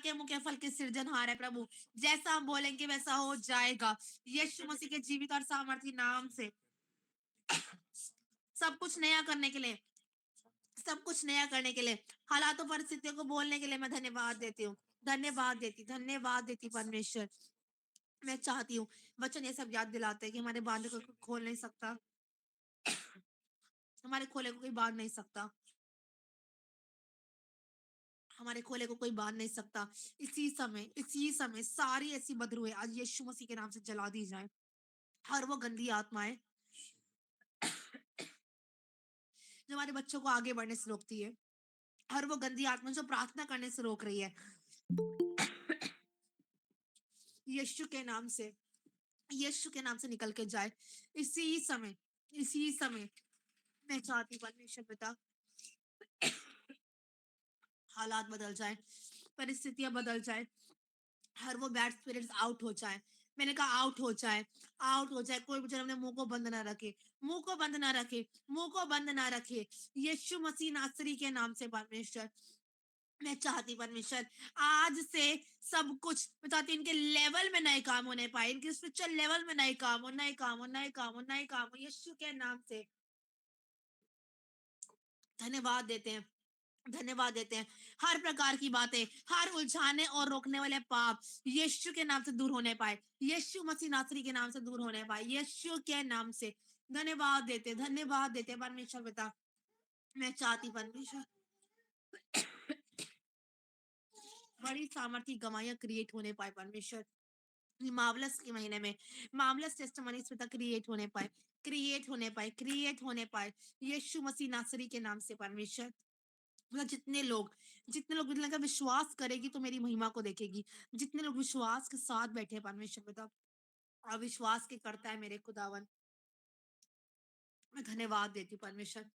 के मुख्य फल के सृजनहार है प्रभु। जैसा हम बोलेंगे वैसा हो जाएगा यीशु मसीह के जीवित और सामर्थी नाम से। सब कुछ नया करने के लिए, सब कुछ नया करने के लिए, हालातों परिस्थितियों को बोलने के लिए मैं धन्यवाद देती हूँ, धन्यवाद देती परमेश्वर। मैं चाहती हूँ वचन ये सब याद दिलाते हैं कि हमारे बांधे को कोई खोल नहीं सकता, हमारे खोले को कोई बांध नहीं सकता, हमारे खोले को कोई बांध नहीं सकता। इसी समय सारी ऐसी बदरूएं आज यीशु मसीह के नाम से जला दी जाए। हर वो गंदी आत्माएं जो हमारे बच्चों को आगे बढ़ने से रोकती है, हर वो गंदी आत्मा जो प्रार्थना करने से रोक रही है, यीशु के नाम से, यीशु के नाम से निकल के जाए इसी समय, इसी समय। मैं चाहती हूँ परमेश्वर पिता हालात बदल जाए, परिस्थितियां बदल जाए, हर वो बैड स्पिरिट्स आउट हो जाए। मैंने कहा आउट हो जाए, आउट हो जाए। कोई भी जन अपने मुंह को बंद ना रखे, मुंह को बंद ना रखे, मुंह को बंद ना रखे यीशु मसीह नासरी के नाम से परमेश्वर। मैं चाहती परमेश्वर आज से सब कुछ, मैं चाहती इनके लेवल में नए काम होने पाए, इनके स्पिरिचुअल लेवल में नए काम हो, नए काम हो, नए काम हो, नए काम हो यीशु के नाम से। धन्यवाद देते हैं, धन्यवाद देते हैं। हर प्रकार की बातें, हर उलझाने और रोकने वाले पाप यीशु के नाम से दूर होने पाए, यीशु मसीह नासरी के नाम से दूर होने पाए यीशु के नाम से। धन्यवाद देते परमेश्वर पिता। मैं चाहती परमेश्वर बड़ी सामर्थ्य गवाहियां क्रिएट होने पाए परमेश्वर। मार्वलस के महीने में मार्वलस टेस्टिमनीज पिता क्रिएट होने पाए, क्रिएट होने पाए, क्रिएट होने पाए यीशु मसीह नासरी के नाम से परमेश्वर। मतलब जितने लोग मतलब का विश्वास करेगी तो मेरी महिमा को देखेगी। जितने लोग विश्वास के साथ बैठे हैं परमेश्वर पिता, अविश्वास के करता है मेरे खुदावन, मैं धन्यवाद देती हूँ परमेश्वर।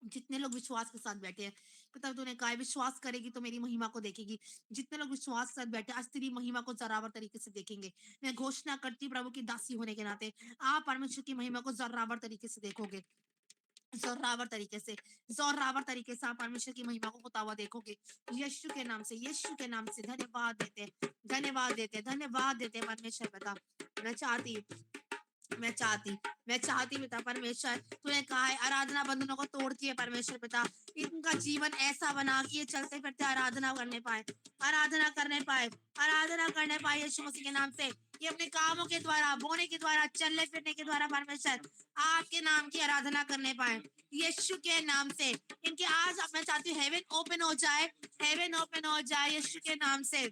जितने लोग विश्वास के साथ बैठे हैं पिता, तूने कहा है, विश्वास करेगी तो मेरी महिमा को देखेगी। जितने लोग विश्वास के साथ बैठे आज तेरी महिमा को जरावर तरीके से देखेंगे। मैं घोषणा करती हूँ प्रभु की दासी होने के नाते आप परमेश्वर की महिमा को जरावर तरीके से देखोगे, जोरावर तरीके से, जोरावर तरीके से आप परमेश्वर की महिमा को होता हुआ देखोगे यीशु के नाम से, यीशु के नाम से। धन्यवाद देते, धन्यवाद देते, धन्यवाद देते परमेश्वर पिता। मैं चाहती मैं चाहती मैं चाहती पिता परमेश्वर, तूने कहा है आराधना बंधनों को तोड़ती है परमेश्वर पिता। इनका जीवन ऐसा बना कि ये चलते फिरते आराधना करने पाए, आराधना करने पाए, आराधना करने पाए यीशु मसीह के नाम से। ये अपने कामों के द्वारा, बोने के द्वारा, चलने फिरने के द्वारा परमेश्वर आपके नाम की आराधना करने पाए यीशु के नाम से। इनके आज मैं चाहती हूँ हेवन ओपन हो जाए, हेवन ओपन हो जाए यीशु के नाम से।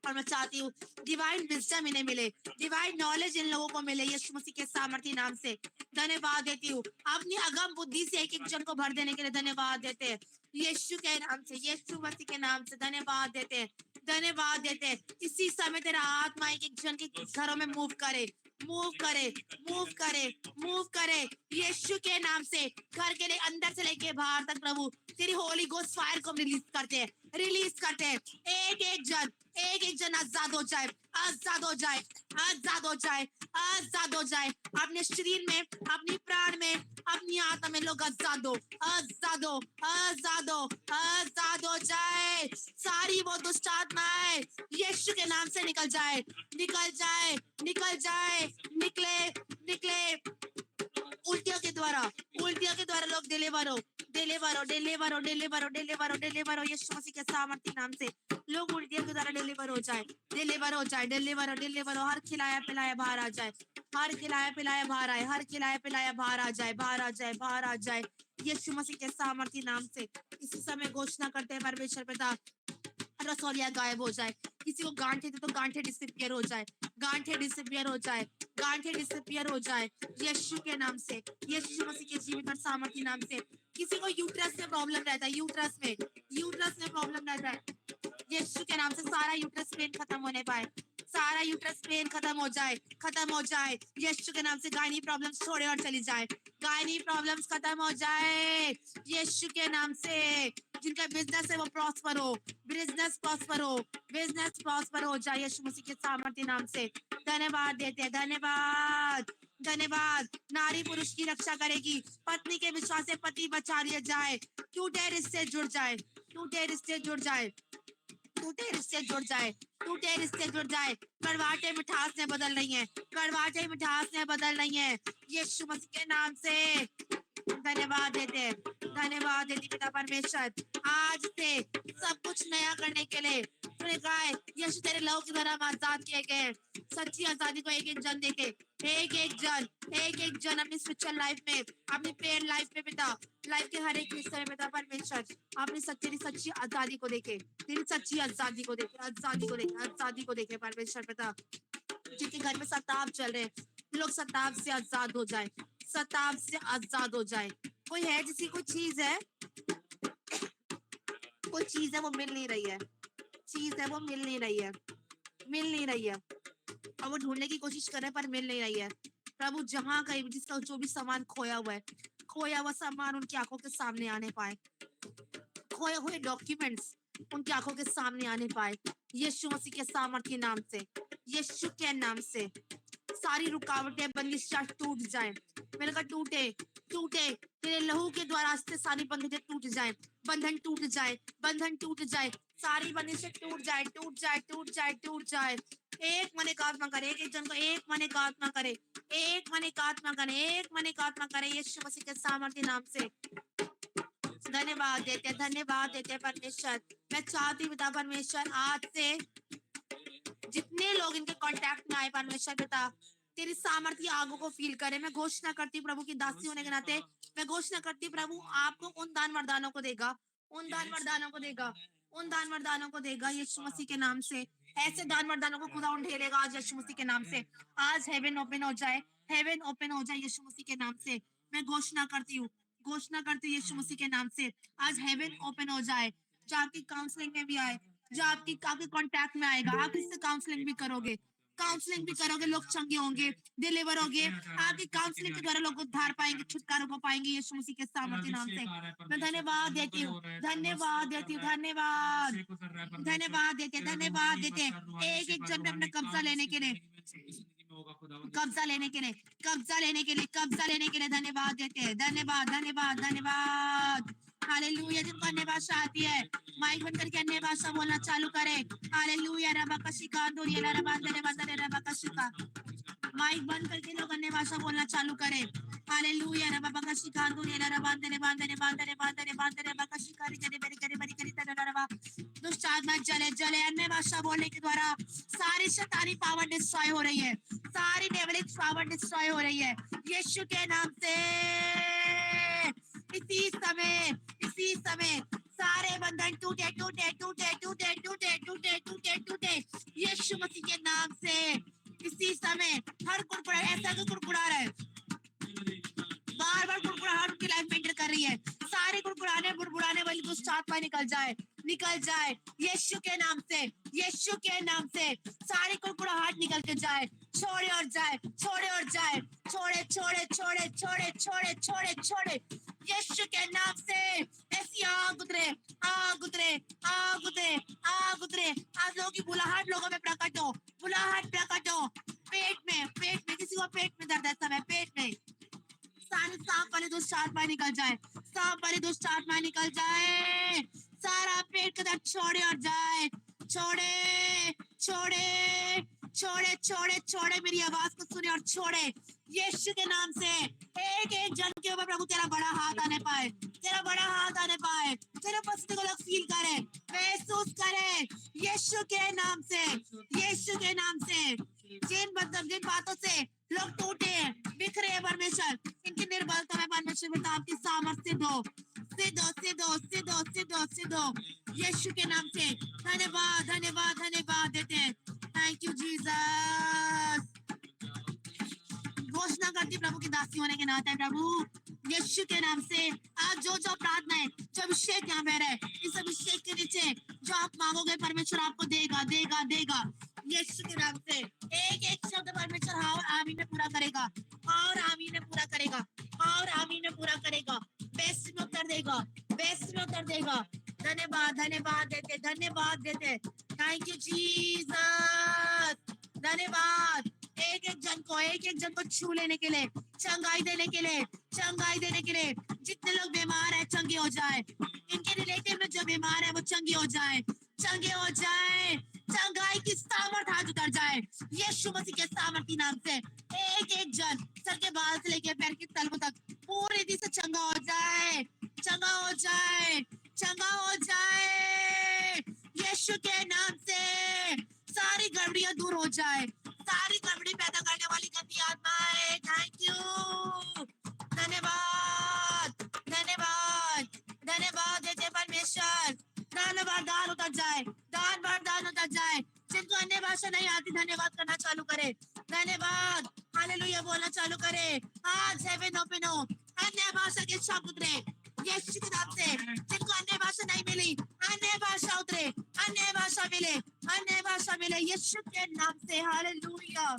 और मैं चाहती हूँ डिवाइन विजडम इन्हें मिले, डिवाइन नॉलेज इन लोगों को मिले यीशु मसीह के सामर्थी नाम से। धन्यवाद देती हूँ अपनी अगम बुद्धि से एक एक जन को भर देने के लिए धन्यवाद देते हैं यीशु के नाम से, यीशु मसीह के नाम से। धन्यवाद देते हैं, धन्यवाद देते हैं। इसी समय तेरा आत्मा एक एक जन के घरों में मूव करे, मूव करे, मूव करे, मूव करे यीशु के नाम से। घर के लिए अंदर से लेके बाहर तक प्रभु तेरी होली गोस्ट फायर को रिलीज करते हैं, रिलीज करते हैं। एक एक जन आजाद हो जाए, आजाद हो जाए, आजाद हो जाए, आजाद हो जाए। अपने शरीर में, अपनी प्राण में, अपनी आत्मा में लोग आजाद हो, आजाद हो, आजाद हो, आजाद हो जाए। सारी वो दुष्ट आत्माएं यीशु के नाम से निकल जाए, निकल जाए, निकल जाए, निकले, निकले। उल्टियों के द्वारा, उल्टियों के द्वारा लोग डिलीवर हो, डिलीवर हो, डिलीवर हो, डिलीवर हो, डिलीवर हो, डिलीवर हो यीशु मसीह के सामर्थी नाम से। लोग उल्टियों के द्वारा डिलीवर हो जाए, डिलीवर हो जाए, डिलीवर हो, डिलीवर हो। हर खिलाया पिलाया बाहर आ जाए, हर खिलाया पिलाया बाहर आए, हर खिलाया पिलाया बाहर आ जाए, बाहर आ जाए, बाहर आ जाए यीशु मसीह के सामर्थी नाम से। इसी समय घोषणा करते हैं परमेश्वर पिता रसौलिया गायब हो जाए। किसी को गांठे थे तो गांठे डिसअपियर हो जाए, गांठे डिसअपियर हो जाए, गांठे डिसअपियर हो जाए यीशु के नाम से, यीशु मसीह के जीवित और सामर्थी नाम से। किसी को यूट्रस में प्रॉब्लम रहता है, यूट्रस में प्रॉब्लम रहता है यीशु के नाम से सारा यूट्रस पेन खत्म होने पाए, सारा यूट्रस पेन खत्म हो जाए, खत्म हो जाए यीशु के नाम से। गायनी प्रॉब्लम्स छोड़े और चली जाए, गायनी प्रॉब्लम्स खत्म हो जाए यीशु के नाम से। जिनका बिजनेस है वो प्रॉस्पर हो, बिजनेस प्रॉस्पर हो, बिजनेस प्रॉस्पर हो जाए यीशु मसीह के सामर्थ्य नाम से। धन्यवाद देते हैं, धन्यवाद, धन्यवाद। नारी पुरुष की रक्षा करेगी, पत्नी के विश्वास से पति बचा लिया जाए। टू डेयर इससे जुड़ जाए, टू डेयर इससे जुड़ जाए, टूटे रिश्ते जुड़ जाए, टूटे रिश्ते जुड़ जाए। कड़वाहटें मिठास ने बदल रही हैं, कड़वाहटें मिठास ने बदल रही हैं यीशु मसीह के नाम से। धन्यवाद देते हैं, धन्यवाद देते पिता परमेश्वर आज से सब कुछ नया करने के लिए। तूने कहा है यीशु तेरे लहू के द्वारा हम आजाद किए गए हैं। सच्ची आजादी को एक एक जन देखे, एक एक जन अपनी स्पिरिचुअल लाइफ में, अपनी प्रेयर लाइफ में पिता, लाइफ के हर एक हिस्से में पिता परमेश्वर अपनी तेरी सच्ची आजादी को देखे, तेरी सच्ची आजादी को देखे, आजादी को देखे, आजादी को देखे परमेश्वर पिता। जिनके घर में सताव चल रहे हैं, लोग सताव से आजाद हो जाए, सताव से आजाद हो जाए। कोई है जिसकी कोई चीज है, कोई चीज है वो मिल नहीं रही है, चीज है वो मिल नहीं रही है, मिल नहीं रही है, और वो ढूंढने की कोशिश कर रहे हैं पर मिल नहीं रही है। प्रभु जहाँ कहीं जिसका जो भी सामान खोया हुआ है, खोया हुआ सामान उनकी आंखों के सामने आने पाए, खोए हुए डॉक्यूमेंट्स उनकी आंखों के सामने आने पाए यीशु मसीह के सामर्थ के नाम से, यीशु के नाम से सारी रुकावटें बंदिशां टूट जाए। मैंने कहा टूटे टूटे तेरे लहू के द्वारा आज से सारी बंधनें टूट जाए, बंधन टूट जाए, बंधन टूट जाए, सारी बंदिशें टूट जाए, टूट जाए, टूट जाए, टूट जाए। एक मन एक आत्मा करे, एक एक जन को एक मन एक आत्मा करे, एक मन एक आत्मा करे, एक मन एक आत्मा करे यीशु मसीह के सामर्थ्य नाम से। धन्यवाद देते, धन्यवाद देते परमेश्वर। मैं चाहती हूँ पिता परमेश्वर आज से जितने लोग इनके कांटेक्ट में आए परमेश्वर पिता तेरी सामर्थ्य आगों को फील करे। मैं घोषणा करती हूँ प्रभु की दासी होने के नाते, मैं घोषणा करती हूँ प्रभु आपको उन दान वरदानों को देगा, उन दान वरदानों को देगा, उन दान वरदानों को देगा यीशु मसीह के नाम से। ऐसे दान वरदानों को खुदा उंडेलेगा आज यीशु मसीह के नाम से। आज हेवन ओपन हो जाए, हेवन ओपन हो जाए यीशु मसीह के नाम से। मैं घोषणा करती हूँ, घोषणा करती हूँ यीशु मसीह के नाम से आज हेवन ओपन हो जाए। जो आपकी काउंसलिंग में भी आए, जो आपकी कांटेक्ट में आएगा, आप इससे काउंसलिंग भी करोगे, काउंसलिंग भी करोगे, लोग चंगे होंगे, डिलीवर होंगे। आपकी काउंसलिंग के द्वारा लोग उद्धार पाएंगे, छुटकारा को पाएंगे यीशु मसीह के सामर्थ्य नाम से। मैं धन्यवाद देती हूँ, धन्यवाद देती हूँ, धन्यवाद, धन्यवाद देते, धन्यवाद देते एक एक जन पे अपना कब्जा लेने के लिए, कब्जा लेने के लिए, कब्जा लेने के लिए, कब्जा लेने के लिए धन्यवाद देते हैं। धन्यवाद, धन्यवाद, धन्यवाद। हालेलुया। जिनको अन्य भाषा आती है माइक बंद करके अन्य भाषा बोलना चालू करें। हालेलुया। रबा का शिका दुनिया रबा दरे बंदरे रबा का शिका, माइक बंद करके लोग अन्य भाषा बोलना चालू करें। हालेलुया। रबा का शिका दुनिया रबा दरे बंदरे बंदरे बंदरे बंदरे रबा का शिका रे करे बेरे करे बरी करे तना रबा दुष्ट आत्मा जले जले। अन्य भाषा बोलने के द्वारा सारी शैतानी पावर डिस्ट्रॉय हो रही है, सारी डेविलिक पावर डिस्ट्रॉय हो रही है यीशु के नाम से। इसी समय सारे बंधन टूटे टूटे टूटे टूटे टूटे टूटे टूटे टूटे यीशु मसीह के नाम से। इसी समय हर कुड़कुड़ा ऐसा क्यों कुड़कुड़ा रहा है, बार बार कुड़कुड़ाहट उनकी लाइफ में एंटर कर रही है। सारे कुड़कुड़ाने बुड़बुड़ाने वाली दुष्ट आत्मा निकल जाए, निकल जाए यीशु के नाम से, यीशु के नाम से सारी कुड़कुड़ाहट निकल के जाए, छोड़े और जाए, छोड़े और जाए, छोड़े छोड़े छोड़े छोड़े छोड़े छोड़े छोड़े यीशु के नाम से। ऐसी आग उतरे, आग उतरे, आग उतरे, आग उतरे। आज लोगों की बुलाहट लोगों में प्रकट हो, बुलाहट प्रकट हो। पेट में किसी को पेट में दर्द है समय, पेट में सारे सांप वाले दुष्ट आत्मा निकल जाए, सांप वाले दुष्ट आत्मा निकल जाए, सारा पेट का दर्द छोड़े और जाए, छोड़े छोड़े छोड़े छोड़े छोड़े। मेरी आवाज को सुने और छोड़े यीशु के नाम से। एक एक जन के ऊपर प्रभु तेरा बड़ा हाथ आने पाए, तेरा बड़ा हाथ आने पाए, तेरे उपस्थिति को लोग फील करे, महसूस करे यीशु के नाम से, यीशु के नाम से। जिन बातों से लोग टूटे बिखरे परमेश्वर, इनकी निर्बलता में परमेश्वर बेटा आपकी सामर्थ्य दो, सिद्धो सिद्धो सिद्धो सिद्धो सिद्धो यीशु के नाम से। धन्यवाद, धन्यवाद, धन्यवाद देते हैं। Thank you Jesus. घोषणा करती प्रभु की दासी होने के नाते प्रभु यीशु के नाम से आज जो जो प्रार्थना है, जो अभिषेक यहाँ पे है, इस अभिषेक के नीचे जो आप मांगोगे परमेश्वर आपको देगा, देगा, देगा यीशु के नाम से। एक एक शब्द परमेश्वर हाँ और आमीन में पूरा करेगा, और आमीन में पूरा करेगा, और आमीन में पूरा करेगा। बेस्ट में उत्तर देगा, बेस्ट में उत्तर देगा। धन्यवाद, धन्यवाद देते, धन्यवाद देते। Thank you Jesus. धन्यवाद एक एक जन को छू लेने के लिए, चंगाई देने के लिए, चंगाई देने के लिए। जितने लोग बीमार है चंगे हो जाए, इनके रिलेटिव में जो बीमार है वो चंगे हो जाए, चंगे हो जाए, चंगाई की सामर्थ आज उतर जाए यीशु मसीह के सामर्थी नाम से। एक एक जन सर के बाल से लेके पैर की तलवों तक पूरी रीति से चंगा हो जाए, चंगा हो जाए, चंगा हो जाए यीशु के नाम से। सारी गड़बड़ियां दूर हो जाए, सारी गड़बड़ी पैदा करने वाली गंदी आत्माएं, थैंक यू, धन्यवाद, धन्यवाद, धन्यवाद देते परमेश्वर। धन्यवाद, दान उतर जाए, दान वरदान उतर जाए। जिनको अन्य भाषा नहीं आती धन्यवाद करना चालू करे, धन्यवाद, हालेलुया बोलना चालू करे। आज हेवन ओपन हो, अन्य भाषा के शब्द उतरे यीशु के नाम से। जिनको अन्य भाषा नहीं मिली अन्य भाषा उतरे, अन्य भाषा मिले, अन्य भाषा मिले यीशु के नाम से। हालेलुया,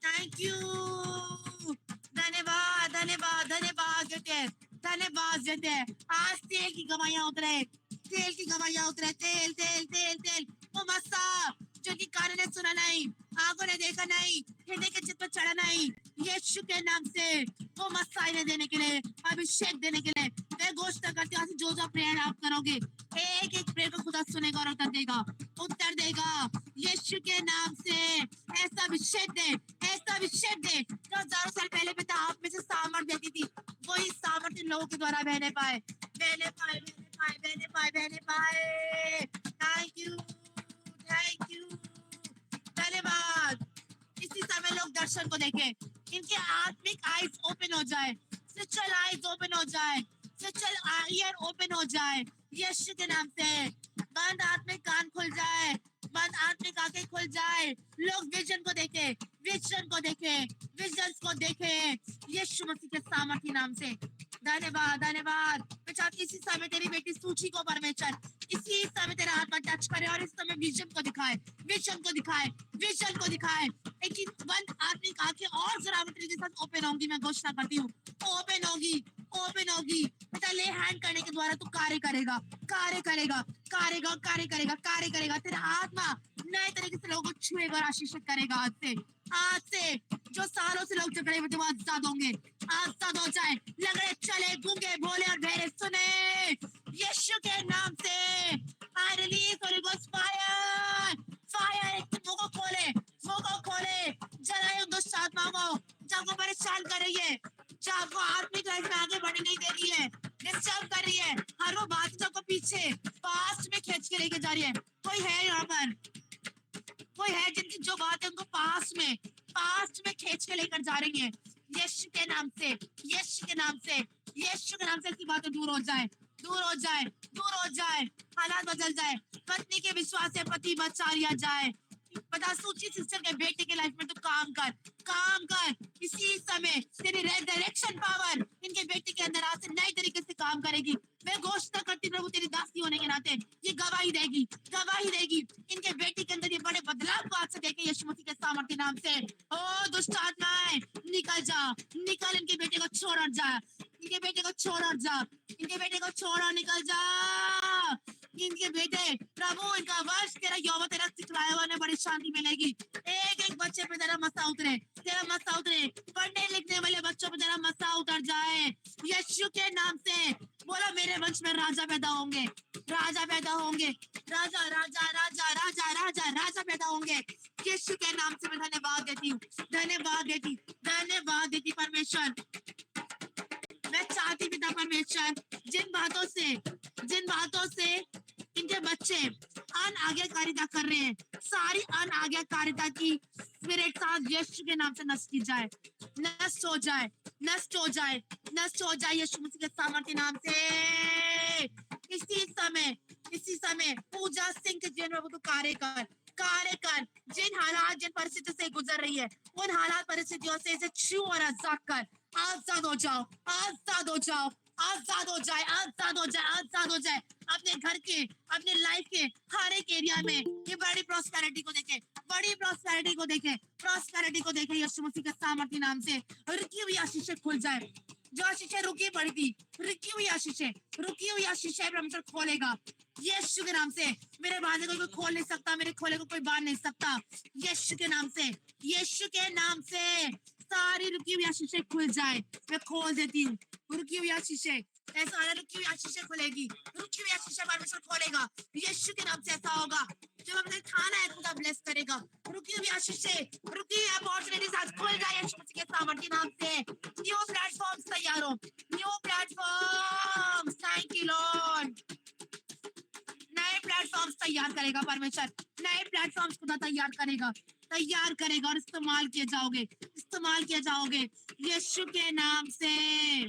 थैंक यू, धन्यवाद, धन्यवाद, धन्यवाद देते हैं, धन्यवाद देते हैं। आज तेल की गवाहियां उतरे, तेल की गवाहियां उतरे, तेल तेल तेल तेल। वो मस्सा जो कि कान ने सुना नहीं, आंखों ने देखा नहीं, हृदय के चित्त पर चढ़ा नहीं, यीशु के नाम से वो मस्सा इन्हें देने के लिए, अभिषेक देने के लिए मैं घोषणा करती हूँ। जो जो प्रेयर आप करोगे एक एक प्रेयर को खुदा सुनेगा और उत्तर देगा, उत्तर देगा यीशु के नाम से। ऐसा अभिषेक दे, ऐसा अभिषेक दे जो हजारों साल पहले पिता आप में से सामर्थ देती थी, वही सामर्थ इन लोगों के द्वारा बहने पाए, बहने पाए, बहने पाए, बहने पाए, बहने पाए। थैंक यू, थैंक यू, धन्यवाद। इसी समय लोग दर्शन को देखें, इनके आत्मिक आईज ओपन हो जाए, स्पिरिचुअल आईज ओपन हो जाए, स्पिरिचुअल ईयर ओपन हो जाए यीशु के नाम से। बंद आत्मिक कान खुल जाए, बंद आत्मिक आंखें खुल जाए, लोग विजन को देखे, विजन को देखे, विजन को देखे यीशु मसीह के सामर्थी नाम से। धन्यवाद, धन्यवाद। मैं चाहती इसी समय तेरी बेटी सूची को परमेश्वर इसी समय तेरा आत्मा टच करे और इस समय विजन को दिखाए, विजन को दिखाए, विजन को दिखाए। लेकिन बंद आत्मिक आंखें और जरावट के साथ ओपन होंगी, मैं घोषणा करती हूँ, ओपन होगी, ओपन होगी। बेटा ले हैंड करने के द्वारा तू कार्य करेगा, कार्य करेगा, करेगा, कार्य करेगा, कार्य करेगा। तेरा आत्मा नए तरीके से लोगों को छुएगा और आशीषित करेगा। आज से, आज से जो सालों से लोग झगड़े हुए थे वो आजाद होंगे, आजाद हो जाए, लगड़े चले, गूंगे बोले और बहरे सुने यीशु के नाम से। I release Holi ghost fire, fire. एक मुंह को खोले, मुंह को खोले, जलाए उन दुष्ट आत्माओं को जो आपको परेशान कर रही है, जो आपको आत्मिक लाइफ में आगे बढ़ने नहीं दे रही है, डिस्टर्ब कर रही है। हर वो बात जो आपको पीछे पास्ट में खींच के लेके जा रही है। कोई है यहाँ पर, कोई है जिनकी जो बात है उनको पास्ट में खींच के लेकर जा रही है यीशु के नाम से, यीशु के नाम से, यीशु के नाम से ऐसी बातें दूर हो जाए, दूर हो जाए, दूर हो जाए, हालात बदल जाए। पत्नी के विश्वास से पति बचा लिया जाए। बता सूची सिस्टर के बेटे के लाइफ में तू काम कर, काम कर। इसी समय तेरी रेजरेक्शन पावर इनके बेटे के अंदर आज से नए तरीके से काम करेगी। मैं घोषणा करती प्रभु तेरी दासी होने के नाते ये गवाही देगी, गवाही देगी। इनके बेटे के अंदर ये बड़े बदलाव को आज से देखे यीशु मसीह के सामर्थ्य नाम से। ओ दुष्ट आत्माएं निकल जा, निकल, इनके बेटे को छोड़ और जा, इनके बेटे को छोड़ और जा, इनके बेटे को छोड़ और निकल जा। इनके बेटे प्रभु इनका वर्ष तेरा यहोवा तेरा सिखलाया हुआ ने बड़ी शांति मिलेगी। एक एक बच्चे पे तेरा मसा उतरे, तेरा मसा उतरे, पढ़ने लिखने वाले बच्चों पे तेरा मसा उतर जाए यीशु के नाम से। बोलो मेरे वंश में राजा पैदा होंगे, राजा पैदा होंगे, राजा राजा राजा राजा राजा राजा पैदा होंगे यीशु के नाम से। मैं धन्यवाद देती हूँ, धन्यवाद देती, धन्यवाद देती परमेश्वर। मैं चाहती पिता परमेश्वर जिन बातों से इनके बच्चे अनाज्ञाकारिता कर रहे हैं, सारी अनाज्ञाकारिता की स्पिरिट आज यीशु के नाम से नष्ट की जाए, नष्ट हो जाए, नष्ट हो जाए, नष्ट हो जाए यीशु मसीह के सामर्थ्य नाम से। इसी समय पूजा सिंह के जीवन में तू कार्य कर, कार्य कर। जिन हालात जिन परिस्थितियों से गुजर रही है उन हालात परिस्थितियों से इसे छू और आजाद कर। आजाद हो जाओ, आजाद हो जाओ, आजाद हो जाए, आजाद हो जाए, आजाद हो जाए। अपने घर के, अपने लाइफ के हर एक एरिया में ये बड़ी प्रॉस्पेरिटी को देखे, बड़ी प्रॉस्पेरिटी को देखे, प्रॉस्पेरिटी को देखे यीशु मसीह के सामर्थ्य नाम से। रुकी हुई आशीषें खुल जाए, जो आशीषें रुकी पड़ी थी, रुकी हुई आशीषें परमेश्वर खोलेगा यीशु के नाम से। मेरे बांधे को कोई खोल नहीं सकता, मेरे खोले को कोई बांध नहीं सकता यीशु के नाम से, यीशु के नाम से। सारी रुकी हुई आशीषें खुल जाए, मैं खोल देती हूँ रुकी हुई आशीषें, ऐसा आ रहा है, रुकी हुई आशीषें खुलेगी, रुकी हुई आशीषें परमेश्वर खोलेगा। यीशु के नाम से ऐसा होगा। जब हमने खाना है खुदा ब्लेस करेगा। रुकी हुई आशीषें, रुकी हुई अपॉर्चुनिटीज आज खुल जाए यीशु मसीह के सामर्थ्य नाम से। न्यू प्लेटफॉर्म्स तैयार हो, new platforms, thank you Lord. नए प्लेटफॉर्म्स तैयार करेगा परमेश्वर, नए प्लेटफॉर्म्स खुदा तैयार करेगा, तैयार करेगा और इस्तेमाल किए जाओगे, इस्तेमाल किए जाओगे यीशु के नाम से।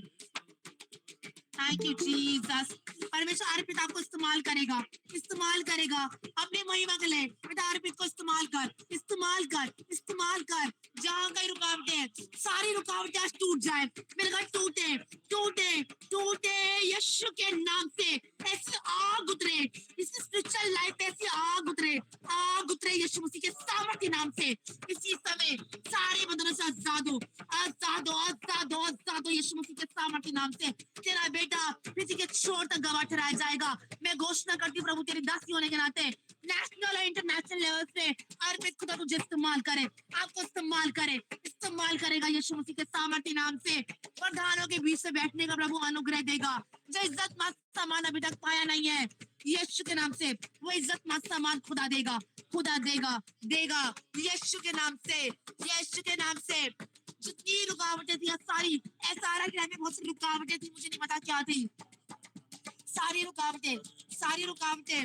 Thank you Jesus. परमेश्वर अर्पित आपको इस्तेमाल करेगा, इस्तेमाल करेगा अपनी महिमा के लिए। बेटा अर्पित को इस्तेमाल कर, इस्तेमाल कर, इस्तेमाल कर। जहां कई रुकावटें हैं, सारी रुकावटें आज टूट जाए, मेरे घर टूटे, टूटे, टूटे यीशु के नाम से। ऐसी आग उतरे, इसी स्पिरिचुअल लाइफ पे ऐसी आग उतरे, आग उतरे यीशु मसीह के सामर्थ्य नाम से। इसी समय सारे बंधनों से आजाद हो, आजाद हो, आजाद हो, आजाद हो यीशु मसीह के सामर्थ्य नाम से। तेरा बेटा पृथ्वी के छोर तक गवाह ठहराया जाएगा। मैं घोषणा करती हूँ प्रभु तेरी दासी होने के नाते नेशनल और इंटरनेशनल लेवल पे अर्पित खुदा तुझे इस्तेमाल करे, आपको इस्तेमाल करे, इस्तेमाल करेगा यीशु मसीह के सामर्थ्य नाम से। प्रधानों के बीच से बैठने का प्रभु अनुग्रह देगा। जो इज्जत मत सामान अभी तक पाया नहीं है यीशु के नाम से, वो इज्जत मत सामान खुदा देगा, खुदा देगा, देगा यीशु के नाम से, यीशु के नाम से। जितनी रुकावटें थी सारी, ऐसा रहा कि बहुत सी रुकावटें थी, मुझे नहीं पता क्या थी। सारी रुकावटें, सारी रुकावटें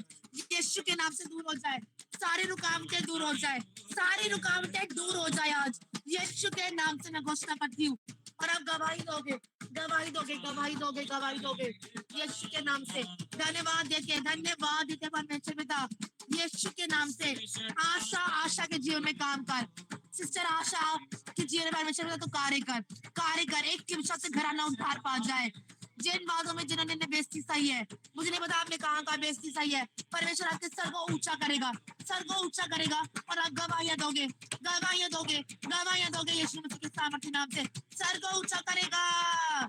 यीशु के नाम से दूर हो जाए, सारी रुकावटें दूर हो जाए, सारी रुकावटें दूर हो जाए आज यीशु के नाम से मैं घोषणा करती हूँ। और आप गवाही दोगे, गवाही दोगे, गवाही दोगे, गवाही दोगे यीशु के नाम से। धन्यवाद देते, धन्यवाद देते परमेश्वर पिता यीशु के नाम से। आशा, आशा के जीवन में काम कर, सिस्टर आशा के जीवन में परमेश्वर पिता तो कार्य कर, कार्य कर। एक किमशा से घराना उद्धार पा जाए। जिन बातों में जिन्होंने बेइज्जती सही है, मुझे नहीं पता आपने कहाँ बेइज्जती सही है, परमेश्वर आपके सर को ऊंचा करेगा, सर को ऊंचा करेगा और आप गवाहियां दोगे, गवाहियां दोगे, गवाहियां दोगे यीशु मसीह के सामर्थ्य नाम से। सर को ऊंचा करेगा।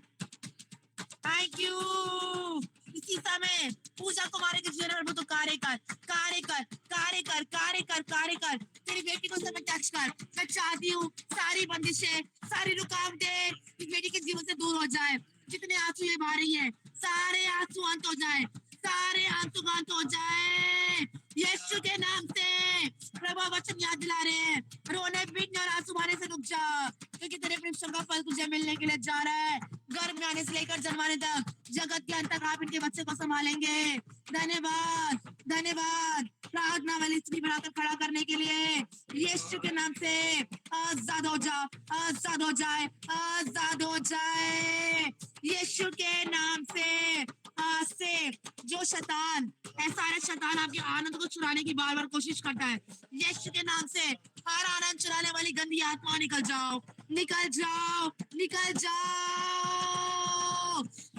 Thank you. इसी समय पूजा कुमारी के जीवन में तो कार्य कर, कार्य कर, कार्य कर, कार्य कर, कार्य कर। तेरी बेटी को समय टच कर। मैं चाहती हूँ सारी बंदिशें, सारी रुकावटें इस बेटी के जीवन से दूर हो जाए। जितने आंसू ये बहा रही है, सारे आंसू अंत हो जाए, सारे आंसू अंत हो जाए यीशु के नाम से। प्रभु वचन याद दिला रहे हैं, रोने पीटने और आंसू बहाने से रुक जा, क्योंकि तेरे परिश्रम का फल तुझे मिलने के लिए जा रहा है। गर्भ में आने से लेकर जन्माने तक जगत के अंत तक आप इनके बच्चे को संभालेंगे। धन्यवाद, धन्यवाद। प्रार्थना वाली स्त्री बनाकर खड़ा करने के लिए यीशु के नाम से आजाद हो जा, आजाद हो जाए, आजाद हो जाए यीशु के नाम से। आज से जो शैतान, ऐसा है शैतान आपके आनंद को चुराने की बार बार कोशिश करता है, यीशु के नाम से हर आनंद चुराने वाली गंदी आत्मा निकल जाओ, निकल जाओ, निकल जाओ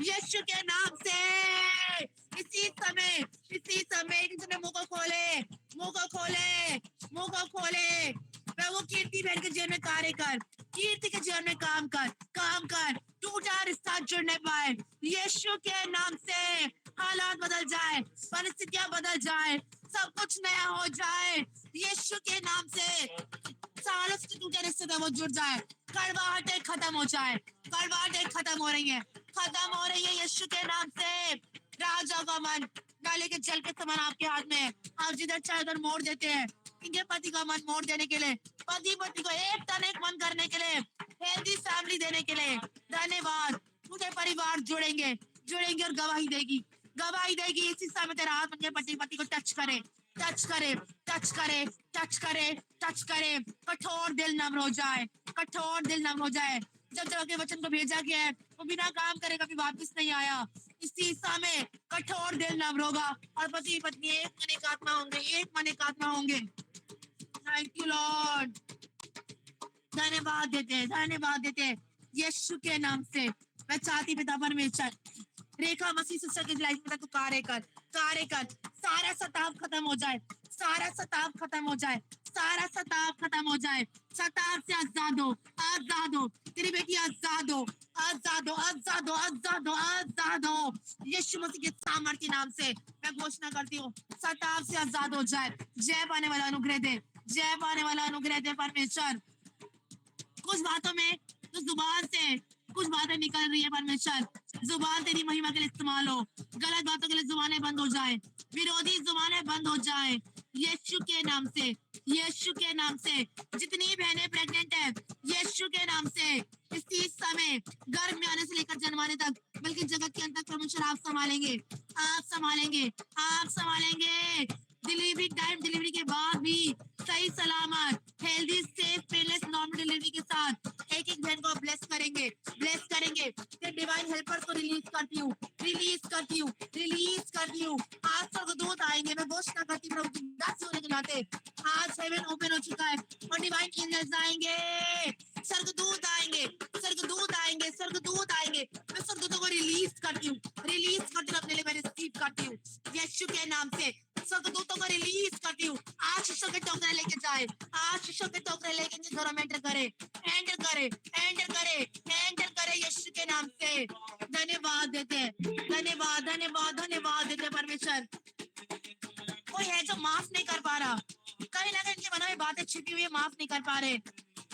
यीशु के नाम से। इसी समय, इसी समय किसी ने मुंह को खोले, मुंह को खोले, मुंह को खोले। प्रभु कीर्ति बहन के जीवन में कार्य कर, कीर्ति के जीवन में काम कर, काम कर। टूटा रिश्ता जुड़ने पाए यीशु के नाम से। हालात बदल जाए, परिस्थितियां बदल जाए, सब कुछ नया हो जाए यीशु के नाम से। सालों से टूटे रिश्ते थे वो जुड़ जाए, कड़वाहटें खत्म हो जाए, कड़वाहटें खत्म हो रही है, खत्म हो रही है यीशु के नाम से। राजा का मन डाले के जल के समान आपके हाथ में है, आप जिधर चाहे उधर मोड़ देते हैं। इनके पति का मन मोड़ देने के लिए, पति पति को एक तन एक मन करने के लिए, हेल्दी फैमिली देने के लिए धन्यवाद। पूरे परिवार जुड़ेंगे, जुड़ेंगे और गवाही देगी, गवाही देगी। इसी समय तेरा हाथ उनके पति पति को टच करे, टच करे, टच करे, टच करे, टच करे। कठोर दिल नम्र हो जाए, कठोर दिल नम्र हो जाए। जब जब के वचन को भेजा गया है वो बिना काम करे कभी वापस नहीं आया। इसी समय कठोर दिल नम्र होगा और पति पत्नी एक मन एक आत्मा होंगे, एक मन एक आत्मा होंगे। Thank you Lord. धन्यवाद देते, धन्यवाद देते यीशु के नाम से। मैं चाहती पिता परमेश्वर रेखा मसीह सिस्टर की लाइफ में तू कार्य कर, कार्य कर। सारा सताव खत्म हो जाए, सारा सताव खत्म हो जाए, सारा सताव खत्म हो जाए। सताव से आजाद हो, आजाद हो। तेरी बेटी आजाद हो, आजाद हो, आजाद हो, आजाद हो, आजाद हो यीशु मसीह के सामर्थ्य नाम से मैं घोषणा करती हूँ, सताव से आजाद हो जाए। जय पाने वाला अनुग्रह दे, जय पाने वाला अनुग्रह दे परमेश्वर। कुछ बातों में, कुछ जुबान से कुछ बातें निकल रही है परमेश्वर, जुबान तेरी महिमा के लिए इस्तेमाल हो, गलत बातों के लिए जुबानें बंद हो जाए, विरोधी जुबानें बंद हो जाए, यीशु के नाम से, यीशु के नाम से। जितनी बहनें प्रेग्नेंट है, यीशु के नाम से इसी समय गर्भ में आने से लेकर जन्माने तक, बल्कि जगत के अंत तक परमेश्वर आप संभालेंगे, आप संभालेंगे, आप संभालेंगे। डिलीवरी टाइम, डिलीवरी के बाद भी सही सलामत, healthy, safe, painless, normal delivery के साथ एक एक बहन को ब्लेस करेंगे, ब्लेस करेंगे। ये डिवाइन हेल्पर को रिलीज करती हूँ, रिलीज करती हूँ, रिलीज करती हूँ। आज स्वर्गदूत आएंगे, मैं घोषणा करती हूँ प्रभु की दासी होने के नाते आज हेवन ओपन हो चुका है और डिवाइन एंजल्स आएंगे, स्वर्गदूत आएंगे, स्वर्गदूत आएंगे, स्वर्गदूत आएंगे। मैं स्वर्गदूतों को रिलीज करती हूँ, रिलीज करती हूँ, अपने लिए मैं रिसीव करती हूँ यीशु के नाम से। स्वर्गदूतों को रिलीज करती हूँ। आज शिशु के टोकरे लेके जाए, आज शिशु के टोकरे लेके इनके घरों में एंटर करे, एंटर करे, एंटर करे, एंटर करे यीशु के नाम से। धन्यवाद देते हैं, धन्यवाद, धन्यवाद, धन्यवाद देते हैं परमेश्वर। कोई है जो माफ नहीं कर पा रहा, कहीं ना कहीं इनके मन में बातें छिपी हुई है, माफ नहीं कर पा रहे।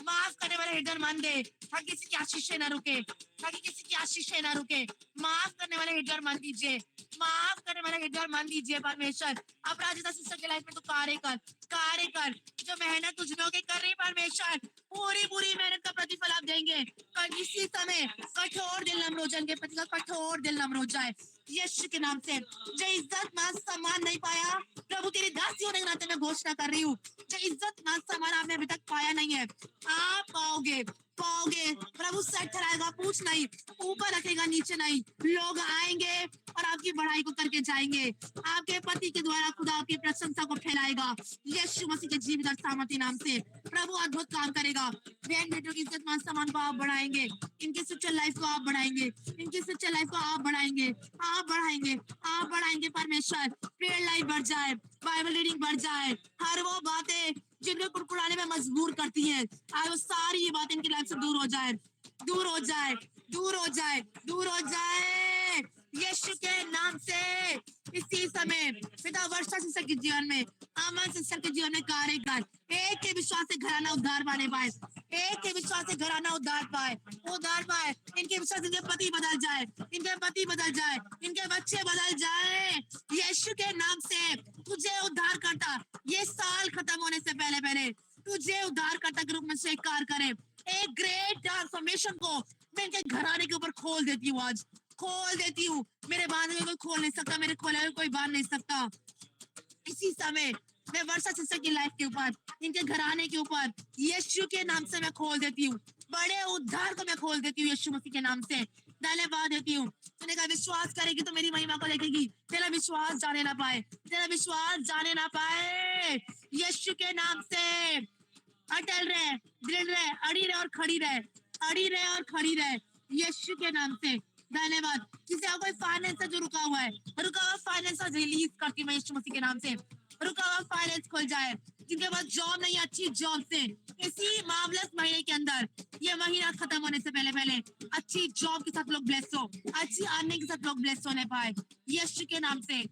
माफ करने वाले हृदय मान दे, ताकि किसी की आशीष ना रुके, ताकि किसी की आशीष ना रुके। माफ करने वाले हृदय मान दीजिए, माफ करने वाले हृदय मान दीजिए परमेश्वर। अपराजिता सिस्टर के लाइफ में तो कार्य कर, कार्य कर। जो मेहनत तुझ में होके कर रही परमेश्वर, पूरी पूरी मेहनत का प्रतिफल आप देंगे। पर इसी समय कठोर दिल नम्र हो जाए, इनके पति का कठोर दिल नम्र हो जाए यीशु के नाम से। जो इज्जत मान सम्मान नहीं पाया, प्रभु तेरी दासी होने के नाते मैं घोषणा कर रही हूँ, जो इज्जत मान सम्मान आपने अभी तक पाया नहीं है, आप पाओगे, पाओगे। प्रभु सर ठहराएगा, पूछ नहीं, ऊपर रखेगा, नीचे नहीं। लोग आएंगे और आपकी बढ़ाई को करके जाएंगे। आपके पति के द्वारा खुदा आपकी प्रशंसा को फैलाएगा यीशु मसीह के जीवित और सामर्थी नाम से। प्रभु अद्भुत काम करेगा। बहन बेटों की इज्जत मान सम्मान को आप बढ़ाएंगे, इनकी स्पिरिचुअल लाइफ को आप बढ़ाएंगे, इनकी स्पिरिचुअल लाइफ को आप बढ़ाएंगे, आप बढ़ाएंगे, आप बढ़ाएंगे परमेश्वर। प्रेयर लाइफ बढ़ जाए, बाइबल रीडिंग बढ़ जाए, हर वो बातें जिनको कुड़कुड़ाने में मजबूर करती है, आज वो सारी ये बातें इनकी लाइफ से दूर हो जाए, दूर हो जाए, दूर हो जाए, दूर हो जाए यीशु के नाम से। इसी समय पिता वर्षा सिस्टर के जीवन में, अमन सिस्टर के जीवन में कार्य कर। एक के विश्वास से घराना उद्धार पाने पाए, एक के विश्वास से घराना उद्धार पाए, उद्धार पाए। इनके विश्वास, इनके पति बदल जाए, इनके पति बदल जाए, इनके बच्चे बदल जाए यीशु के नाम से। तुझे उद्धार करता ये साल खत्म होने से पहले पहले तुझे उद्धारकर्ता के रूप में स्वीकार करे। एक ग्रेट ट्रांसफॉर्मेशन को मैं इनके घराने के ऊपर खोल देती हूँ, आज खोल देती हूँ। मेरे बांधे हुए कोई खोल नहीं सकता, मेरे खोले हुए कोई बांध नहीं सकता। इसी समय मैं वर्षा सिस्टर की लाइफ के ऊपर, इनके घराने के ऊपर यीशु के नाम से मैं खोल देती हूँ, बड़े उद्धार को मैं खोल देती हूँ यीशु मसीह के नाम से। धन्यवाद देती हूँ। तूने कहा विश्वास करेगी तो मेरी महिमा को देखेगी। तेरा विश्वास जाने ना पाए, तेरा विश्वास जाने ना पाए यीशु के नाम से। अटल रहे, दृढ़ रहे, अड़ी रहे और खड़ी रहे, अड़ी रहे और खड़ी रहे यीशु के नाम से। धन्यवाद। किसी का कोई फाइनेंस जो रुका हुआ है, रुका हुआ फाइनेंस रिलीज करती हूँ मैं यीशु मसीह के नाम से। रुका हुआ फाइनेंस खुल जाए। जिनके पास जॉब नहीं, अच्छी जॉब से इसी मार्वलस महीने के अंदर, ये महीना खत्म होने से पहले पहले अच्छी जॉब के साथ लोग ब्लेस हो, अच्छी अर्निंग के साथ लोग ब्लेस होने पाए यीशु के नाम से,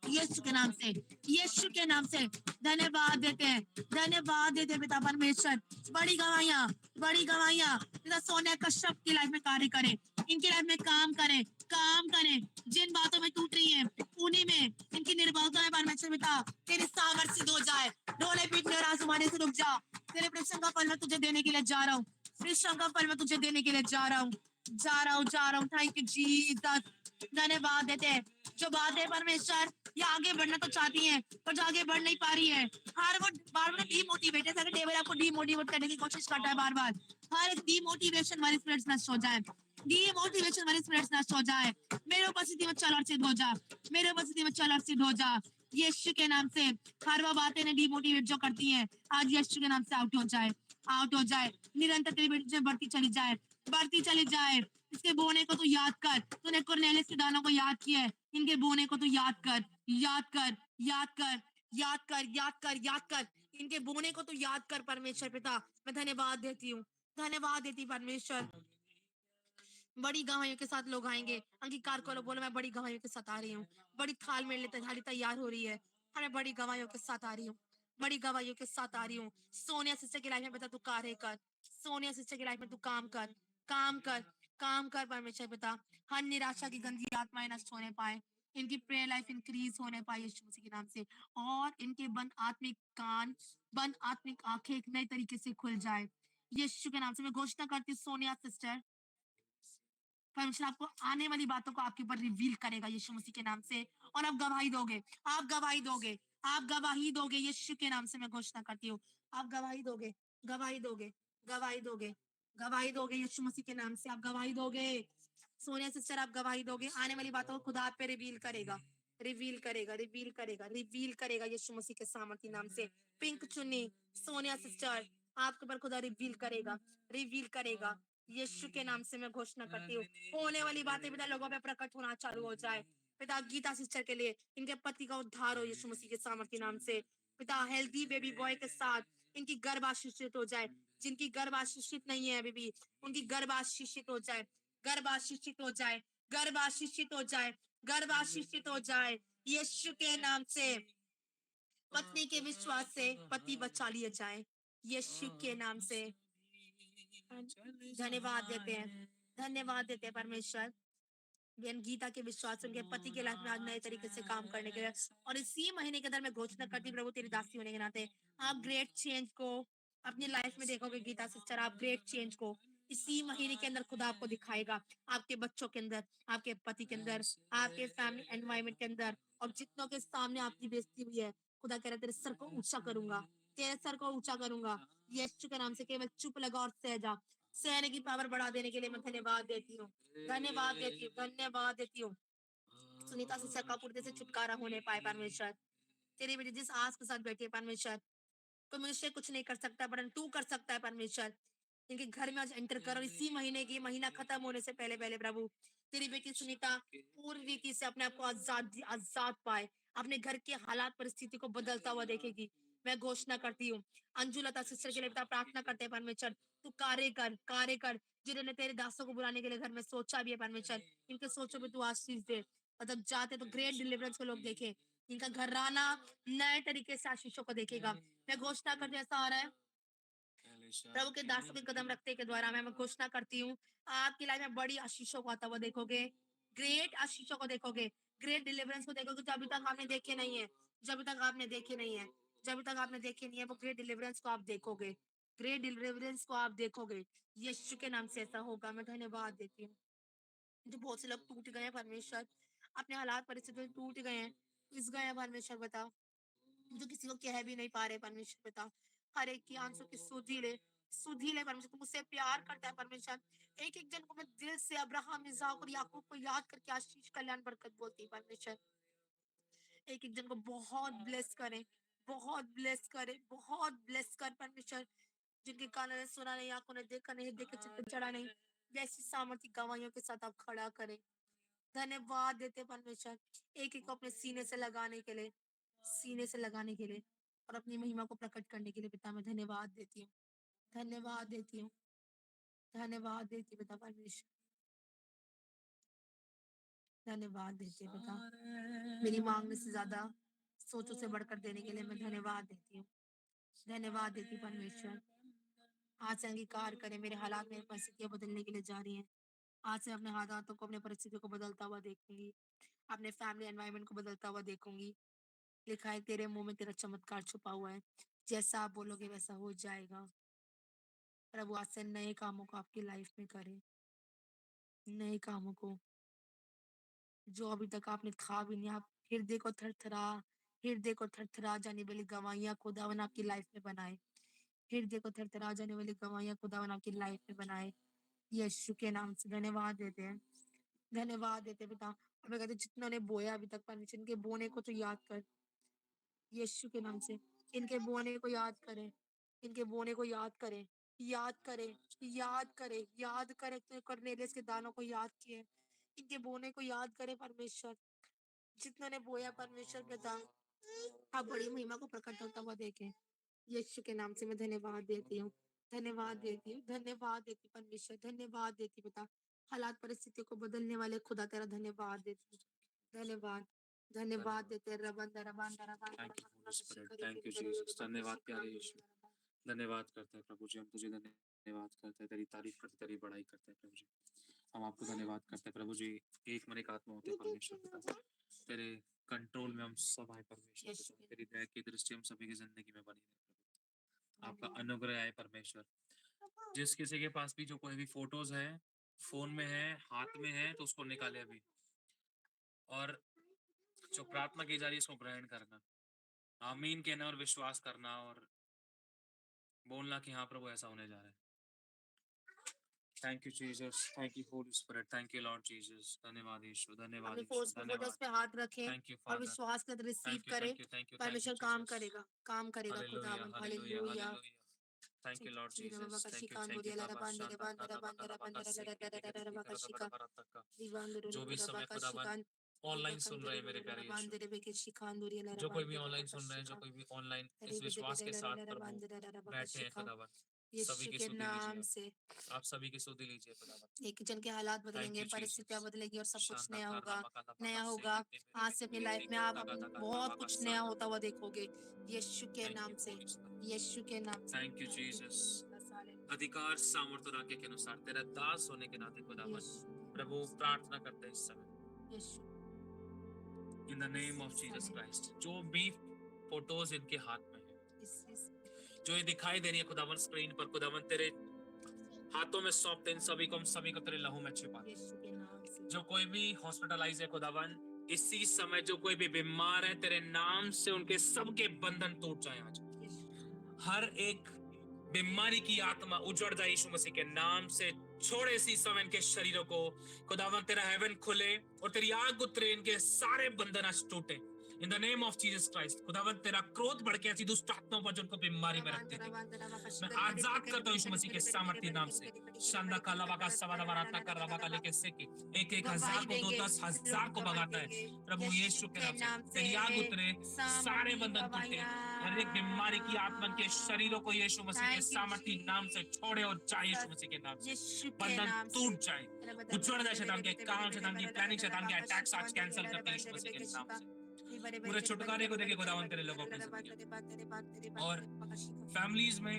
यीशु के नाम से, यीशु के नाम से। धन्यवाद देते हैं, धन्यवाद देते हैं पिता परमेश्वर। बड़ी गवाहियां, बड़ी गवाहियां पिता सोनिया कश्यप की लाइफ में कार्य करें, इनकी लाइफ में काम करें, काम करें। जिन बातों में टूट रही है, उन्हीं में इनकी निर्बलता में परमेश्वर पिता तेरी सामर्थ सिद्ध हो जाए। डोले पीटने और आजमाने से रुक जा। तेरे प्रश्न का फल मैं तुझे देने के लिए जा रहा हूँ, प्रश्न का फल मैं तुझे देने के लिए जा रहा हूँ, जा रहा हूँ, जा रहा हूँ। Thank you Jesus. धन्यवाद देते हैं। जो बातें परमेश्वर ये आगे बढ़ना तो चाहती है पर जो आगे बढ़ नहीं पा रही है, हर वो बार बार डीमोटिवेट है, टेबल आपको डीमोटिवेट करने की कोशिश करता है बार बार। हर एक डीमोटिवेशन वाली स्पिरिट्स नष्ट हो जाए, डीमोटिवेशन वाली स्पिरिट्स नष्ट हो जाए। मेरे उपस्थिति में चल और सिद्ध हो जा, मेरे उपस्थिति में चल और सिद्ध हो जा यीशु के नाम से। हर वो बातें ने डीमोटिवेट जो करती है, आज यीशु के नाम से आउट हो जाए, आउट हो जाए। निरंतर तेरी बेटी में बढ़ती चली जाए, बढ़ती चली जाए। इसके बोने को तू याद कर, तूने कुरनेलियुस के दानों को याद किया है, इनके बोने को तू याद कर, याद कर, याद कर, याद कर, याद कर, याद कर। इनके बोने को तू याद कर परमेश्वर पिता। मैं धन्यवाद देती हूँ, धन्यवाद देती परमेश्वर। बड़ी गवाहियों के साथ लोग आएंगे। अंगीकार करो, बोलो मैं बड़ी गवाहियों के साथ आ रही हूँ। बड़ी थाल मेरे लिए थाली तैयार हो रही है और मैं बड़ी गवाहियों के साथ आ रही हूँ, बड़ी गवाहियों के साथ आ रही हूँ। सोनिया सिस्टर की लाइफ में बता तू कार्य कर, सोनिया सिस्टर की लाइफ में तू काम कर, काम कर, काम कर परमेश्वर पिता। हर निराशा की गंदी आत्माएं नष्ट होने पाए, इनकी प्रेयर लाइफ इंक्रीज होने पाए यीशु मसीह के नाम से, और इनके बंद आत्मिक कान, बंद आत्मिक आंखें एक नए तरीके से खुल जाए यीशु के नाम से। मैं घोषणा करती हूँ सोनिया सिस्टर, परमेश्वर आपको आने वाली बातों को आपके ऊपर रिवील करेगा यीशु मसीह के नाम से, और आप गवाही दोगे, आप गवाही दोगे, आप गवाही दोगे यीशु के नाम से। मैं घोषणा करती हूँ आप गवाही दोगे, गवाही दोगे, गवाही दोगे, गवाही दोगे यीशु मसीह के नाम से, आप गवाही दोगे। सोनिया सिस्टर आप गवाही दोगे, आने वाली बातों को खुदा आप पे रिवील करेगा, रिवील करेगा, रिवील करेगा, रिवील करेगा यीशु मसीह के सामर्थी नाम से। पिंक चुन्नी सोनिया सिस्टर आपके ऊपर खुदा रिवील करेगा, रिवील करेगा यीशु के नाम से। मैं घोषणा करती हूँ होने वाली बातें पिता लोगों पे प्रकट होना चालू हो जाए पिता। गीता सिस्टर के लिए इनके पति का उद्धार हो यीशु मसीह के सामर्थी नाम से पिता। हेल्दी बेबी बॉय के साथ इनकी गर्भ आशीषित हो जाए, जिनकी गर्भ आशीषित नहीं है अभी भी उनकी गर्भ आशीषित हो जाए, गर्भ आशीषित हो जाए, गर्भ आशीषित हो जाए, गर्भ आशीषित हो जाए यीशु के नाम से। पत्नी के विश्वास से पति बचा लिया जाए यीशु के नाम से। धन्यवाद देते हैं, धन्यवाद देते हैं परमेश्वर। बहन गीता के विश्वास उनके पति के लाइफ में आज नए तरीके से काम करने के लिए, और इसी महीने के अंदर मैं घोषणा करती हूँ प्रभु तेरी दासी होने के नाते आप ग्रेट चेंज को अपनी लाइफ में देखोगे गीता सिस्टर। आप ग्रेट चेंज को इसी महीने के अंदर खुदा आपको दिखाएगा, आपके बच्चों के अंदर, आपके पति के अंदर, आपके फैमिली एनवायरमेंट के अंदर, और जितनों के सामने आपकी बेइज्जती हुई है खुदा कह रहा है तेरे सर को ऊंचा करूंगा, तेरे सर को ऊंचा करूंगा यीशु के नाम से। केवल चुप लगा और सह जा। सहने की पावर बढ़ा देने के लिए मैं धन्यवाद देती हूँ, धन्यवाद देती हूँ, धन्यवाद देती हूँ। सुनीता से सकापुरते से छुटकारा होने पाए परमेश्वर। तेरी बेटी जिस आस के साथ बैठी है परमेश्वर, तो मनुष्य कुछ नहीं कर सकता परंतु तू कर सकता है परमेश्वर। इनके घर में आज एंटर करो इसी महीने की, महीना खत्म होने से पहले पहले प्रभु। तेरी बेटी सुनीता पूरी रीति से अपने आप को आजाद आजाद पाए, अपने घर के हालात परिस्थिति को बदलता हुआ देखेगी। मैं घोषणा करती हूँ अंजुलता सिस्टर के लिए पिता प्रार्थना करते हैं परमेश्वर, तू कार्य कर, कार्य कर। जिन्होंने तेरे दासों को बुलाने के लिए घर में सोचा भी है परमेश्वर, इनके सोचों पे तू आशीष दे। मतलब जाते तो ग्रेट डिलीवरेंस को लोग देखे, इनका घराना नए तरीके से आशीषों को देखेगा। मैं घोषणा करती हूँ ऐसा आ रहा है प्रभु के दासों के कदम रखते के द्वारा मैं घोषणा करती हूँ आपकी लाइफ में बड़ी आशीषों को आता हुआ देखोगे, ग्रेट आशीषों को देखोगे, ग्रेट डिलीवरेंस को देखोगे जो अभी तक आपने देखे नहीं है, जब अभी तक आपने देखे नहीं है, जब अभी तक आपने देखे नहीं है, वो ग्रेट डिलीवरेंस को आप देखोगे, ग्रेट डिलीवरेंस को आप देखोगे यीशु के नाम से ऐसा होगा। मैं धन्यवाद देती हूँ। जो बहुत से लोग टूट गए हैं परमेश्वर, अपने हालात परिस्थिति में टूट गए हैं, पिस गए हैं परमेश्वर बता, जो किसी को कह भी नहीं पा रहे परमेश्वर पिता। हर एक की आंसू की सुधी ले परमेश्वर, तुम मुझसे प्यार करता है परमेश्वर। एक एक जन को मैं दिल से अब्राहम इसहाक और याकूब को याद करके आशीष कल्याण बरकत बोलती है परमेश्वर। एक एक जन को बहुत ब्लेस करे, बहुत ब्लेस करे, बहुत ब्लेस कर परमेश्वर। जिनके कानों ने सुना नहीं, आंखों ने देखा नहीं, देखे चित्त पे चढ़ा नहीं, वैसी सामर्थ्य गवाहियों के साथ आप खड़ा करें। धन्यवाद देते परमेश्वर एक एक को अपने सीने से लगाने के लिए, सीने से लगाने के लिए, और अपनी महिमा को प्रकट करने के लिए पिता मैं धन्यवाद देती हूँ, धन्यवाद देती हूँ, धन्यवाद देती हूँ पिता परमेश्वर, धन्यवाद देती हूँ पिता। मेरी मांगने से ज्यादा सोचों से बढ़कर देने के लिए मैं धन्यवाद देती हूँ, धन्यवाद देती हूँ परमेश्वर। आज से अंगीकार करें मेरे हालात मेरी परिस्थितियां बदलने के लिए जा रही हैं। आज से अपने हालातों को अपने परिस्थितियों को बदलता हुआ देखूंगी, अपने फैमिली एनवायरनमेंट को बदलता हुआ देखूंगी। लिखा है तेरे मुंह में तेरा चमत्कार छुपा हुआ है, जैसा आप बोलोगे वैसा हो जाएगा। प्रभु आज से नए कामों को आपकी लाइफ में करे, नए कामों को जो अभी तक आपने खा भी नहीं। आप हृदय को थरथरा जाने वाली गवाहियां खुदावन आपकी लाइफ में बनाए, हृदय को थरथरा जाने वाली गवाहियां खुदावन आपकी लाइफ में बनाए यीशु के नाम से। धन्यवाद देते हैं, धन्यवाद देते हैं पिता। और मैं कहते जितनों ने बोया अभी तक परमेश्वर इनके बोने को तो याद कर यीशु के नाम से। इनके बोने को याद करें, इनके बोने को याद करें, याद करें, याद करें, याद करें। तो करनेलियस के दानों को याद किए, इनके बोने को याद करें परमेश्वर। जितनों ने बोया परमेश्वर के दान आप बड़ी महिमा को प्रकट होता हुआ देखें यीशु के नाम से। मैं धन्यवाद देती हूँ, धन्यवाद देती हूँ, धन्यवाद देती हूँ परमेश्वर, धन्यवाद देती हूँ पिता। हालात परिस्थितियों को बदलने वाले खुदा तेरा धन्यवाद देती हूँ, धन्यवाद, धन्यवाद देते हैं। रबंदा रबांदा रबांदा थैंक यू रबांदा होली स्पिरिट, शिखरी थैंक यू बिंदु जीसस। रबांदा धन्यवाद प्यारे शिखरी यीशु, बिंदु रबांदा। धन्यवाद करते हैं प्रभु जी, हम तुझे धन्यवाद करते हैं, तेरी तारीफ करते, तेरी बड़ाई करते हैं प्रभु जी। हम आपको धन्यवाद करते हैं प्रभु जी, एक मन एक आत्मा होते हैं परमेश्वर पिता, तेरे कंट्रोल में हम सब आए परमेश्वर पिता, तेरी दया की दृष्टि हम सभी की जिंदगी में बनी रहे प्रभु। आपका अनुग्रह आए परमेश्वर। जिस किसी के पास भी जो कोई भी फोटोज है, फोन में है, हाथ में है, तो उसको निकाले अभी, और जो प्रार्थना की जा रही है इसको ग्रहण करना, आमीन कहना और विश्वास करना और बोलना कि हाँ प्रभु ऐसा होने जा रहा है। Thank you Jesus, thank you holy spirit, thank you Lord Jesus. धन्यवाद यीशु, धन्यवाद अपने यीशु, फोटोज धन्यवाद। पे हाथ रखें थैंक यू और फादर, विश्वास के रिसीव थैंक यू, करें। Thank you, thank you, thank you परमेश्वर काम जीसस। करेगा, काम करेगा हालेलुया, खुदावन। Hallelujah, hallelujah. Hallelujah. Thank you Lord Jesus, thank you बाबा शांता काला बकाला बका सेके टेके टेके करदा बड़ा बड़ा तक का। जो भी समय खुदावन ऑनलाइन सुन रहे हैं मेरे प्यारे यीशु, जो कोई भी ऑनलाइन सुन रहे हैं, जो कोई भी ऑनलाइन इस विश्वास के साथ प्रभु बैठे हैं खुदावन, सभी यीशु की के सुधि लीजिए नाम से आप सभी की सुधि लीजिए खुदावन। एक जन के हालात थैंक बदलेंगे, यू परिस्थितियां जीसस। बदलेगी और सब कुछ शांता नया कारा होगा, बकाला नया बका होगा। सेके टेके आज से अपनी टेके लाइफ में टेके आप तगा तगा बहुत बका कुछ नया साता। होता हुआ देखोगे यीशु के थैंक नाम यू से, होली स्पिरिट। यीशु के नाम से। Thank you Jesus. अधिकार सामर्थ्य और आज्ञा के अनुसार तेरा दास होने के नाते खुदावन यीशु प्रभु प्रार्थना करते हैं इस समय यीशु in the name of Jesus Christ. जो भी फोटोज इनके हाथ में है, जो ये दिखाई दे रही है खुदावन स्क्रीन पर, खुदावन तेरे हाथों में सौंपते इन सभी को, हम सभी को तेरे लहू में छिपा। यीशु के नाम से जो कोई भी हॉस्पिटलाइज है खुदावन इसी समय, जो कोई भी बीमार है तेरे नाम से उनके सबके बंधन टूट जाए आज। हर एक बीमारी की आत्मा उजड़ जाए यीशु मसीह के नाम से। छोड़े इसी समय इनके शरीरों को खुदावन, तेरा हेवन खुले और तेरी आग उतरे, इनके सारे बंधन आज टूटे इन the name of Jesus Christ. खुदावन तेरा क्रोध बढ़ के ऐसी दुष्ट आत्माओं पर जिनको बीमारी में रखते थे, मैं आजाद करता हूं यीशु मसीह के सामर्थ्य नाम से। शांदा कालावा का सवादा बराता कर रवा का लेके सेके एक एक हजार को 10,000 को भगाता है प्रभु यीशु के नाम से। तेरी आग उतरे, सारे बंधन टूटे और एक बीमारी की आत्मा के शरीरों को यीशु मसीह के सामर्थ्य नाम से छोड़े और जाए यीशु मसीह के नाम से। बंधन टूट जाए, उजड़ जाए शैतान के काम, शैतान की प्लानिंग, शैतान के अटैक्स आज कैंसिल करते हैं यीशु मसीह के नाम से। पूरे छुटकारे को देखे खुदावन तेरे लोगों पे जिंदगी और फैमिलीज में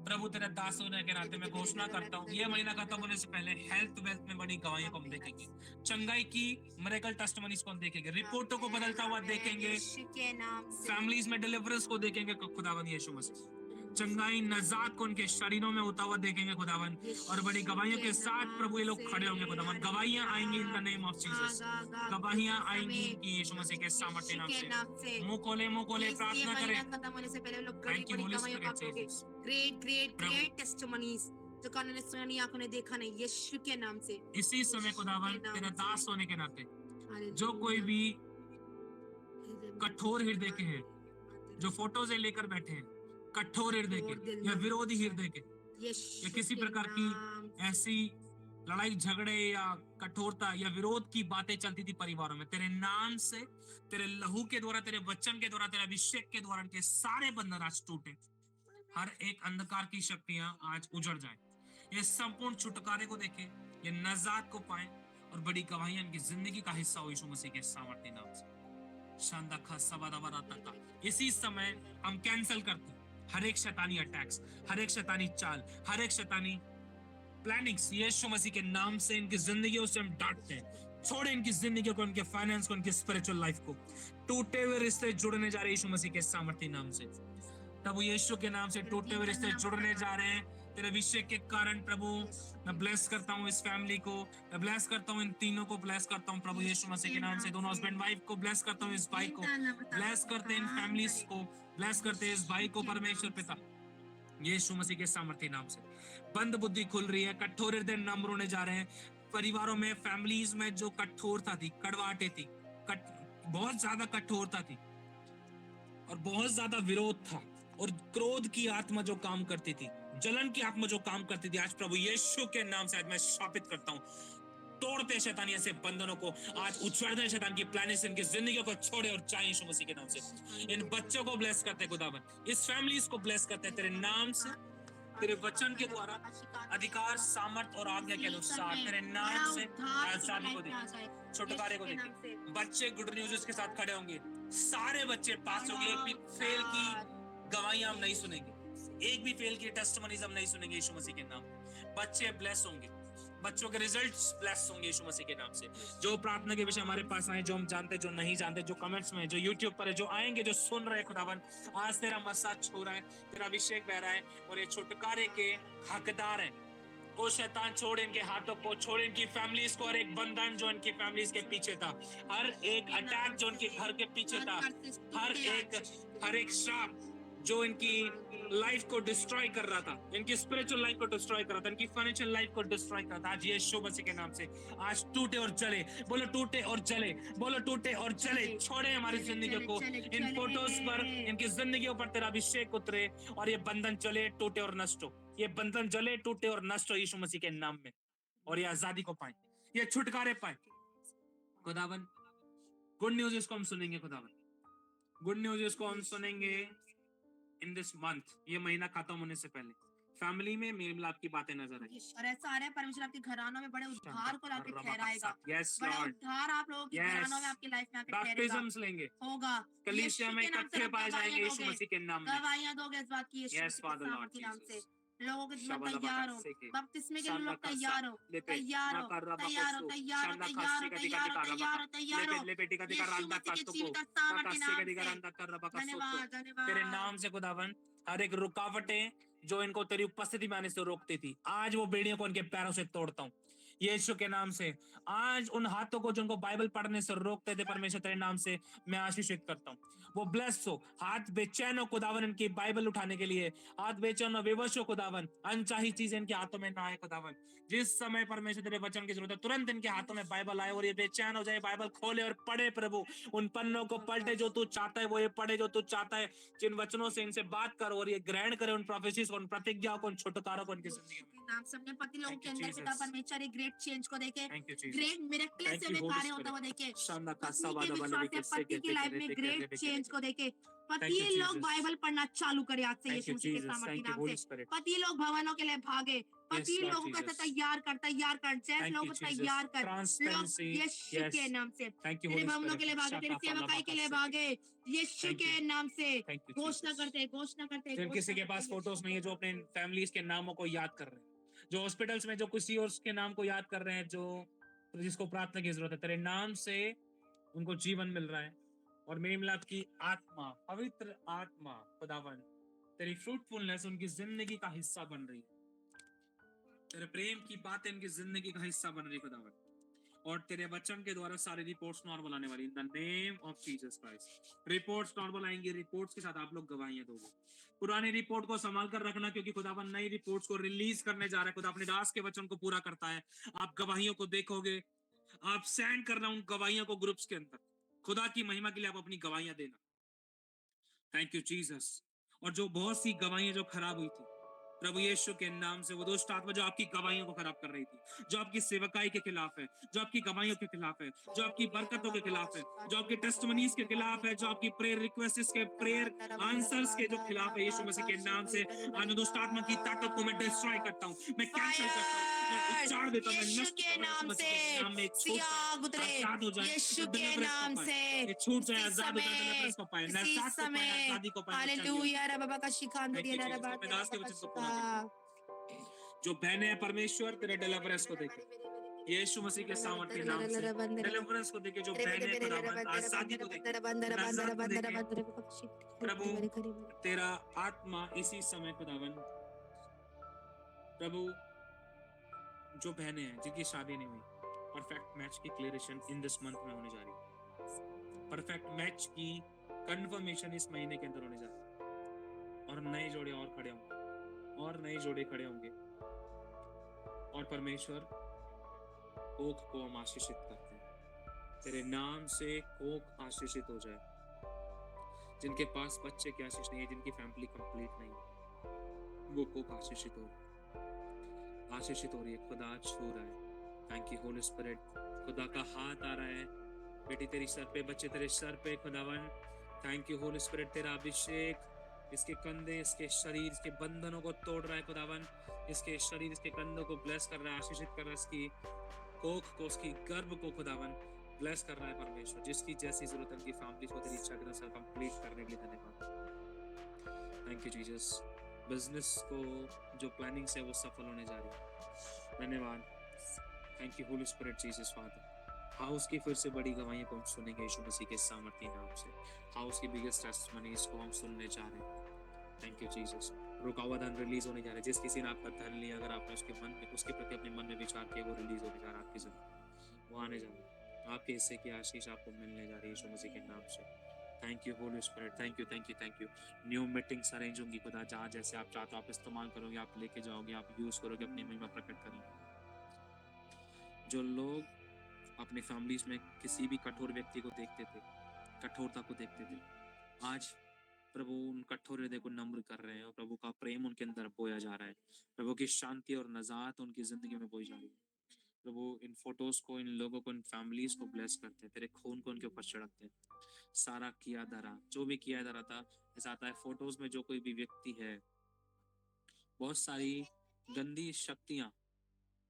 प्रभु तेरे दास होने के नाते मैं घोषणा करता हूँ, ये महीना खत्म होने से पहले हेल्थ वेल्थ में बड़ी गवाहियों को हम देखेंगे, चंगाई की मिरेकल टेस्टिमनीज को हम देखेंगे, रिपोर्टों को बदलता हुआ देखेंगे, फैमिलीज में डिलीवरेंस को देखेंगे खुदावन यीशु मसीह। चंगाई नजात को उनके शरीरों में होता हुआ देखेंगे खुदावन, और बड़ी गवाहियों के साथ प्रभु ये लोग खड़े होंगे खुदावन। गवाहियां आएंगी in the name of Jesus, गवाहियां आएंगी कि यीशु मसीह के सामर्थ्य नाम से। मुंह खोले प्रार्थना करें। खत्म होने से पहले लोग thank you holy spirit. Great great great testimonies जो कानों ने सुना नहीं, आंखों ने देखा नहीं, यीशु के नाम से। इसी समय खुदावन तेरा दास होने के नाते जो कोई भी कठोर हृदय के हैं, जो फोटोज लेकर बैठे हैं कठोर हृदय के या विरोधी हृदय के, या किसी प्रकार की ऐसी लड़ाई झगड़े या कठोरता या विरोध की बातें चलती थी परिवारों में, तेरे नाम से, तेरे लहू के द्वारा, तेरे वचन के द्वारा, तेरे अभिषेक के द्वारा इनके सारे बंधन आज टूटे। हर एक अंधकार की शक्तियां आज उजड़ जाएं। ये संपूर्ण छुटकारे को देखें, ये नजात को पाएं और बड़ी गवाहियां इनकी जिंदगी का हिस्सा हो यीशु मसीह के सामर्थ्य नाम से। शांदा खासा वादा इसी समय हम कैंसिल करते हैं हर एक शैतानी अटैक्स, हर एक शैतानी चाल, हर एक शैतानी प्लानिंग्स यीशु मसीह के नाम से इनकी जिंदगियों से हम डांटते हैं। छोड़े इनकी जिंदगी को, इनके फाइनेंस को, इनकी स्पिरिचुअल लाइफ को। टूटे हुए रिश्ते जुड़ने जा रहे हैं यीशु मसीह के सामर्थ्य नाम से। प्रभु यीशु के नाम से टूटे हुए रिश्ते जुड़ने जा रहे हैं तेरे अभिषेक के कारण। प्रभु मैं ब्लेस करता हूँ इस फैमिली को, मैं ब्लेस करता हूँ इन तीनों को, ब्लेस करता हूँ प्रभु यीशु मसीह के नाम से। दोनों हस्बैंड वाइफ को ब्लेस करता हूँ, इस भाई को ब्लेस करते हैं, इन फैमिलीज को ब्लेस करते हैं, इस भाई को परमेश्वर पिता यीशु मसीह के सामर्थ्य नाम से। बंद बुद्धि खुल रही है, कठोर हृदय नम्र होने जा रहे हैं परिवारों में, फैमिलीज में जो कठोरता थी, कड़वाहटें थी, बहुत ज्यादा कठोरता थी और बहुत ज्यादा विरोध था और क्रोध की आत्मा जो काम करती थी, जलन की आत्मा जो काम करती थी, आज प्रभु यीशु के नाम से आज मैं शापित करता हूँ, तोड़ते शैतानी ऐसे बंधनों को, आज उछाड़ दे शैतान की प्लानिंग से इनकी जिंदगी को छोड़े और चाहे यीशु मसीह के नाम से। इन बच्चों को ब्लेस करते हैं खुदावन, इस फैमिलीज को ब्लेस करते हैं तेरे नाम से, तेरे वचन के द्वारा, अधिकार सामर्थ और आज्ञा के अनुसार तेरे नाम से। आजादी को देखे, छुटकारे को देखे, बच्चे गुड न्यूज के साथ खड़े होंगे, सारे बच्चे पास होंगे, एक भी फेल की गवाहियां हम नहीं सुनेंगे, एक भी फेल की टेस्टिमनीज हम नहीं सुनेंगे यीशु मसीह के नाम। बच्चे ब्लेस होंगे, बच्चों के रिजल्ट्स ब्लेस होंगे यीशु मसीह के नाम से। जो प्रार्थना के विषय हमारे पास आए, जो हम जानते, जो नहीं जानते, जो कमेंट्स में, जो यूट्यूब पर है, जो आएंगे, जो सुन रहे खुदावन, आज तेरा मसाज हो रहा है, तेरा अभिषेक बह रहा है और ये छुटकारे के हकदार हैं। ओ शैतान, छोड़ इनके हाथों को, छोड़ इनकी फैमिलीज को, हर एक बंधन जो इनकी फैमिलीज के पीछे था, हर एक अटैक जो इनके घर के पीछे था, हर एक श्राप जो इनकी लाइफ को डिस्ट्रॉय कर रहा था, इनकी स्पिरिचुअल लाइफ को डिस्ट्रॉय कर रहा था, इनकी फाइनेंशियल लाइफ को डिस्ट्रॉय कर रहा था, आज यीशु मसीह के नाम से आज टूटे और जले। बोलो टूटे और जले, बोलो टूटे और जले। छोड़े हमारी जिंदगी को, इन फोटोज पर, इनकी जिंदगियों पर तेरा अभिषेक उतरे और ये बंधन जले, टूटे और नष्ट हो। ये बंधन जले, टूटे और नष्ट हो यीशु मसीह के नाम में, और ये आजादी को पाए, ये छुटकारे पाए खुदावन। गुड न्यूज इसको हम सुनेंगे खुदावन, गुड न्यूज इसको हम सुनेंगे इन दिस मंथ, ये महीना खत्म होने से पहले फैमिली में मेल मिलाप की बातें नजर आएगी। और ऐसा आ रहा है परमेश्वर आपके घरानों में बड़े उद्धार को लाके ठहराएगा। यस बड़ा लॉर्ड, उद्धार आप लोगों के घरानों में, आपकी लाइफ में आके ठहरेगा, बैप्टिज्म्स लेंगे, होगा। कलीसिया में इकट्ठे पाए जाएंगे यीशु मसीह के नाम में। गवाहियां दोगे इस बात की यीशु Yes, मसीह के Father, Lord सामर्थी नाम से। Jesus. लोगों के जीवन तैयार हो, बपतिस्मे के लिए लोग तैयार हो, लेपे, तैयार हो, माकारा तैयार हो, बाकोसो, तैयार हो, शाना तैयार हो, कास्से का तैयार हो, तैयार हो, तैयार हो। लेपे टिका टिका यीशु रांदा मसीह के कास्तुको, जीवित और सामर्थी कास्से नाम का टिका से। रांदा कर रबा का धन्यवाद, सोतो। धन्यवाद। तेरे नाम से खुदावन, हर एक रुकावटें जो इनको तेरी उपस्थिति में आने से रोकती थी, आज वो बेड़ियों को इनके पैरों से तोड़ता हूँ यीशु के नाम से। आज उन हाथों को जिनको बाइबल पढ़ने से रोकते थे, परमेश्वर तेरे नाम से मैं आशीषित करता हूँ। वो ब्लेस हो, हाथ बेचैन हो खुदावन इनकी बाइबल उठाने के लिए, हाथ बेचैन हो, विवश हो खुदावन, अनचाही चीजें इनके हाथों में ना आए खुदावन। जिस समय परमेश्वर तेरे वचन की जरूरत है, तुरंत इनके हाथों में बाइबल आए और ये बेचैन हो जाए, बाइबल खोले और पढ़े प्रभु, उन पन्नों को पलटे जो तू चाहता है, वो ये पढ़े जो तू चाहता है। जिन वचनों से इनसे बात करो और ये ग्रहण करे उन प्रोफेसीज को, उन प्रतिज्ञाओं को, उन छुटकारों को इनकी जिंदगी में। नाम से अपने पति लोगों के अंदर Jesus. पिता परमेश्वर एक ग्रेट चेंज को देखे, Thank you, Jesus. Great miracle Thank से you, उन्हें Holy कार्य होता हुआ Spirit. देखे, शानदार का पत्नी के सवादा विश्वास वाला से पति की लाइफ में ग्रेट चेंज को देखे, पति you, लोग Jesus. बाइबल पढ़ना चालू करे आज से Thank यीशु you, मसीह के Jesus. सामर्थी Thank you, नाम Holy से। Spirit. पति लोग भवनों के लिए भागे, पति Lord लोगों को ऐसा Jesus. तैयार कर जैसे Thank लोगों you, को Jesus. तैयार कर, लोग Transparency. यीशु Yes. के नाम से Thank you, तेरे Holy भवनों Spirit. के लिए भागे, तेरी Shaka सेवकाई के लिए Palabaka भागे यीशु Thank के you. नाम से। Thank you, घोषणा Jesus. करते, घोषणा करते, जिन किसी के पास फोटोज नहीं है, जो अपने फैमिलीज के नामों को याद कर रहे हैं, जो हॉस्पिटल्स में जो किसी और के नाम को याद कर रहे हैं, जो जिसको प्रार्थना की जरूरत है, तेरे नाम से उनको जीवन मिल रहा है। और मेरी मिलाप की आत्मा, पवित्र आत्मा खुदावन, तेरी फ्रूटफुलनेस उनकी जिंदगी का हिस्सा बन रही है, तेरे प्रेम की बातें उनकी जिंदगी का हिस्सा बन रही है खुदावन, और तेरे वचन के द्वारा सारी रिपोर्ट्स नॉर्मल आने वाली, इन the name of Jesus Christ. Reports normal आएंगी, रिपोर्ट्स के साथ आप लोग गवाहियां दोगे। पुरानी रिपोर्ट को संभाल कर रखना, क्योंकि खुदावन नई रिपोर्ट्स को रिलीज करने जा रहा है। खुदा अपने दास के वचन को पूरा करता है, आप गवाहियों को देखोगे, आप सेंड करना उन गवाहियों को ग्रुप्स के अंदर, खुदा की महिमा के लिए आप अपनी गवाहियां देना। Thank you Jesus. और जो बहुत सी गवाहियां जो खराब हुई थी प्रभु यीशु के नाम से, वो दुष्ट आत्मा जो आपकी गवाहियों को खराब कर रही थी, जो आपकी सेवकाई के खिलाफ है, जो आपकी गवाहियों के खिलाफ है, जो आपकी बरकतों के खिलाफ है, जो आपके टेस्टमनीज के खिलाफ है, जो आपकी प्रेयर रिक्वेस्ट के प्रेयर आंसर्स के जो खिलाफ है, यीशु मसीह के नाम से आज दुष्ट आत्मा की ताकत को मैं डिस्ट्रॉय करता हूं, मैं कैंसिल करता हूं, मैं उच्चारण देता हूं, मैं यीशु नष्ट के करता हूं, नाम मसीह के नाम में एक छूट सियाग उतरे, आजाद हो जाए, यीशु के deliverance नाम को पाए, से ये छूट जाए, इसी आजाद हो जाए, समय, deliverance को पाए, इसी नजात को पाए, समय, आजादी को पाए। हालेलुया रबा का शिखांत Thank you, दिया Jesus. रबा अपने दास के का वचन को पूरा शिखा। जो बहने हैं परमेश्वर तेरे डिलीवरेंस को देखे, यीशु मसीह के सामर्थ्य नाम से डिलीवरेंस को देखे, जो बहने हैं खुदावंद आजादी को देखे, नजात को देखे। प्रभु तेरा आत्मा इसी समय खुदावंद, प्रभु जो बहने हैं जिनकी शादी नहीं हुई, परफेक्ट मैच की क्लियरेशन इन दिस मंथ में होने जा रही है, परफेक्ट मैच की कंफर्मेशन इस महीने के अंदर होने जा रही है, और नए जोड़े और खड़े होंगे, और नए जोड़े खड़े होंगे, और परमेश्वर कोख को हम आशीषित करते हैं, तेरे नाम से कोख आशीषित हो जाए। जिनके पास बच्चे की आशीष नहीं है, जिनकी फैमिली कंप्लीट नहीं है, वो कोख आशीषित हो रही है, आशीषित हो रही है। खुदा छू रहा है। Thank you holy spirit. खुदा का हाथ आ रहा है, बेटी तेरी सर पे, बच्चे तेरे सर पे खुदावन। थैंक यू होली स्पिरिट, तेरा अभिषेक इसके कंधे, इसके शरीर, इसके बंधनों को तोड़ रहा है खुदावन, इसके शरीर, इसके कंधों को ब्लेस कर रहा है, आशीषित कर रहा है, इसकी कोख को, उसकी गर्भ को खुदावन ब्लेस कर रहा है परमेश्वर। जिसकी जैसी जरूरत है उनकी फैमिली को तेरी इच्छा के अनुसार कंप्लीट करने के लिए धन्यवाद। Thank you Jesus. बिजनेस को जो प्लानिंग से वो सफल होने जा रही है, धन्यवाद। Thank you holy spirit Jesus father. House की फिर से बड़ी गवाहियों को हम सुनेंगे यीशु मसीह के सामर्थी नाम से। हाउस की बिगेस्ट टेस्टिमनीज को हम सुनने जा रहे हैं। Thank you Jesus. रुका हुआ धन रिलीज होने जा रहा है। जिस किसी ने आपका धन लिया, अगर आपने उसके मन में, उसके प्रति अपने मन में विचार किया, वो रिलीज होने जा रहा है आपकी जिंदगी, वो आने जा रहा है। आपके हिस्से की आशीष आपको मिलने जा रही है यीशु मसीह के नाम से। Thank you holy spirit, thank you thank you thank you. New meetings arrange होंगी खुदा, जहाँ जैसे आप चाहते हो आप इस्तेमाल करोगे, आप लेके जाओगे, आप यूज करोगे, अपनी महिमा प्रकट करोगे। जो लोग अपने फैमिलीज में किसी भी कठोर व्यक्ति को देखते थे, कठोरता को देखते थे, आज प्रभु उन कठोर हृदय को नम्र कर रहे हैं और प्रभु का प्रेम उनके अंदर बोया जा रहा है। प्रभु की शांति और नजात उनकी जिंदगी में बोई जा रही है। प्रभु इन फोटोज को, इन लोगों को, इन फैमिलीज को ब्लेस करते हैं, तेरे खून को उनके ऊपर छिड़कते हैं। सारा किया धरा, जो भी किया धरा था, ऐसा आता है फोटोज में जो कोई भी व्यक्ति है, बहुत सारी गंदी शक्तियां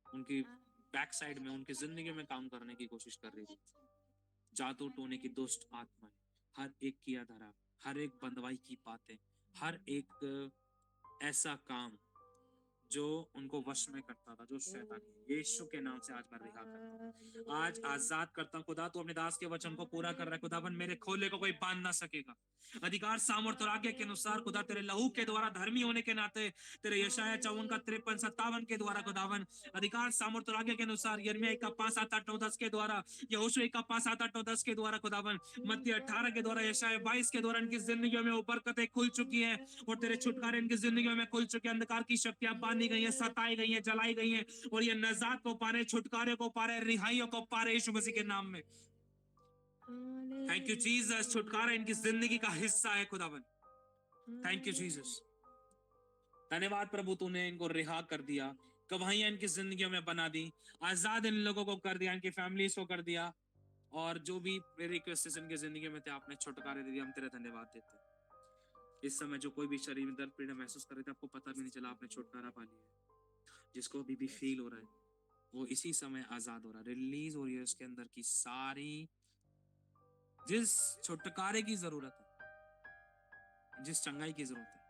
उनकी बैक साइड में, उनकी जिंदगी में काम करने की कोशिश कर रही थी। जादू टोने की दुष्ट आत्माएं, हर एक किया धरा, हर एक बंदवाई की बातें, हर एक ऐसा काम जो उनको वश में करता था, जो शैतान, यीशु के नाम से आज मैं रिहा करता हूँ, आज आजाद करता हूँ। खुदा तू अपने दास के वचन को पूरा कर रहा है। खुदावन मेरे खोले को कोई बांध ना सकेगा। अधिकार सामर्थ और आज्ञा के अनुसार खुदा तेरे लहू के द्वारा धर्मी होने के नाते, तेरे यशाया 54 का 53 57 के द्वारा खुदावन, अधिकार सामर्थ और आज्ञा के अनुसार, यिर्मयाह का 5 7 8 9 10 के द्वारा, यहोशू का 5 7 8 9 10 के द्वारा खुदावन, मत्ती 18 के द्वारा, यशाया 22 के द्वारा इनकी जिंदगियों में वो बरकतें खुल चुकी हैं और तेरे छुटकारे इनकी जिंदगियों में खुल चुके हैं। अंधकार की शक्तियां बांधी गई हैं, सताई गई हैं, जलाई गई हैं और ये नजात को पा रहे, छुटकारे को पा रहे, रिहाइयों को पा रहे यीशु मसीह के नाम में। Thank you Jesus. छुटकारा इनकी जिंदगी का हिस्सा है खुदावन। Thank you Jesus. धन्यवाद प्रभु, तूने इनको रिहा कर दिया, गवाहियां इनकी जिंदगियों में बना दी, आजाद इन लोगों को कर दिया, इनकी फैमिलीज को कर दिया, और जो भी रिक्वेस्ट इनकी जिंदगी में थे आपने छुटकारे दे दिया। हम तेरा धन्यवाद देते हैं। इस समय जो कोई भी शरीर में दर्द पीड़ा महसूस कर रहे थे, आपको पता भी नहीं चला, आपने छुटकारा पा लिया। जिसको अभी भी फील हो रहा है, वो इसी समय आजाद हो रहा है, रिलीज हो रही है उसके अंदर की सारी, जिस छुटकारे की जरूरत है, जिस चंगाई की जरूरत है,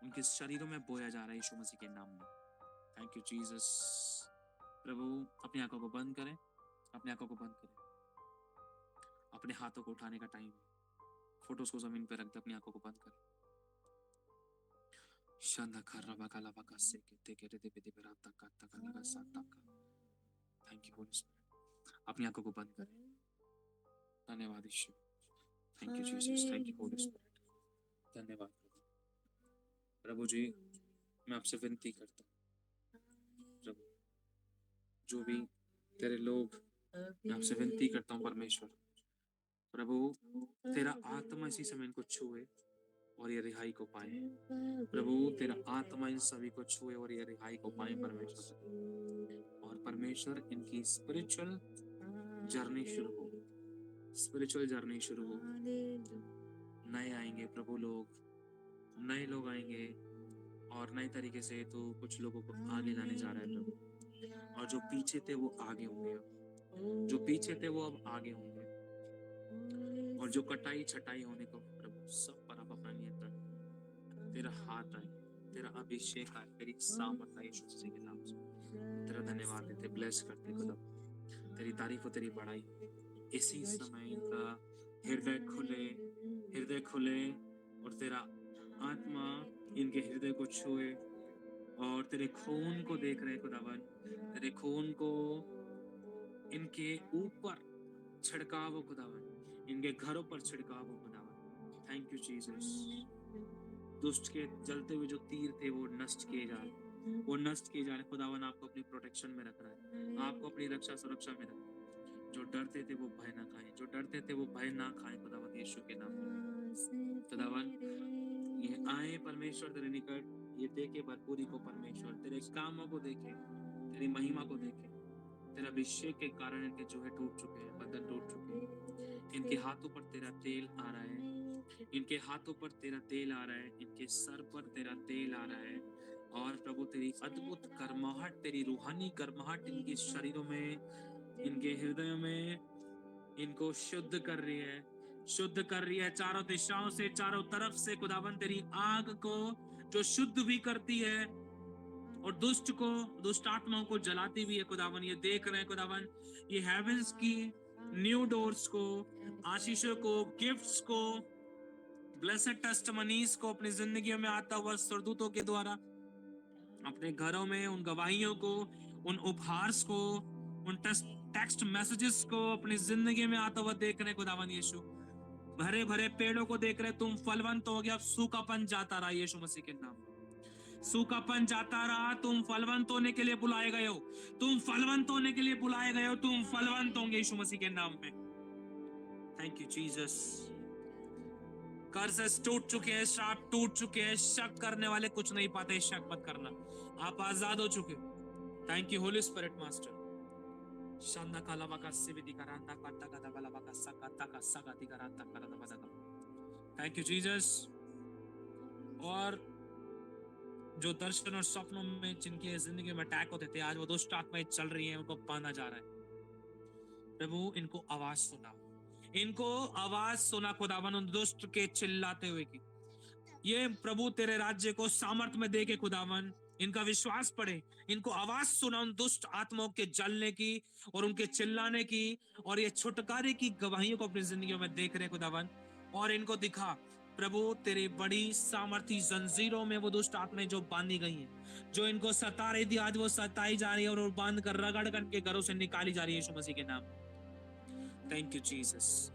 उनके शरीरों में बोया जा रहा है यीशु मसीह के नाम में। Thank you Jesus. प्रभु अपनी आंखों को बंद करें, अपनी आंखों को बंद करें, अपने हाथों को उठाने का टाइम है। फोटोज को जमीन पर रख दे, अपनी आंखों को बंद करें। Thank you holy spirit. अपनी आंखों को बंद करें। धन्यवाद यीशु। Thank you Jesus. Thank you holy spirit. धन्यवाद प्रभु जी। मैं आपसे विनती करता हूँ प्रभु, जो भी तेरे लोग, मैं आपसे विनती करता हूँ परमेश्वर, प्रभु तेरा आत्मा इसी समय इनको छुए और ये रिहाई को पाए। प्रभु तेरा आत्मा इन सभी को छुए और ये रिहाई को पाए परमेश्वर। और परमेश्वर इनकी स्पिरिचुअल जर्नी शुरू हो, स्पिरिचुअल जर्नी शुरू हो। नए आएंगे प्रभु, नए लोग आएंगे और नए तरीके से तो कुछ लोगों को आगे लाने जा रहा है प्रभु। और जो पीछे थे वो आगे होंगे, अब जो पीछे थे वो अब आगे होंगे, और जो कटाई छटाई होने को प्रभु सब पर अब अपना नियंत्रण, तेरा हाथ आए, तेरा अभिषेक आए, तेरी सामर्थ आए यीशु मसीह के नाम से। तेरा धन्यवाद देते, ब्लेस करते खुदा, तेरी तारीफ और तेरी बड़ाई। इसी समय इनका हृदय खुले और तेरा आत्मा इनके हृदय को छुए और तेरे खून को देख रहे खुदावन, तेरे खून को इनके ऊपर छिड़काव हो खुदावन, इनके घरों पर छिड़काव हो खुदावन। Thank you Jesus. दुष्ट के जलते हुए जो तीर थे वो नष्ट किए जा रहे, वो नष्ट किए जा रहे खुदावन। आपको अपनी प्रोटेक्शन में रख रहा है, आपको अपनी रक्षा सुरक्षा में रख रहा है। जो डरते थे वो भय ना खाएं, जो डरते थे वो भय ना खाएं खुदावन यीशु के नाम में। खुदावन ये आए परमेश्वर तेरे निकट, ये देखे भरपूरी को परमेश्वर, तेरे कामों को देखे, तेरी महिमा को देखे। तेरा अभिषेक के कारण इनके जोहे टूट चुके हैं, बंधन टूट चुके हैं। इनके हाथों पर तेरा तेल आ रहा है, इनके हाथों पर तेरा तेल आ रहा है, इनके सर पर तेरा तेल आ रहा है। और प्रभु तेरी अद्भुत गर्माहट, तेरी रूहानी गर्माहट इनके शरीरों में, इनके हृदयों में इनको शुद्ध कर रही है, शुद्ध कर रही है चारों दिशाओं से, चारों तरफ से खुदावन। तेरी आग को जो शुद्ध भी करती है, और दुष्ट आत्माओं को जलाती भी है खुदावन। ये देख रहे हैं खुदावन, ये हेवेंस की न्यू डोर्स को, आशीषों को, गिफ्ट्स को, ब्लेसेड टेस्टिमनीज को अपनी जिंदगियों में आता हुआ स्वर्गदूतों के द्वारा, अपने घरों में उन गवाहियों को, उन उपहार को, उन टेक्स्ट मैसेजेस को अपनी जिंदगी में आता हुआ देख रहे खुदावन यीशु। भरे भरे पेड़ों को देख रहे, तुम फलवंत हो गया, सूखापन जाता रहा यीशु मसीह के नाम। सूखापन जाता रहा, तुम फलवंत होने के लिए बुलाए गए हो, तुम फलवंत होने के लिए बुलाए गए हो, तुम फलवंत होंगे यीशु मसीह के नाम में। Thank you Jesus. कर्सेस टूट चुके हैं, श्राप टूट चुके हैं, शक करने वाले कुछ नहीं पाते, शक मत करना, आप आजाद हो चुके। Thank you holy spirit master. शांदा कालावा का सिविदी करांता काटा का दबलावा का सकाता का सगाती करांता करदा बजागा। Thank you Jesus. और जो दर्शन और सपनों में जिनके जिंदगी में अटैक होते थे, आज वो दुष्ट आत्माएं चल रही हैं, उनको बांधा जा रहा है। प्रभु इनको आवाज सुना, इनको आवाज सुना खुदावन उन दुष्ट के चिल्लाते हुए की। ये प्रभु तेरे राज्य को सामर्थ में दे के खुदावन इनका विश्वास पड़े, इनको आवाज सुना उन दुष्ट आत्माओं के जलने की और उनके चिल्लाने की, और ये छुटकारे की गवाहियों को अपनी जिंदगियों में देख रहे खुदावन। और इनको दिखा प्रभु तेरी बड़ी सामर्थी जंजीरों में वो दुष्ट आत्माएं जो बांधी गई हैं, जो इनको सता रही थी, आज वो सताई जा रही है और बांध कर रगड़ कर के घरों से निकाली जा रही है यीशु मसीह के नाम। Thank you Jesus.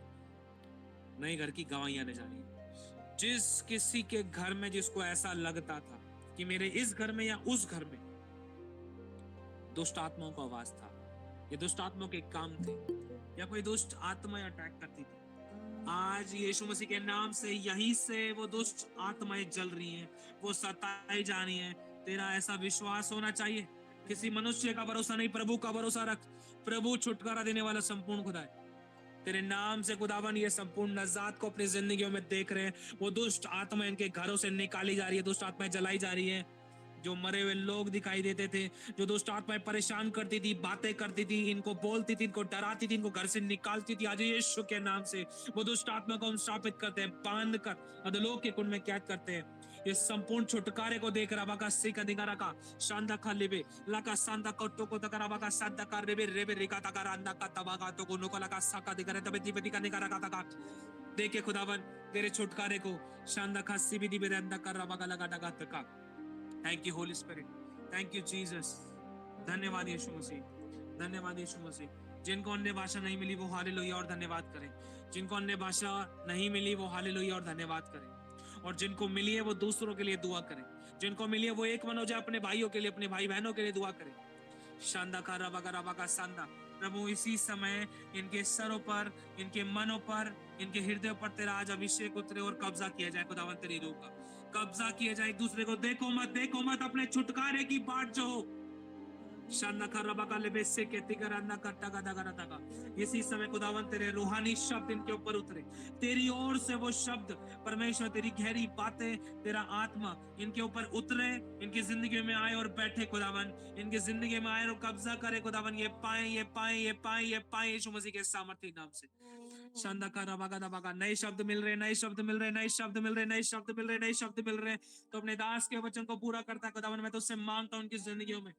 नए घर की गवाहियां आने जा रही है। जिस किसी के घर में जिसको ऐसा लगता था कि मेरे इस घर में या उस घर में दुष्ट आत्माओं का आवाज था, ये दुष्ट आत्माओं के काम थे, या कोई दुष्ट आत्माएं अटैक करती थी, आज यीशु मसीह के नाम से यहीं से वो दुष्ट आत्माएं जल रही हैं, वो सताई जा रही हैं। तेरा ऐसा विश्वास होना चाहिए, किसी मनुष्य का भरोसा नहीं, प्रभु का भरोसा रख। प्रभु छुटकारा देने वाला संपूर्ण खुदा है। तेरे नाम से खुदावन ये संपूर्ण नजात को अपनी जिंदगियों में देख रहे हैं, वो दुष्ट आत्मा इनके घरों से निकाली जा रही है, दुष्ट आत्माएं जलाई जा रही है। जो मरे हुए लोग दिखाई देते थे, जो दुष्ट आत्माएं परेशान करती थी, बातें करती थी, इनको बोलती थी, इनको डराती थी, इनको घर से निकालती थी, आज यीशु के नाम से वो दुष्ट आत्मा को हम स्थापित करते हैं, बांध कर अधोलोक के कुंड में कैद करते हैं। ये संपूर्ण छुटकारे को देख रहा का सिका दिगारा का शांदा खा लेबे लका सांदा कट्टो को तकरा का सादा कर रेबे रेबे रिका तकरा अंदा का तबागा तो को नो लका साका दिगारे तबे दिबे का निकारा का तका देखे खुदावन तेरे छुटकारे को शांदा खा सिबी दिबे अंदा कर रबा का लगा टका तका। Thank you holy spirit, thank you Jesus. धन्यवाद यीशु मसीह, धन्यवाद यीशु मसीह। जिनको अन्य भाषा नहीं मिली वो हालेलुया और धन्यवाद करें, जिनको अन्य भाषा नहीं मिली वो हालेलुया और धन्यवाद करें, और जिनको मिली है वो दूसरों के लिए दुआ करें, जिनको मिली है वो एक मन हो जाए, अपने भाइयों के लिए, अपने भाई बहनों के लिए दुआ करें। शांदा का रबा का सांदा प्रभु इसी समय इनके सरों पर, इनके मनों पर, इनके हृदयों पर तेरा आज अभिषेक उतरे और कब्जा किया जाए खुदावन तेरी रूह का कब्जा किया जाए। एक दूसरे को देखो मत, अपने छुटकारे की बाट जो हो इसी समय खुदावन तेरे रूहानी शब्द इनके ऊपर उतरे, तेरी ओर से वो शब्द परमेश्वर, तेरी गहरी बातें, तेरा आत्मा इनके ऊपर उतरे, इनकी जिंदगी में आए और बैठे खुदावन, इनकी जिंदगी में आए और कब्जा करे खुदावन। ये पाए यीशु मसीह के सामर्थी नाम से। शांदा का रबागा दबागा नए शब्द मिल रहे, नए शब्द मिल रहे, नए शब्द मिल रहे, नए शब्द मिल रहे, नए शब्द मिल रहे। तो अपने दास के वचन को पूरा करता खुदावन मैं तो उससे मांगता हूं उनकी जिंदगियों में।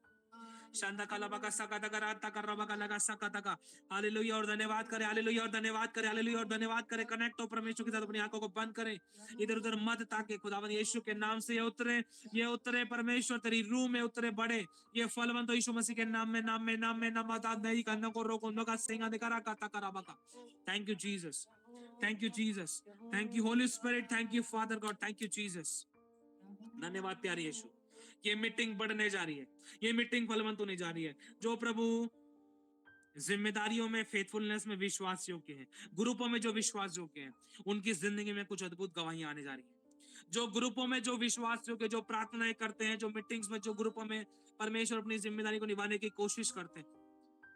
शांदा कालाबा का सका तका रात तक रबा का लगा सका तका। हालेलुया और धन्यवाद करे, हालेलुया और धन्यवाद करे, हालेलुया और धन्यवाद करे। कनेक्ट हो परमेश्वर के साथ, अपनी आंखों को बंद करें, इधर उधर मत ताके खुदावन यीशु के नाम से ये उतरे परमेश्वर, तेरी रूह में उतरे, बढ़े ये फलवंत यीशु मसीह के नाम में नाम नहीं करने को रोको नो का सिंगा दिखारा का तका रबा का। Thank you Jesus, thank you Jesus, thank you holy spirit, thank you father God, thank you Jesus. धन्यवाद प्यारे यीशु। ये मीटिंग बढ़ने जा रही है, ये मीटिंग फलवंत होने जा रही है। जो प्रभु जिम्मेदारियों में, फेथफुलनेस में विश्वास योग्य है, ग्रुपों में जो विश्वास योग्य है, उनकी जिंदगी में कुछ अद्भुत गवाहियां आने जा रही है। जो ग्रुपों में जो विश्वास योग्य, जो प्रार्थनाएं करते हैं, जो मीटिंग्स में, जो ग्रुपों में परमेश्वर अपनी जिम्मेदारी को निभाने की कोशिश करते हैं,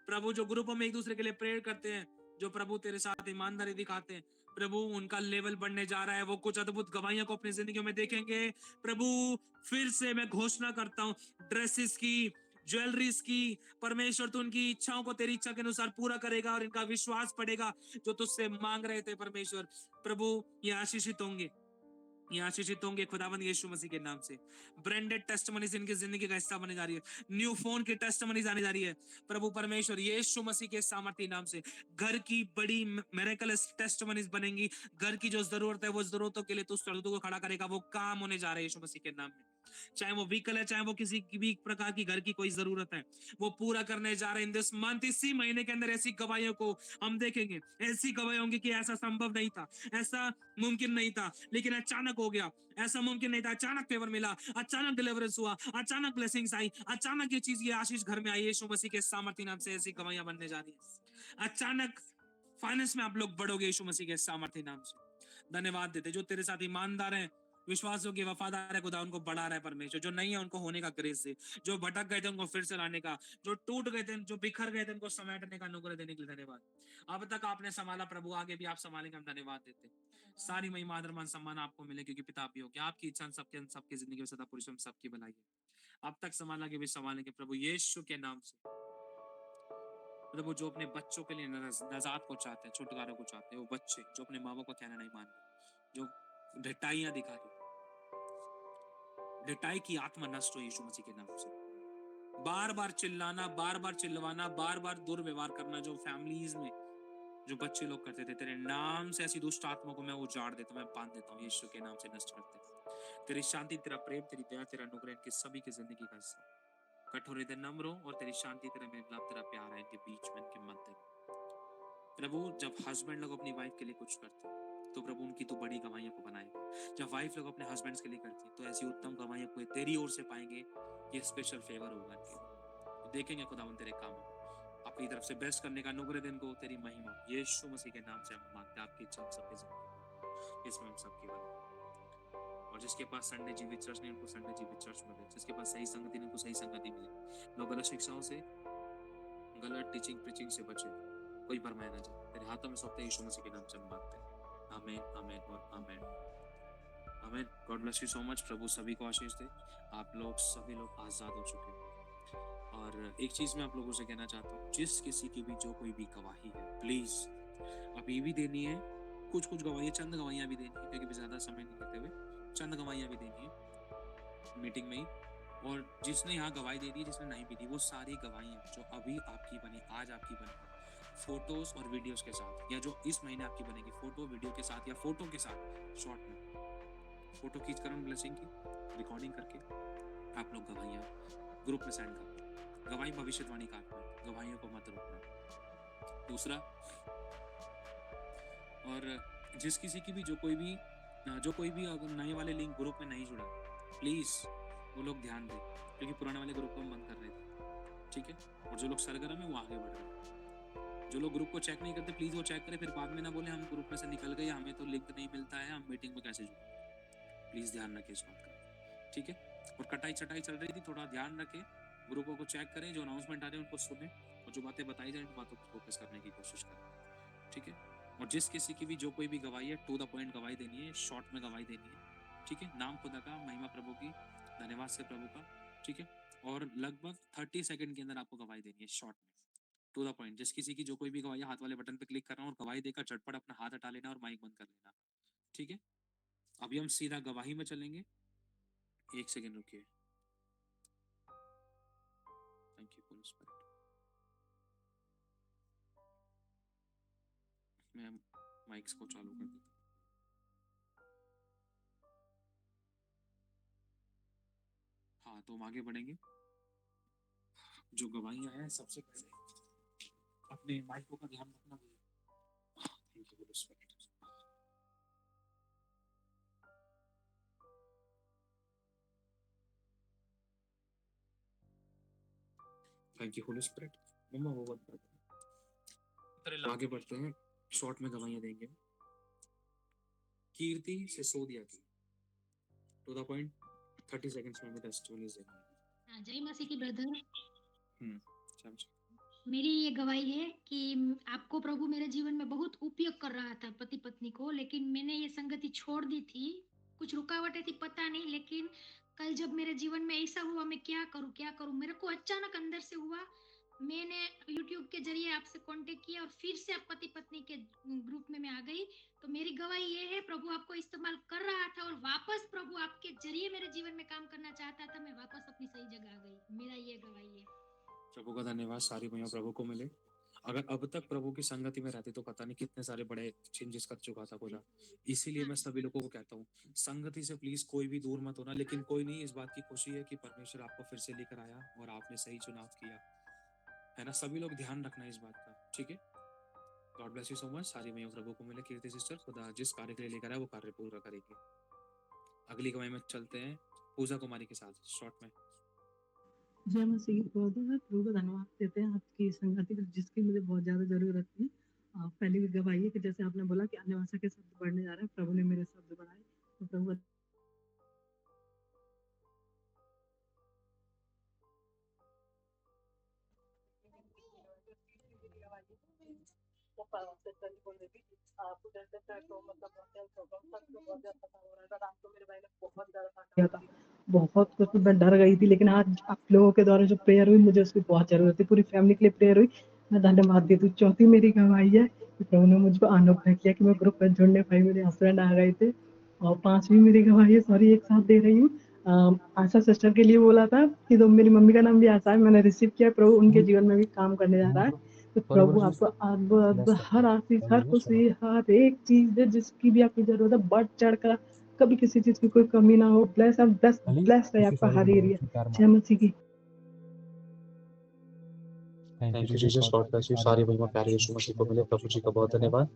प्रभु जो ग्रुपों में एक दूसरे के लिए प्रेयर करते हैं, जो प्रभु तेरे साथ ईमानदारी दिखाते हैं, प्रभु उनका लेवल बढ़ने जा रहा है। वो कुछ अद्भुत गवाहियों को अपनी जिंदगी में देखेंगे। प्रभु फिर से मैं घोषणा करता हूं, ड्रेसेस की, ज्वेलरीज की, परमेश्वर तू उनकी इच्छाओं को तेरी इच्छा के अनुसार पूरा करेगा और इनका विश्वास बढ़ेगा। जो तुझसे मांग रहे थे परमेश्वर, प्रभु ये आशीषित होंगे, ये आशीषित होंगे खुदावंद यीशु मसीह के नाम से। ब्रांडेड टेस्टमनीज इनकी जिंदगी का हिस्सा बने जा रही है। न्यू फोन की टेस्टमनीज आने जा रही है प्रभु परमेश्वर यीशु मसीह के सामर्थ्य नाम से। घर की बड़ी मिरेकलस टेस्टमनीज बनेंगी। घर की जो जरूरत है वो जरूरतों के लिए तू सड़कों को खड़ा करेगा। वो काम होने जा रहे हैं यीशु मसीह के नाम में। चाहे वो व्हीकल है, चाहे वो किसी की भी प्रकार की घर की कोई जरूरत है, वो पूरा करने जा रहे हैं इन दिस मंथ। इसी महीने के अंदर ऐसी गवाहियों को हम देखेंगे। ऐसी गवाही होंगी कि ऐसा संभव नहीं था, ऐसा मुमकिन नहीं था, लेकिन अचानक हो गया। ऐसा मुमकिन नहीं था, अचानक फेवर मिला, अचानक डिलीवरेंस हुआ, अचानक ब्लेसिंग्स आई, अचानक ये चीज, ये आशीष घर में आई। यीशु मसीह के सामर्थ्य नाम से ऐसी गवाहियां बनने जा रही है। अचानक फाइनेंस में आप लोग बढ़ोगे यीशु मसीह के सामर्थ्य नाम से। धन्यवाद देते जो तेरे साथ ईमानदार हैं, विश्वासों के वफादार है खुदा, उनको बढ़ा रहा है परमेश्वर। जो नहीं है उनको होने का ग्रेस से, जो भटक गए थे उनको फिर से लाने का, जो टूट गए थे, जो बिखर गए थे उनको समेटने का अनुग्रह देने के लिए धन्यवाद। अब तक आपने संभाला प्रभु, आगे भी आप संभालेंगे, हम धन्यवाद देते हैं। सारी महिमा आदर मान सम्मान आपको मिले, क्योंकि पिता आप ही हो। कि आपकी इच्छा सबके जिंदगी में सदा पुरुष हम सबकी बनाई है। अब तक संभाला के भी संभालेंगे प्रभु यीशु के नाम से। प्रभु जो अपने बच्चों के लिए नजात को चाहते हैं, छुटकारों को चाहते हैं, वो बच्चे जो अपने माँ बाप का कहना नहीं मान रहे, जो ढिठाइयां दिखा रहे, ढिठाई की आत्मा नष्ट हो यीशु मसीह के नाम से। बार बार चिल्लाना, बार बार चिल्लवाना, बार बार दुर्व्यवहार करना, जो फैमिलीज में जो बच्चे लोग करते थे, तेरे नाम से ऐसी दुष्ट आत्मा को मैं उजाड़ देता हूं, मैं बांध देता हूं यीशु के नाम से, नष्ट करते हैं। तेरी शांति, तेरा प्रेम, तेरी दया, तेरा अनुग्रह इनके सभी की जिंदगी का हिस्सा। कठोर हृदय नम्र हो, और तेरी शांति, तेरा मिलाप, तेरा प्यार है इनके बीच में, इनके मध्य में। प्रभु जब हस्बैंड लोग अपनी वाइफ के लिए कुछ करते हैं, तो प्रभु उनकी तो बड़ी गवाहियों को बनाएगा। जब वाइफ लोग अपने हस्बैंड्स के लिए करती है, तो ऐसी उत्तम गवाहियों को तेरी ओर से पाएंगे। ये स्पेशल फेवर होगा इनके, देखेंगे खुदावन तेरे काम अपनी तरफ से बेस्ट करने का अनुग्रह दिन को, तेरी महिमा यीशु मसीह के नाम से हम मांगते हैं। आपकी इच्छा हम सबके जिंदगी इसमें हम सबकी बने। और जिसके पास संडे जीवित चर्च नहीं, उनको संडे जीवित चर्च मिले। जिसके पास सही संगति नहीं, उनको सही संगति मिले। लोग गलत शिक्षाओं से, गलत टीचिंग प्रीचिंग से बचे, कोई भरमाया ना जाए। तेरे हाथों में सौंपते यीशु मसीह के नाम से हम मांगते हैं। आमीन, आमीन और आमीन, आमीन। God bless you so much. प्रभु सभी को आशीष दे। आप लोग सभी लोग आजाद हो चुके हैं। और एक चीज मैं आप लोगों से कहना चाहता हूँ, जिस किसी की भी जो कोई भी गवाही है, प्लीज अभी भी देनी है। कुछ कुछ गवाहियां, चंद गवाहियां भी देनी है, क्योंकि ज्यादा समय नहीं लेते हुए चंद गवाहियां भी देनी है मीटिंग में ही। और जिसने यहाँ गवाही दे दी, जिसने नहीं भी दी, वो सारी गवाहियां जो अभी आपकी बनी, आज आपकी बनी, फोटोज और वीडियोस के साथ, या जो इस महीने आपकी बनेगी फोटो वीडियो के साथ, या फोटो के साथ शॉर्ट में फोटो खींच कर ब्लेसिंग की रिकॉर्डिंग करके आप लोग गवाहियां ग्रुप में सेंड करो। गवाही भविष्यवाणी का आत्मा है, गवाहियों को मत रोकना। दूसरा, और जिस किसी की भी जो कोई भी अगर नए वाले लिंक ग्रुप में नहीं जुड़ा, प्लीज वो लोग ध्यान दें, क्योंकि पुराने वाले ग्रुप को हम बंद कर रहे थे, ठीक है। और जो लोग सरगर्म है वो आगे बढ़ रहे हैं। जो लोग ग्रुप को चेक नहीं करते, प्लीज वो चेक करें, फिर बाद में ना बोले हम ग्रुप में से निकल गए, हमें तो लिंक नहीं मिलता है, हम मीटिंग में कैसे जुड़े। प्लीज ध्यान रखें इस बात का, ठीक है। और कटाई छटाई चल रही थी, थोड़ा ध्यान रखें, ग्रुपों को चेक करें, जो अनाउंसमेंट आ रहे हैं उनको सुने, और जो बातें बताई जाए उन बातों को फोकस करने की कोशिश करें, ठीक है। और जिस किसी की भी जो कोई भी गवाही है, टू द पॉइंट गवाही देनी है, शॉर्ट में गवाही देनी है, ठीक है। नाम खुदा का, महिमा प्रभु की, धन्यवाद से प्रभु का, ठीक है। और लगभग 30 सेकंड के अंदर आपको गवाही देनी है, शॉर्ट में, टू द पॉइंट। जिस किसी की जो कोई भी गवाही, हाथ वाले बटन पे क्लिक करना और गवाही देकर झटपट अपना हाथ हटा लेना और माइक बंद कर लेना, ठीक है। अभी हम सीधा गवाही में चलेंगे। एक सेकंड रुकिए। Thank you holy spirit. मैं माइक्स को चालू कर देता हूँ। हाँ, तो हम आगे बढ़ेंगे। जो गवाहियां हैं, सबसे पहले अपने माइकों का ध्यान रखना भैया। Thank you holy spirit. Thank you holy spirit. मम्मा वो बंद कर दो। आगे बढ़ते हैं, शॉर्ट में गवाहियां देंगे। कीर्ति सिसोदिया की, टू द पॉइंट, 30 सेकंड्स में टेस्टिमोनीज देंगे। जय मसीह की ब्रदर। समझ। मेरी ये गवाही है कि आपको प्रभु मेरे जीवन में बहुत उपयोग कर रहा था, पति पत्नी को, लेकिन मैंने ये संगति छोड़ दी थी। कुछ रुकावटें थी, पता नहीं, लेकिन कल जब मेरे जीवन में ऐसा हुआ, मैं क्या करूं, मेरे को अचानक अंदर से हुआ, मैंने यूट्यूब के जरिए आपसे कांटेक्ट किया और फिर से आप पति पत्नी के ग्रुप में मैं आ गई। तो मेरी गवाही ये है, प्रभु आपको इस्तेमाल कर रहा था और वापस प्रभु आपके जरिए मेरे जीवन में काम करना चाहता था। मैं वापस अपनी सही जगह आ गई। मेरा ये गवाही है। प्रभु का धन्यवाद, सारी महिमा प्रभु को मिले। अगर अब तक प्रभु की संगति में रहते तो पता नहीं कितने सारे बड़े चेंजेस कर चुका था खुदा। इसीलिए मैं सभी लोगों को कहता हूँ, संगति से प्लीज कोई भी दूर मत होना। लेकिन कोई नहीं, इस बात की खुशी है कि परमेश्वर आपको फिर से लेकर आया और आपने सही चुनाव किया, है ना। सभी लोग ध्यान रखना इस बात का, ठीक है। God bless you so much. सारी महिमा प्रभु को मिले। कीर्ति सिस्टर, खुदा जिस कार्य के लिए लेकर आया वो कार्य पूरा करेगी। अगली कमाई में चलते हैं पूजा कुमारी के साथ शॉर्ट में। जय मसीह की बहुत है। प्रभु का धन्यवाद देते हैं आपकी संगति पर, जिसकी मुझे बहुत ज़्यादा ज़रूरत थी। पहली भी गवाही है कि जैसे आपने बोला कि अन्य भाषा के शब्द बढ़ने जा रहे हैं, प्रभु ने मेरे शब्द बढ़ाए। तो प्रभु बहुत कुछ मैं डर गई थी, लेकिन आज आप लोगों के द्वारा जो प्रेयर हुई, मुझे उसकी बहुत जरूरत थी। पूरी फैमिली के लिए प्रेयर हुई। मैं धन्यवाद देती हूँ। चौथी मेरी गवाही है कि प्रभु ने मुझको अनुग्रह किया कि मैं ग्रुप में जुड़ने पाई। मेरे हस्बैंड आ गए थे। और पांचवी मेरी गवाही है, सॉरी एक साथ दे रही हूँ। आशा सिस्टर के लिए बोला था कि तो मेरी मम्मी का नाम भी आशा है, मैंने रिसीव किया। प्रभु उनके जीवन में भी काम करने जा रहा है। तो प्रभु आपको अब हर आशीष, हर खुशी, हर एक चीज है जिसकी भी आपकी जरूरत है, बढ़ चढ़ कर, कभी किसी चीज की कोई कमी ना हो। ब्लेस एंड ब्लेस है आपका हर एरिया। जय मसीह की। Thank you Jesus, God bless you. सारी महिमा प्यारे यीशु मसीह को मिले। प्रभु जी का बहुत धन्यवाद।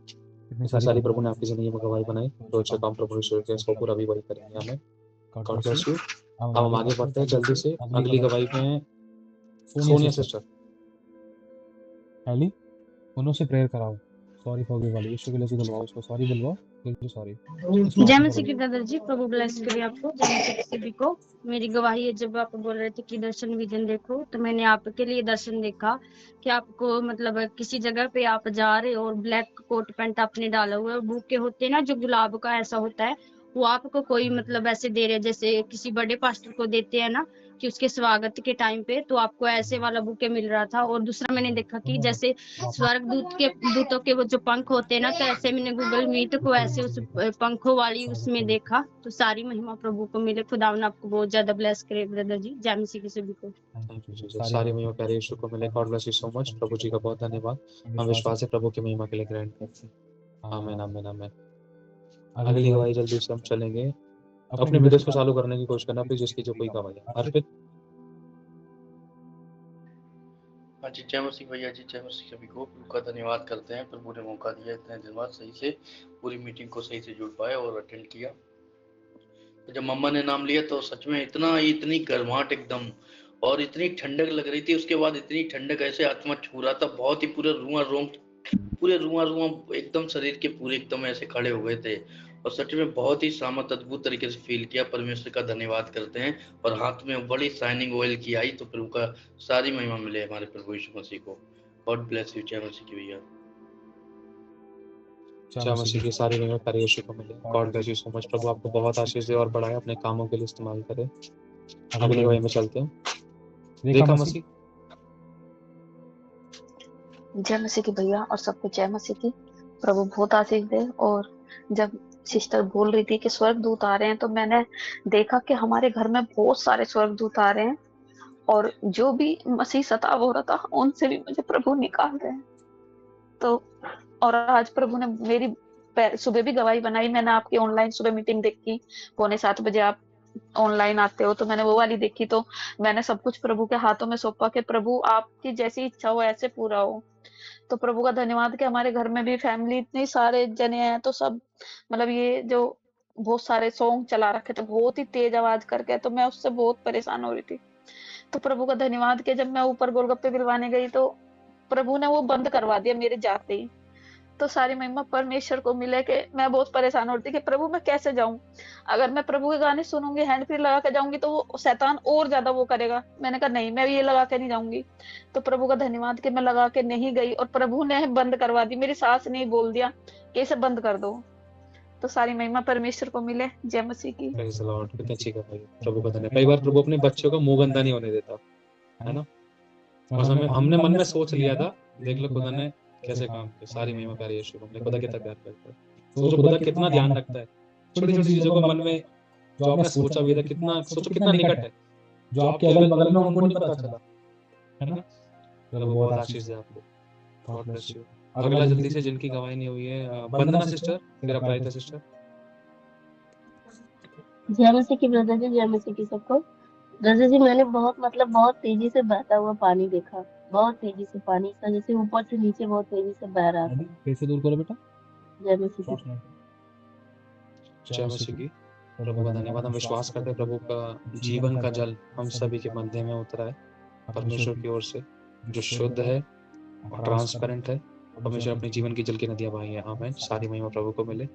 इतनी सारी प्रभु ने आपकी जिंदगी में गवाही बनाई। तो अच्छा काम प्रभु ईश्वर के इसको पूरा भी वही करेंगे हमें। God bless you. अब हम आगे बढ़ते हैं जल्दी से। अगली गवाही में सोनिया सिस्टर। एली उन्हों से प्रेयर कराओ। सॉरी फॉर वाली यीशु के लिए से बुलवाओ उसको, सॉरी बुलवाओ, बिल्कुल सॉरी। जय मसीह की ब्रदर जी, प्रभु ब्लेस करिए आपको। जय मसीह की सभी को। मेरी गवाही है, जब आप बोल रहे थे कि दर्शन विजन देखो, तो मैंने आपके लिए दर्शन देखा कि आपको मतलब किसी जगह पे आप जा रहे हो और ब्लैक कोट पैंट आपने डाला हुआ है, बुके होते हैं ना जो गुलाब का ऐसा होता है, वो आपको कोई मतलब ऐसे दे रहे जैसे किसी बड़े पास्टर को देते हैं ना कि उसके स्वागत के टाइम पे, तो आपको ऐसे वाला बुके मिल रहा था। और दूसरा मैंने देखा कि जैसे स्वर्ग दूतों के वो जो पंख होते हैं ना, तो ऐसे मैंने गूगल मीट को ऐसे उस पंखों वाली उसमें देखा। तो सारी महिमा प्रभु को मिले। खुदा ने आपको बहुत ज्यादा ब्लेस करे ब्रदर जी। जय मसीह के सभी को। सारी महिमा प्यारे यीशु को मिले। God bless you so much. प्रभु जी का बहुत धन्यवाद। हम विश्वास है प्रभु की महिमा के लिए ग्रहण करते हैं। आमीन आमीन आमीन। अगली गवाही जल्दी से हम चलेंगे। अपने वीडियोस को चालू करने की कोशिश करना प्लीज, जिसकी जो कोई गवाही है। अर्पित। हाँ जी, जय मसीह भैया जी, जय मसीह सभी को। प्रभु का धन्यवाद करते हैं। प्रभु ने मौका दिया इतने दिन बाद सही से पूरी मीटिंग को सही से जुड़ पाए और अटेंड किया। तो जब मम्मा ने नाम लिया तो सच में इतनी गर्माहट एकदम, और इतनी ठंडक लग रही थी। उसके बाद इतनी ठंडक ऐसे आत्मा छू रहा था, बहुत ही पूरे रुआ एकदम शरीर के पूरे एकदम ऐसे खड़े हो गए थे। और सच में बहुत ही सामत अद्भुत तरीके से फील किया। परमेश्वर का धन्यवाद करते हैं। और हाथ में बड़ी शाइनिंग ऑयल की आई। तो प्रभु का सारी महिमा मिले हमारे प्रभु यीशु मसीह को। God bless you. जय मसीह की भैया। जय मसीह की सारी महिमा प्यारे यीशु को मिले। God bless you so much. प्रभु आपको बहुत आशीष दे और बढ़ाए, अपने कामों के लिए इस्तेमाल करे। अगली गवाही में चलते हैं। रेखा मसीह। जय मसीह की भैया और सबको जय मसीह की। प्रभु बहुत आशीष दे। और जब सिस्टर बोल रही थी कि स्वर्गदूत आ रहे हैं, तो मैंने देखा कि हमारे घर में बहुत सारे स्वर्गदूत आ रहे हैं। और जो भी मसीह सताव हो रहा था, उनसे भी मुझे प्रभु निकाल रहे हैं। तो और आज प्रभु ने मेरी सुबह भी गवाही बनाई। मैंने आपकी ऑनलाइन सुबह मीटिंग देखी, 6:45 आप ऑनलाइन आते हो, तो मैंने वो वाली देखी। तो मैंने सब कुछ प्रभु के हाथों में सौंपा कि प्रभु आपकी जैसी इच्छा हो ऐसे पूरा हो। तो प्रभु का धन्यवाद कि हमारे घर में भी फैमिली इतने सारे जने हैं, तो सब मतलब ये जो बहुत सारे सॉन्ग चला रखे थे बहुत ही तेज आवाज करके, तो मैं उससे बहुत परेशान हो रही थी। तो प्रभु का धन्यवाद कि जब मैं ऊपर गोलगप्पे दिलवाने गई, तो प्रभु ने वो बंद करवा दिया मेरे जाते ही। तो सारी महिमा परमेश्वर को मिले कि मैं बहुत परेशान होती कि प्रभु मैं कैसे जाऊं। अगर मैं प्रभु के गाने सुनूंगी, हैंड फ्री लगा के जाऊंगी, तो वो शैतान और ज्यादा वो करेगा। मैंने कहा नहीं, मैं ये लगा के नहीं जाऊंगी। तो प्रभु का धन्यवाद कि मैं लगा के नहीं गई और प्रभु ने बंद करवा दी। मेरी सास ने बोल दिया कि इसे बंद कर दो। तो सारी महिमा परमेश्वर को मिले। जय मसीह की। Praise the Lord. कितनी अच्छी गवाही। प्रभु का धन्यवाद। कई बार प्रभु अपने बच्चों का मुंह गंदा नहीं होने देता, है ना। बस हमने मन में सोच लिया था, देख लो खुदा ने कैसे काम किया। सारी महिमा प्यारे यीशु को मिले। खुदा कितना प्यार करता है, सोचो खुदा कितना ध्यान रखता है छोटी छोटी चीजों को मन में, जो आपने सोचा भी था, कितना सोचो कितना निकट है, जो आपके अगल बगल में उनको नहीं पता चला, है ना। चलो बहुत आशीष है आपको, गॉड ब्लेस यू। अगला जल्दी से जिनकी गवाही नहीं हुई है, वंदना सिस्टर, मेरा प्राइता सिस्टर। जय मसीह की ब्रदर जी, जय मसीह की सबको। ब्रदर जी, मैंने बहुत तेजी से बहता हुआ पानी देखा। बहुत तेजी से पानी था, जैसे ऊपर से नीचे बहुत तेजी से बह रहा था। कैसे दूर करो बेटा। जय मसीह की। जय मसीह की। प्रभु का धन्यवाद। हम विश्वास करते हैं प्रभु का जीवन का जल हम सभी के मध्य में उतरा है परमेश्वर की ओर से, जो शुद्ध है और ट्रांसपेरेंट है। परमेश्वर अपने जीवन की जल की नदियां बहाई है। आमीन। सारी महिमा प्रभु को मिले।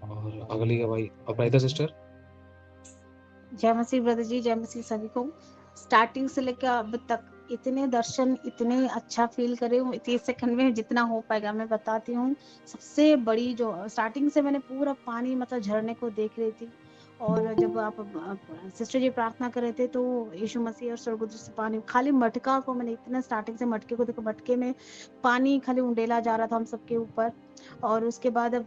और अगली गवाही अपराजिता सिस्टर। जय मसीह ब्रदर जी, जय मसीह सभी को। स्टार्टिंग से लेकर अब तक इतने दर्शन, इतने अच्छा फील करे हूँ। 30 सेकंड में जितना हो पाएगा मैं बताती हूँ। सबसे बड़ी जो स्टार्टिंग से मैंने पूरा पानी मतलब झरने को देख रही थी, और जब आप सिस्टर जी प्रार्थना कर रहे थे तो यीशु मसीह और स्वर्गदूत से पानी, खाली मटका को मैंने इतना स्टार्टिंग से मटके को देखो, मटके में पानी खाली उंडेला जा रहा था हम सबके ऊपर। और उसके बाद अब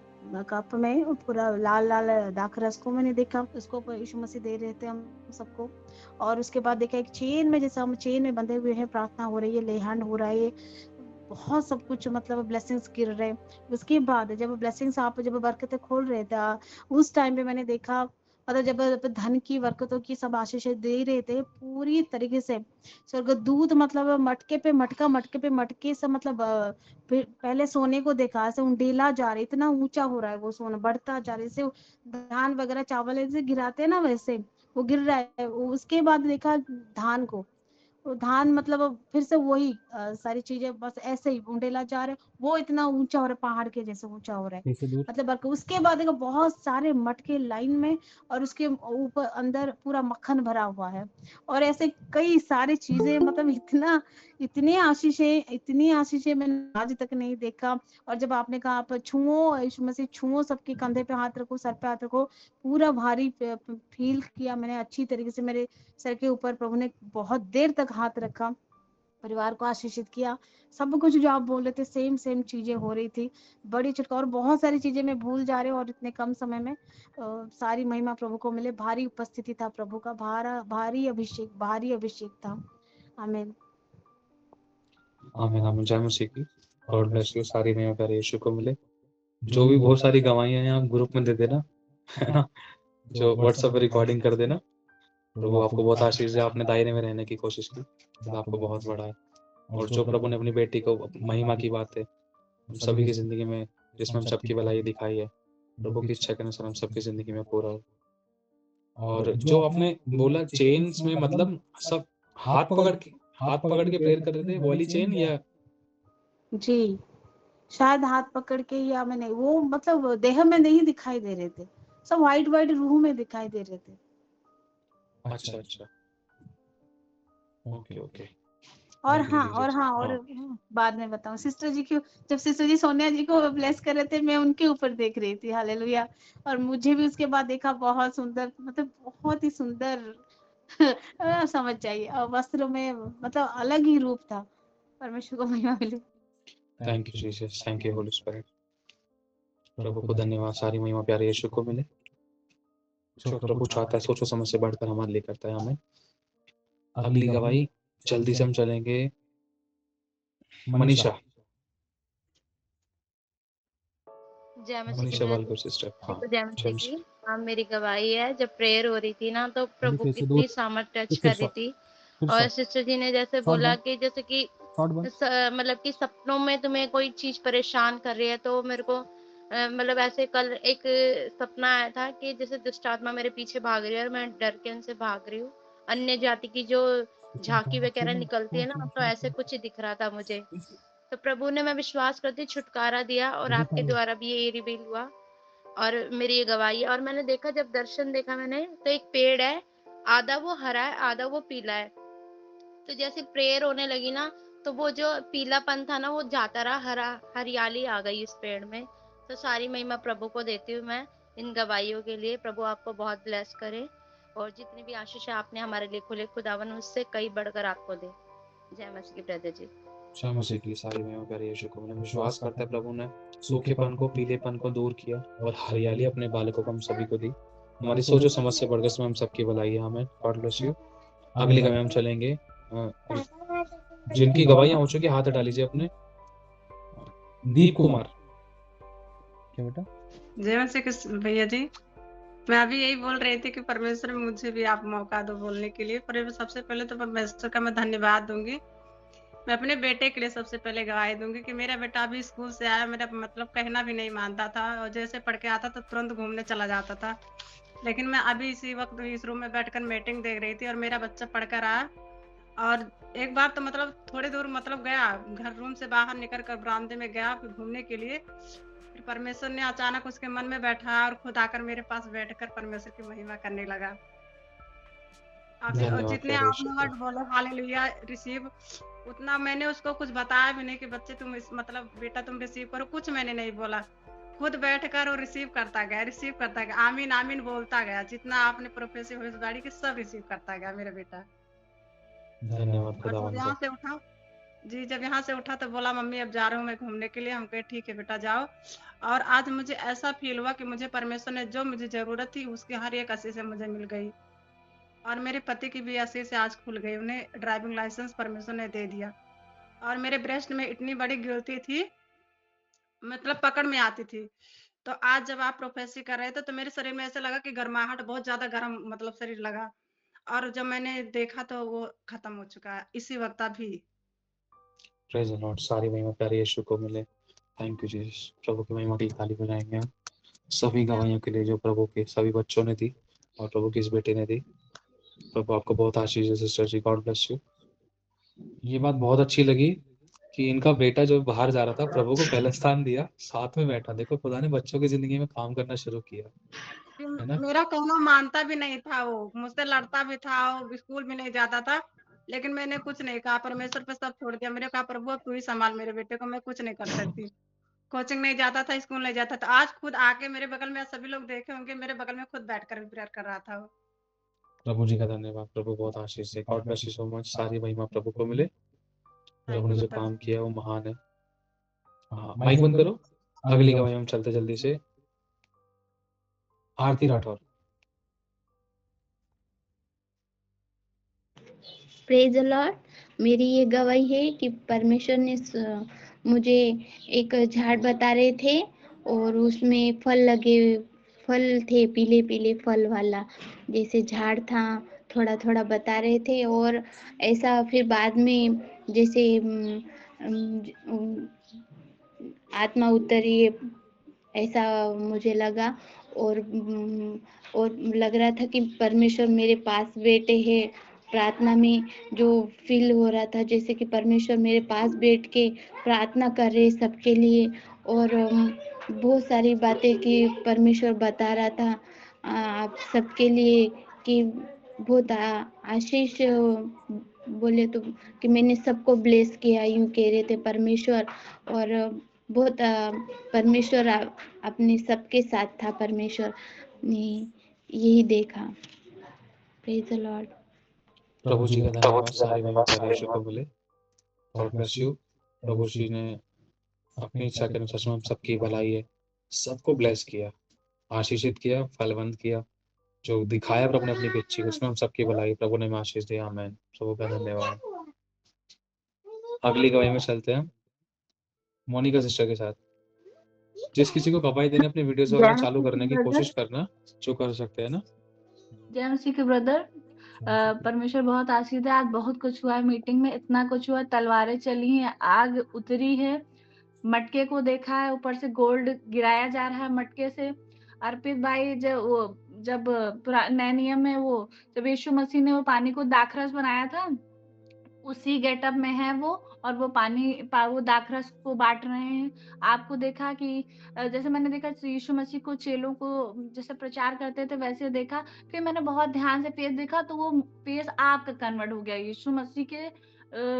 कप में पूरा लाल लाल दाखरस को मैंने देखा, उसको यीशु मसीह दे रहे थे हम सबको। और उसके बाद देखा एक चेन में, जैसे हम चेन में बंधे हुए हैं, प्रार्थना हो रही है, लेहैंड हो रहा है, बहुत सब कुछ मतलब ब्लेसिंग्स गिर रहे। उसके बाद जब ब्लेसिंग्स आप जब बरकतें खोल रहे थे, उस टाइम पे मैंने देखा, मतलब जब धन की बरकतों की सब आशीष दे रहे थे पूरी तरीके से, स्वर्गदूत मतलब मटके पे मटका, मटके पे मटके से मतलब पहले सोने को देखा, ऐसे उंडेला जा रहा है, इतना ऊंचा हो रहा है वो सोना, बढ़ता जा रहा है, जैसे धान वगैरह चावल ऐसे गिराते हैं ना, वैसे वो गिर रहा है। उसके बाद देखा धान को, तो धान मतलब फिर से वही सारी चीजें बस ऐसे ही उंडेला जा रहे, वो इतना ऊंचा हो रहा है, पहाड़ के जैसे ऊंचा हो रहा है, कैसे दूर। मतलब उसके बाद देखो बहुत सारे मटके लाइन में, और उसके ऊपर अंदर पूरा मक्खन भरा हुआ है, और ऐसे कई सारी चीजें, मतलब इतनी आशीषें मैंने आज तक नहीं देखा। और जब आपने कहा आप छुओ यीशु मसीह, छुओ, सबके कंधे पे हाथ रखो, सर पे हाथ रखो, पूरा भारी फील किया मैंने अच्छी तरीके से। मेरे सर के ऊपर प्रभु ने बहुत देर तक हाथ रखा, परिवार को आशीषित किया। सब कुछ जो आप बोल रहे थे सेम चीजें हो रही थी, बड़ी छुटकारा। और बहुत सारी चीजें मैं भूल जा रही हूँ, और इतने कम समय में सारी महिमा प्रभु को मिले। भारी उपस्थिति था प्रभु का, भारी अभिषेक था। आमीन। आमीन आमीन। जय मसीह की। God bless you. सारी महिमा प्यारे यीशु को मिले। जो भी बहुत सारी गवाहियां हैं आप ग्रुप में दे देना, है ना, जो व्हाट्सएप पे रिकॉर्डिंग कर देना। प्रभु आपको बहुत आशीष है। आपने दायरे में रहने की कोशिश की, खुदा आपको बहुत बड़ा है। और जो प्रभु ने अपनी बेटी को महिमा की बात है हम सभी की जिंदगी में, जिसमें हम सबकी भलाई दिखाई है, प्रभु की इच्छा के अनुसार हम सबकी जिंदगी में पूरा हो। और जो आपने बोला चेन्स में, मतलब सब हाथ पकड़ के प्रेयर कर रहे थे, वो वाली चेन या? जी, शायद हाथ पकड़ के, या मैंने वो मतलब देह में नहीं दिखाई दे रहे थे, सब व्हाइट रूह में दिखाई दे रहे थे। अच्छा अच्छा, ओके ओके। और बाद में बताऊं सिस्टर जी क्यों, जब सिस्टर जी सोनिया जी को ब्लेस कर रहे थे, मैं उनके ऊपर देख रही थी, हालेलुया। और मुझे भी उसके बाद देखा, बहुत सुंदर, मतलब बहुत ही सुंदर समझ जाइए, और वस्त्रों में मतलब अलग ही रूप था। परमेश्वर को महिमा मिले। Thank you Jesus, thank you holy spirit. प्रभु को धन्यवाद। सारी महिमा प्यारे यीशु को मिले। जो प्रभु चाहता है सोचो समझ से बढ़कर हमारे लिए करता है। हमें अगली गवाही जल्दी से हम चलेंगे। मनीषा। जय मसीह मनीषा की वालकर सिस्टर। हाँ, जय मसीह की। हाँ, मेरी गवाही है, जब प्रेयर हो रही थी ना, तो प्रभु फिर से कितनी दूर, सामर्थ टच फिर कर रही थी। फिर और शॉट सिस्टर जी ने जैसे शॉट बोला बंद, कि जैसे कि शॉट बंद। मतलब कि सपनों में तुम्हें कोई चीज परेशान कर रही है, तो मेरे को मतलब ऐसे कल एक सपना आया था कि जैसे दुष्ट आत्मा मेरे पीछे भाग रही है और मैं डर के उनसे भाग रही हूँ। अन्य जाति की जो झांकी वगैरह निकलती है ना, तो ऐसे कुछ दिख रहा था मुझे। तो प्रभु ने, मैं विश्वास करती हूँ, छुटकारा दिया, और आपके द्वारा भी ये रिवील हुआ, और मेरी ये गवाही है। और मैंने देखा, जब दर्शन देखा मैंने, तो एक पेड़ है, आधा वो हरा है, आधा वो पीला है। तो जैसे प्रेयर होने लगी ना, तो वो जो पीलापन था ना, वो जाता रहा, हरियाली आ गई इस पेड़ में। तो सारी महिमा प्रभु को देती हूँ मैं इन गवाहियों के लिए। प्रभु आपको बहुत ब्लेस करे, और जितनी भी आशीष आपने हमारे लिए खोले, खुदावन उससे कई बढ़कर आपको दे। जय मसीह की ब्रदर जी। जय मसीह की सारी महिमा प्यारे यीशु को। मैंने विश्वास करता है प्रभु ने सूखेपन को, पीलेपन को दूर किया और हरियाली अपने बालकों को हम सभी को दी। हमारी सोचो समझ से बढ़कर इसमें हम सबकी भलाई है। हमें गॉड ब्लेस यू। अगली कभी हम चलेंगे जिनकी गवाहियां हो चुकी, हाथ हटा लीजिए अपने। दीप कुमार, क्या बेटा? जय मसीह कृष्ण भैया जी। मैं अभी यही बोल रही थी कि परमेश्वर मुझे भी आप मौका दो बोलने के लिए। पर सबसे पहले तो परमेश्वर का मैं धन्यवाद दूंगी। मैं अपने बेटे के लिए सबसे पहले गवाही दूंगी कि मेरा बेटा अभी स्कूल से आया, मेरा मतलब कहना भी नहीं मानता था और जैसे पढ़ के आता तो तुरंत घूमने चला जाता था। लेकिन मैं अभी इसी वक्त इस रूम में बैठकर मीटिंग देख रही थी और मेरा बच्चा पढ़कर आया और एक बार तो मतलब थोड़ी दूर मतलब गया, घर रूम से बाहर निकल कर बरामदे में गया फिर घूमने के लिए। फिर परमेश्वर ने अचानक उसके मन में बैठा और खुद आकर मेरे पास बैठकर परमेश्वर की महिमा करने लगा। और धन्यवाद जितने प्यारे आपने यीशु वर्ड को। बोले हालेलुया रिसीव, उतना मैंने उसको कुछ बताया भी नहीं कि बच्चे तुम मतलब बेटा तुम रिसीव करो, कुछ मैंने नहीं बोला। खुद बैठकर और रिसीव करता गया, आमीन आमीन बोलता गया। जितना आपने प्रोफेसी भविष्यवाणी की सब रिसीव करता गया मेरा बेटा। धन्यवाद और जब खुदावन यहाँ को। से उठा जब यहाँ से उठा तो बोला मम्मी अब जा रहा हूँ मैं घूमने के लिए। हम कहे ठीक है बेटा जाओ। और आज मुझे ऐसा फील हुआ कि मुझे परमेश्वर ने जो मुझे जरूरत थी उसकी हर एक आशीष मुझे मिल गई। और मेरे पति की भी आशीष आज खुल गई, उन्हें ड्राइविंग लाइसेंस परमेश्वर ने दे दिया। और मेरे ब्रेस्ट में इतनी बड़ी गिल्टी थी, मतलब पकड़ में आती थी। तो आज जब आप प्रोफेसी कर रहे थे तो मेरे शरीर में ऐसा लगा कि गर्माहट बहुत ज्यादा गर्म मतलब शरीर लगा। और जब मैंने देखा तो वो खत्म हो चुका है इसी वक्त अभी। Praise the Lord. सारी महिमा प्यारे यीशु को मिले। Thank you Jesus. प्रभु की महिमा की थाली बजाएंगे हम सभी गवाहियों के लिए जो प्रभु के सभी बच्चों ने दी और प्रभु की इस बेटे ने दी। प्रभु आपको बहुत आशीष है sister ji, god bless you. ये बात बहुत अच्छी लगी कि इनका बेटा जो बाहर जा रहा था प्रभु को पहला स्थान दिया, साथ में बैठा। देखो खुदा ने बच्चों की जिंदगी में काम करना शुरू किया, है ना? मेरा कहना मानता भी नहीं था, वो मुझसे लड़ता भी था, वो स्कूल भी नहीं जाता था। लेकिन मैंने कुछ नहीं कहा, परमेश्वर पे सब छोड़ दिया। मैंने कहा प्रभु अब तू ही संभाल मेरे बेटे को, मैं कुछ नहीं कर सकती। कोचिंग नहीं जाता था, स्कूल नहीं जाता था। आज खुद आके मेरे बगल में, सभी लोग देखे होंगे, मेरे बगल में खुद बैठकर भी प्रेयर कर रहा था वो। प्रभु जी का धन्यवाद। प्रभु बहुत आशीष दे। God bless you so much. सारी महिमा प्रभु को मिले। प्रभु ने जो काम किया वो महान है। हाँ, माइक बंद करो। अगली गवाही हम चलते जल्दी से। Aarti Rathore. Praise the Lord. मेरी ये गवाही है कि परमेश्वर ने मुझे एक झाड़ बता रहे थे और उसमें फल थे, पीले पीले फल वाला जैसे झाड़ था, थोड़ा थोड़ा बता रहे थे। और ऐसा फिर बाद में जैसे आत्मा उतरी ऐसा मुझे लगा। और लग रहा था कि परमेश्वर मेरे पास बैठे हैं। प्रार्थना में जो फील हो रहा था जैसे कि परमेश्वर मेरे पास बैठ के प्रार्थना कर रहे सबके लिए। और बहुत सारी बातें कि परमेश्वर बता रहा था आप सबके लिए कि बहुत आशीष बोले तो कि मैंने सबको ब्लेस किया, यूं कह रहे थे परमेश्वर। और बहुत परमेश्वर अपने सबके साथ था। परमेश्वर ने यही देखा। Praise the Lord. प्रभु जी का धन्यवाद। सारी महिमा प्यारे यीशु को मिले। God bless you. प्रभु जी ने अपनी इच्छा के अनुसार हम सबकी भलाई है, सबको ब्लेस किया, आशीषित किया, फलवंत किया। जो दिखाया प्रभु ने अपनी पिच्ची, उसमें हम सबकी भलाई प्रभु ने हमें आशीष दिया। आमेन। प्रभु का धन्यवाद। अगली गवाही में चलते हैं मोनिका सिस्टर के साथ। जिस किसी को गवाही देने अपनी वीडियोस वगैरह चालू करने की कोशिश करना, जो कर सकते हैं ना। जय मसीह के ब्रदर। परमेश्वर बहुत आशीष है। आज बहुत कुछ हुआ है मीटिंग में, इतना कुछ हुआ, तलवारें चली हैं, आग उतरी है, मटके को देखा है, ऊपर से गोल्ड गिराया जा रहा है मटके से। अर्पित भाई जब नए नियम में वो जब यीशु मसीह ने वो पानी को दाखरस बनाया था, उसी गेटअप में है वो। और वो वो दाखरस को बांट रहे हैं। आपको देखा कि जैसे मैंने देखा यीशु मसीह को चेलों को जैसे प्रचार करते थे वैसे देखा। फिर मैंने बहुत ध्यान से फेस देखा तो वो फेस आपका कन्वर्ट हो गया यीशु मसीह के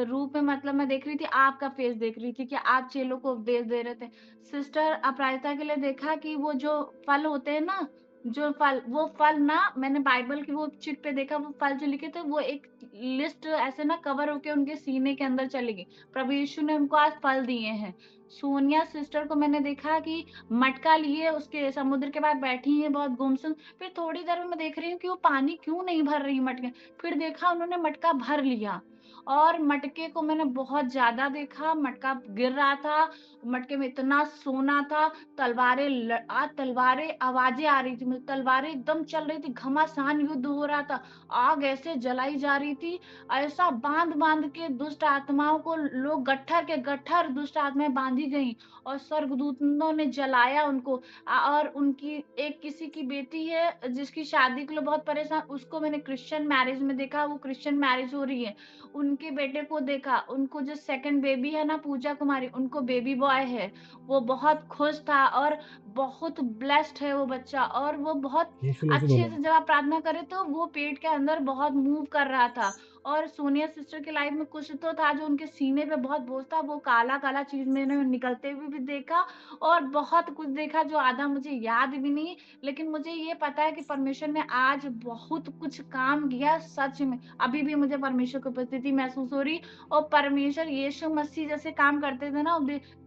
रूप में। मतलब मैं देख रही थी, आपका फेस देख रही थी कि आप चेलों को उपदेश दे रहे थे। सिस्टर अपराजिता के लिए देखा कि वो जो फल होते हैं ना, जो फल, वो फल ना मैंने बाइबल की वो चिट पे देखा, वो फल जो लिखे थे वो एक लिस्ट ऐसे ना कवर होके उनके सीने के अंदर चली गई। प्रभु यीशु ने उनको आज फल दिए हैं। सोनिया सिस्टर को मैंने देखा कि मटका लिए उसके समुद्र के पास बैठी है बहुत गुमसुम, फिर थोड़ी देर में मैं देख रही हूँ कि वो पानी क्यों नहीं भर रही मटके, फिर देखा उन्होंने मटका भर लिया और मटके को मैंने बहुत ज्यादा देखा, मटका गिर रहा था, मटके में इतना सोना था, तलवारें आवाजें आ रही थी, मतलब तलवारें एकदम चल रही थी, घमासान युद्ध हो रहा था, आग ऐसे जलाई जा रही थी, ऐसा बांध बांध के दुष्ट आत्माओं को लोग गट्ठर के गट्ठर दुष्ट आत्माएं बांधी गई और स्वर्गदूतों ने जलाया उनको। और उनकी एक किसी की बेटी है जिसकी शादी के लिए बहुत परेशान, उसको मैंने क्रिश्चियन मैरिज में देखा, वो क्रिश्चियन मैरिज हो रही है, उनके बेटे को देखा, उनको जो सेकंड बेबी है ना पूजा कुमारी, उनको बेबी बॉय है, वो बहुत खुश था और बहुत ब्लेस्ड है वो बच्चा, और वो बहुत अच्छे से जब आप प्रार्थना करे तो वो पेट के अंदर बहुत मूव कर रहा था। और सोनिया सिस्टर की लाइफ में कुछ तो था जो उनके सीने पे बहुत बोझ था, वो काला काला चीज मैंने निकलते हुए भी देखा और बहुत कुछ देखा जो आधा मुझे याद भी नहीं, लेकिन मुझे ये पता है कि परमेश्वर ने आज बहुत कुछ काम किया सच में। अभी भी मुझे परमेश्वर की उपस्थिति महसूस हो रही, और परमेश्वर यीशु मसीह जैसे काम करते थे ना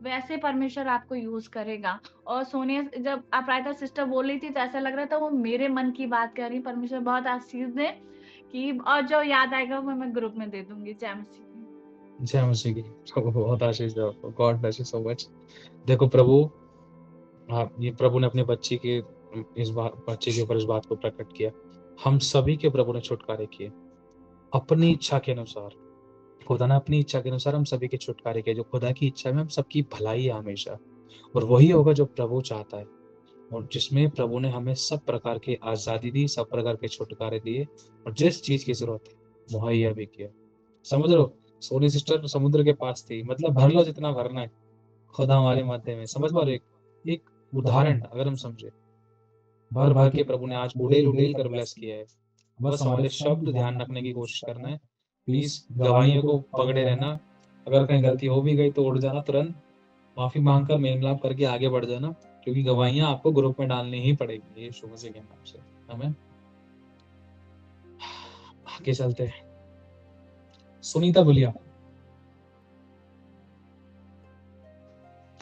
वैसे परमेश्वर आपको यूज करेगा। और सोनिया जब अपराजिता सिस्टर बोल रही थी तो ऐसा लग रहा था वो मेरे मन की बात कर रही। परमेश्वर बहुत आशीष दे कि और जो याद आएगा वो मैं ग्रुप में दे दूंगी। जय मसीह की। जय मसीह की। प्रभु बहुत आशीष दे आपको। God bless you so much. देखो प्रभु, ये प्रभु ने अपने बच्चे के ऊपर इस बात को प्रकट किया। हम सभी के प्रभु ने छुटकारे किए अपनी इच्छा के अनुसार। खुदा ने अपनी इच्छा के अनुसार हम सभी के छुटकारे किए। जो खुदा की इच्छा में हम सबकी भलाई है हमेशा, और वही होगा जो प्रभु चाहता है, और जिसमें प्रभु ने हमें सब प्रकार की आजादी दी, सब प्रकार के छुटकारे दिए, और जिस चीज की जरूरत है मुहैया भी किया। समझ लो, सोनी सिस्टर समुद्र के पास थी, मतलब भर लो जितना भरना है, खुदा हमारे मध्य में। समझ पा रहे हो? एक उदाहरण अगर हम समझे, भर भर के प्रभु ने आज उड़ेल उड़ेल कर ब्लेस किया है। बस हमारे शब्द ध्यान रखने की कोशिश करना है। प्लीज गवाहियों को पकड़े रहना। अगर कहीं गलती हो भी गई तो उड़ जाना, तुरंत माफी मांगकर मेल मिलाप करके आगे बढ़ जाना, क्योंकि गवाहियां आपको ग्रुप में डालनी ही पड़ेगी यीशु मसीह के नाम से। आमीन। आगे चलते हैं। सुनीता बोलिए।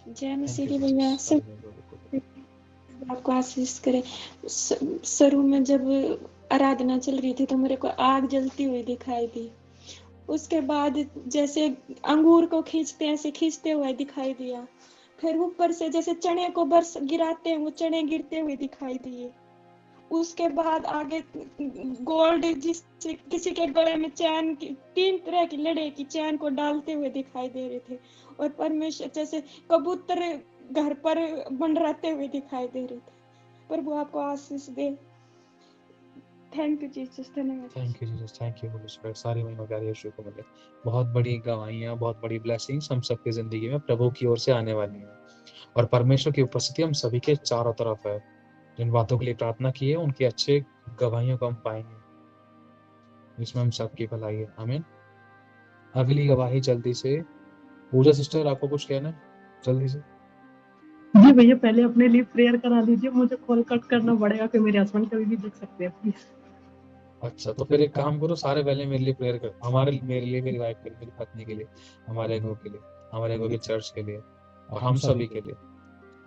जय मसीह की भैया, आपको आशीष करे। शुरू में जब आराधना चल रही थी तो मेरे को आग जलती हुई दिखाई दी। उसके बाद जैसे अंगूर को खींचते हैं ऐसे खींचते हुए दिखाई दिया। फिर ऊपर से जैसे चने को बरस गिराते हैं वो चने गिरते हुए दिखाई दिए। उसके बाद आगे गोल्ड, जिससे किसी के गले में चैन की 3 तरह की लड़े की चैन को डालते हुए दिखाई दे रहे थे, और परमेश्वर जैसे कबूतर घर पर मंडराते हुए दिखाई दे रहे थे। प्रभु आपको आशीष दे। Thank you Jesus. धन्यवाद। Thank you Jesus. Thank you holy spirit. सारी महिमा प्यारे यीशु को मिले। बहुत बड़ी गवाहियां, बहुत बड़ी ब्लेसिंग्स हम सबकी जिंदगी में प्रभु की ओर से आने वाली हैं, और परमेश्वर की उपस्थिति हम सभी के चारों तरफ है। जिन बातों के लिए प्रार्थना की है उनकी अच्छे गवाहियों को हम पाएंगे, इसमें हम सबकी भलाई है। आमीन। अगली गवाही जल्दी से पूजा सिस्टर, आपको कुछ कहना है जल्दी से? जी भैया, पहले अपने लिए प्रेयर करा लीजिए, मुझे कॉल कट करना पड़ेगा कि मेरे हस्बैंड कभी भी देख सकते हैं प्लीज। अच्छा, तो फिर एक काम करो, सारे पहले मेरे लिए प्रेयर करो। मेरे लिए, मेरी वाइफ के लिए, मेरी पत्नी के लिए, हमारे घर के लिए, हमारे घर के चर्च के लिए, और हम सभी के लिए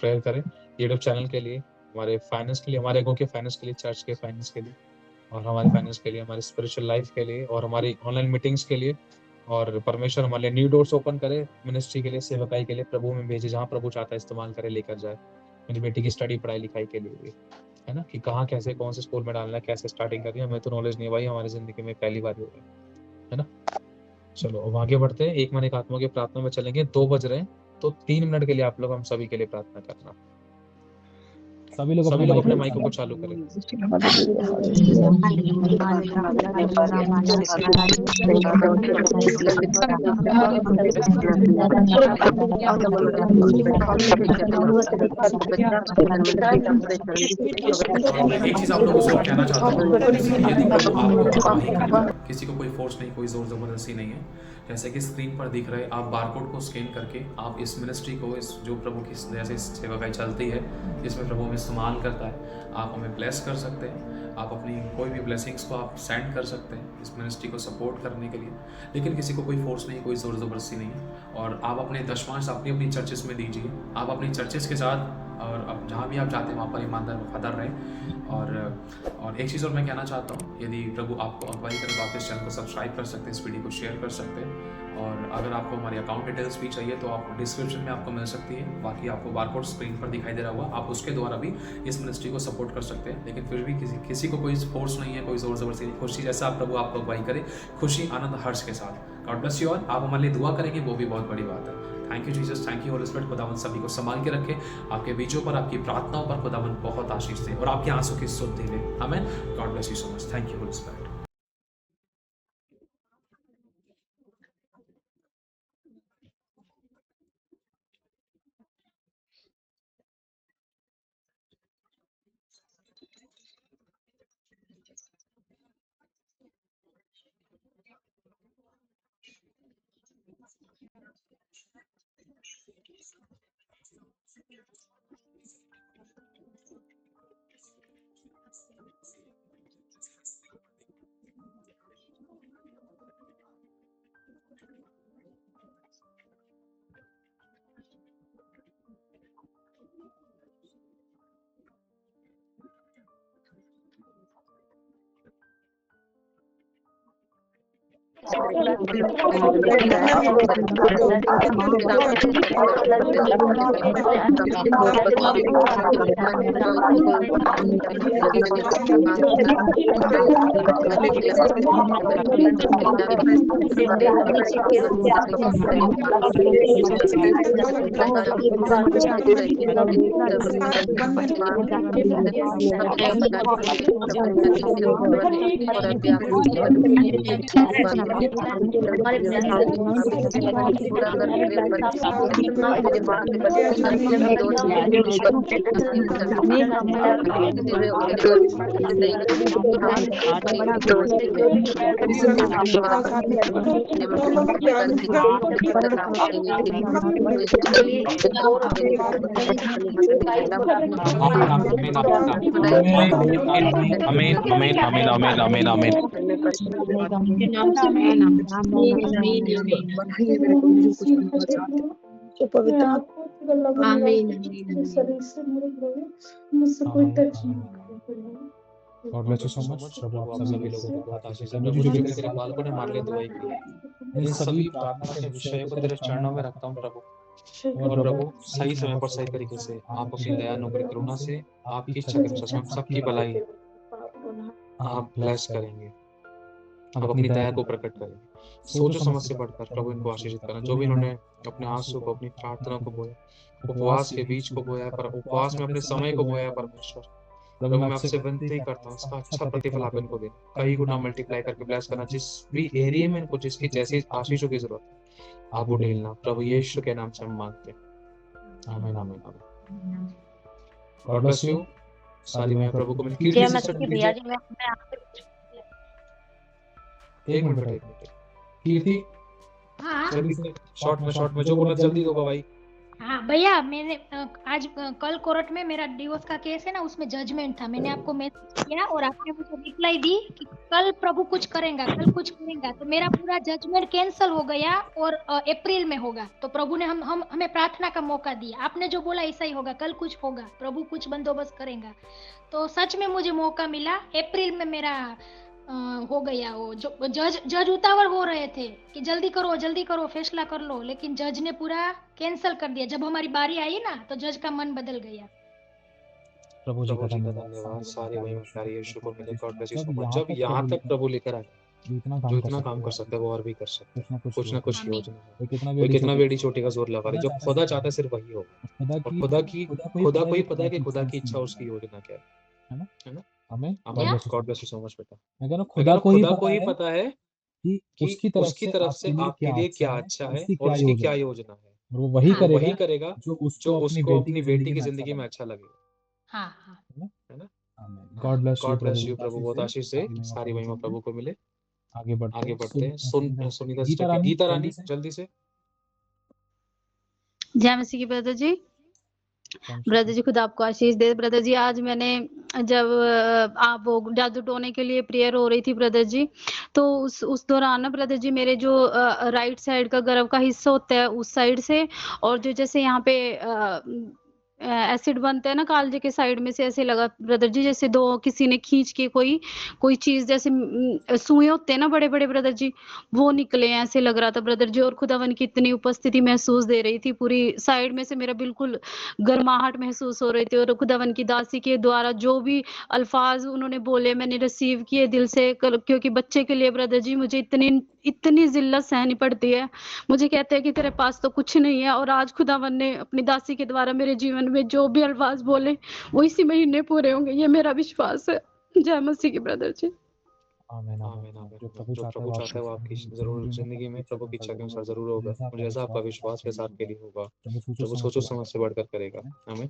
प्रेयर करें। यूट्यूब चैनल के लिए, हमारे फाइनेंस के लिए, हमारे घर के फाइनेंस के लिए, चर्च के फाइनेंस के लिए, और हमारे फाइनेंस के लिए, हमारे स्पिरिचुअल लाइफ के लिए, और हमारी ऑनलाइन मीटिंग्स के लिए। और परमेश्वर हमारे लिए न्यू डोर्स ओपन करे, मिनिस्ट्री के लिए, सेवकाई के लिए प्रभु में भेजे, जहाँ प्रभु चाहता है इस्तेमाल करे, लेकर जाए। मेरी बेटी की स्टडी, पढ़ाई लिखाई के लिए भी, है ना, कि कहाँ कैसे कौन से स्कूल में डालना है, कैसे स्टार्टिंग करनी है, हमें तो नॉलेज नहीं भाई, हमारी जिंदगी में पहली बार हो रहा है ना। चलो अब आगे बढ़ते हैं। एक मन एक आत्मा की प्रार्थना में चलेंगे। 2 बज रहे हैं, तो 3 मिनट के लिए आप लोग हम सभी के लिए प्रार्थना करना। सभी लोग अपने माइक को चालू करें। एक चीज आप लोगों से कहना चाहता हूँ, यदि कोई आपको गवाही करेगा, किसी को कोई फोर्स नहीं, कोई जोर जबरदस्ती नहीं है। जैसे कि स्क्रीन पर दिख रहे, आप बारकोड को स्कैन करके आप इस मिनिस्ट्री को, इस जो प्रभु की जैसे सेवा का चलती है, इसमें प्रभु में इस्तेमाल करता है। आप हमें ब्लेस कर सकते हैं, आप अपनी कोई भी ब्लेसिंग्स को आप सेंड कर सकते हैं इस मिनिस्ट्री को सपोर्ट करने के लिए, लेकिन किसी को कोई फोर्स नहीं, कोई ज़ोर ज़बरदस्ती नहीं है। और आप अपने दशमांश अपनी अपनी चर्चेस में दीजिए, आप अपनी चर्चेस के साथ और अब जहाँ भी आप जाते हैं वहाँ पर ईमानदार वफादार रहें। और एक चीज़ और मैं कहना चाहता हूँ, यदि प्रभु आपको अगुवाई करे तो आप इस चैनल को सब्सक्राइब कर सकते हैं, इस वीडियो को शेयर कर सकते हैं। और अगर आपको हमारी अकाउंट डिटेल्स भी चाहिए तो आप डिस्क्रिप्शन में आपको मिल सकती है, बाकी आपको बारकोड स्क्रीन पर दिखाई दे रहा होगा, आप उसके द्वारा भी इस मिनिस्ट्री को सपोर्ट कर सकते हैं। लेकिन फिर भी किसी को कोई फोर्स नहीं है, कोई ज़ोर ज़बरदस्ती नहीं, खुशी जैसा आप प्रभु आपको अगुवाई करे, खुशी आनंद हर्ष के साथ। God bless you all. आप हमारे लिए दुआ करेंगे वो भी बहुत बड़ी बात है। Thank you Jesus, thank you holy spirit. खुदावन सभी को संभाल के रखे, आपके बीजों पर, आपकी प्रार्थनाओं पर खुदावन बहुत आशीष दे और आपके आंसू की सुध दे। आमीन। God bless you so much. Thank you holy spirit. God bless you so much. प्रभु आप सभी लोगों को बहुत आशीष दे। प्रभु जी तेरे बालकों ने हमारे लिए दुआई की, इन सभी प्रार्थना के विषयों को तेरे चरणों में रखता हूँ प्रभु। और प्रभु सही समय पर सही तरीके से आप अपनी दया अनुग्रह करुणा से आपकी इच्छा के अनुसार हम सबकी भलाई आप ब्लेस करेंगे, आप अपनी दया को प्रकट करेंगे। सोचो समझ से बढ़कर प्रभु इनको आशीषित करना। जो भी इन्होंने अपने आंसू को, अपनी प्रार्थना को बोया, उपवास के बीच को बोया, पर उपवास में अपने समय को बोया परमेश्वर, प्रभु मैं आपसे विनती करता हूँ इसका अच्छा प्रतिफल आप इनको देना, कई गुना मल्टीप्लाई करके ब्लेस करना। जिस भी एरिया में इनको जिसकी जैसी आशीषों की जरूरत है आप वो ढेलना। प्रभु यीशु के नाम से हम मांगते हैं, आमीन आमीन आमीन। God bless you. सारी मैं प्रभु को मिलती है। एक मिनट बेटा, एक मिनट। कीर्ति जल्दी से शॉर्ट में जो बोला जल्दी दो भाई। हाँ भैया, मैंने आज कल कोर्ट में मेरा डिवोर्स का केस है ना, उसमें जजमेंट था। मैंने आपको मैसेज किया और आपने मुझे रिप्लाई दी कि कल प्रभु कुछ करेगा, कल कुछ करेगा। तो मेरा पूरा जजमेंट कैंसिल हो गया और अप्रैल में होगा। तो प्रभु ने हमें प्रार्थना का मौका दिया। आपने जो बोला ऐसा ही होगा, कल कुछ होगा, प्रभु कुछ बंदोबस्त करेगा। तो सच में मुझे मौका मिला। अप्रैल में मेरा हो गया। वो जो जज उतावल हो रहे थे कि जल्दी करो फैसला कर लो, लेकिन जज ने पूरा कैंसिल कर दिया। जब हमारी बारी आई ना तो जज का मन बदल गया। प्रभु जी का धन्यवाद। सारे वही प्यारे यीशु को मिले। God bless you so much. जब यहाँ तक प्रभु लेकर आए, जो इतना काम कर सकता है वो और भी कर सकता है। कुछ ना कुछ योजना है। कोई कितना बेड़ी चोटी का जोर लगा रही, जो खुदा चाहता है सिर्फ वही होगा। और खुदा को ही पता है कि खुदा की इच्छा उसकी योजना क्या है ना। हमें God bless you so much बेटा। मैं कह रहा हूं खुदा को ही पता है कि उसकी तरफ से आपके लिए क्या अच्छा है और उसकी क्या योजना है। वो वही करेगा जो उसको अपनी बेटी की जिंदगी में अच्छा लगेगा। है ना। गॉड ब्लेस यू प्रभु बहुत आशीष से सारी महिमा प्रभु को मिले। आगे बढ़ते हैं। सुनीता सिस्टर, गीता रानी जल्दी से। जय मसीह की ब्रदर जी। ब्रदर जी खुदा आपको आशीष दे। ब्रदर जी आज मैंने जब आप वो जादू टोने के लिए प्रेयर हो रही थी ब्रदर जी, तो उस दौरान ना ब्रदर जी मेरे जो राइट साइड का गर्भ का हिस्सा होता है उस साइड से, और जो जैसे यहाँ पे एसिड बनता है ना कालजे के साइड में से, ऐसे लगा ब्रदर जी जैसे दो किसी ने खींच के कोई चीज जैसे सुए होते हैं ना बड़े बड़े ब्रदर जी, वो निकले हैं ऐसे लग रहा था ब्रदर जी। और खुदावन की इतनी उपस्थिति महसूस दे रही थी, पूरी साइड में से मेरा बिल्कुल गर्माहट महसूस हो रही थी। और खुदावन की दासी के द्वारा जो भी अल्फाज उन्होंने बोले मैंने रिसीव किए दिल से, क्योंकि बच्चे के लिए ब्रदर जी मुझे इतनी जिल्लत सहनी पड़ती है। मुझे कहते हैं कि तेरे पास तो कुछ नहीं है, और आज खुदावन ने अपनी दासी के द्वारा मेरे जीवन में जो भी अल्फाज बोले वो इसी महीने पूरे होंगे, ये मेरा विश्वास है। जय मसीह की ब्रदर जी। आमीन आमीन आमीन। जो प्रभु चाहता है वो आपकी जरूर जिंदगी में प्रभु की इच्छा के अनुसार जरूर होगा, और जैसा आपका विश्वास वैसा आपके लिए होगा। प्रभु सोचो समझ से बढ़कर करेगा। आमीन।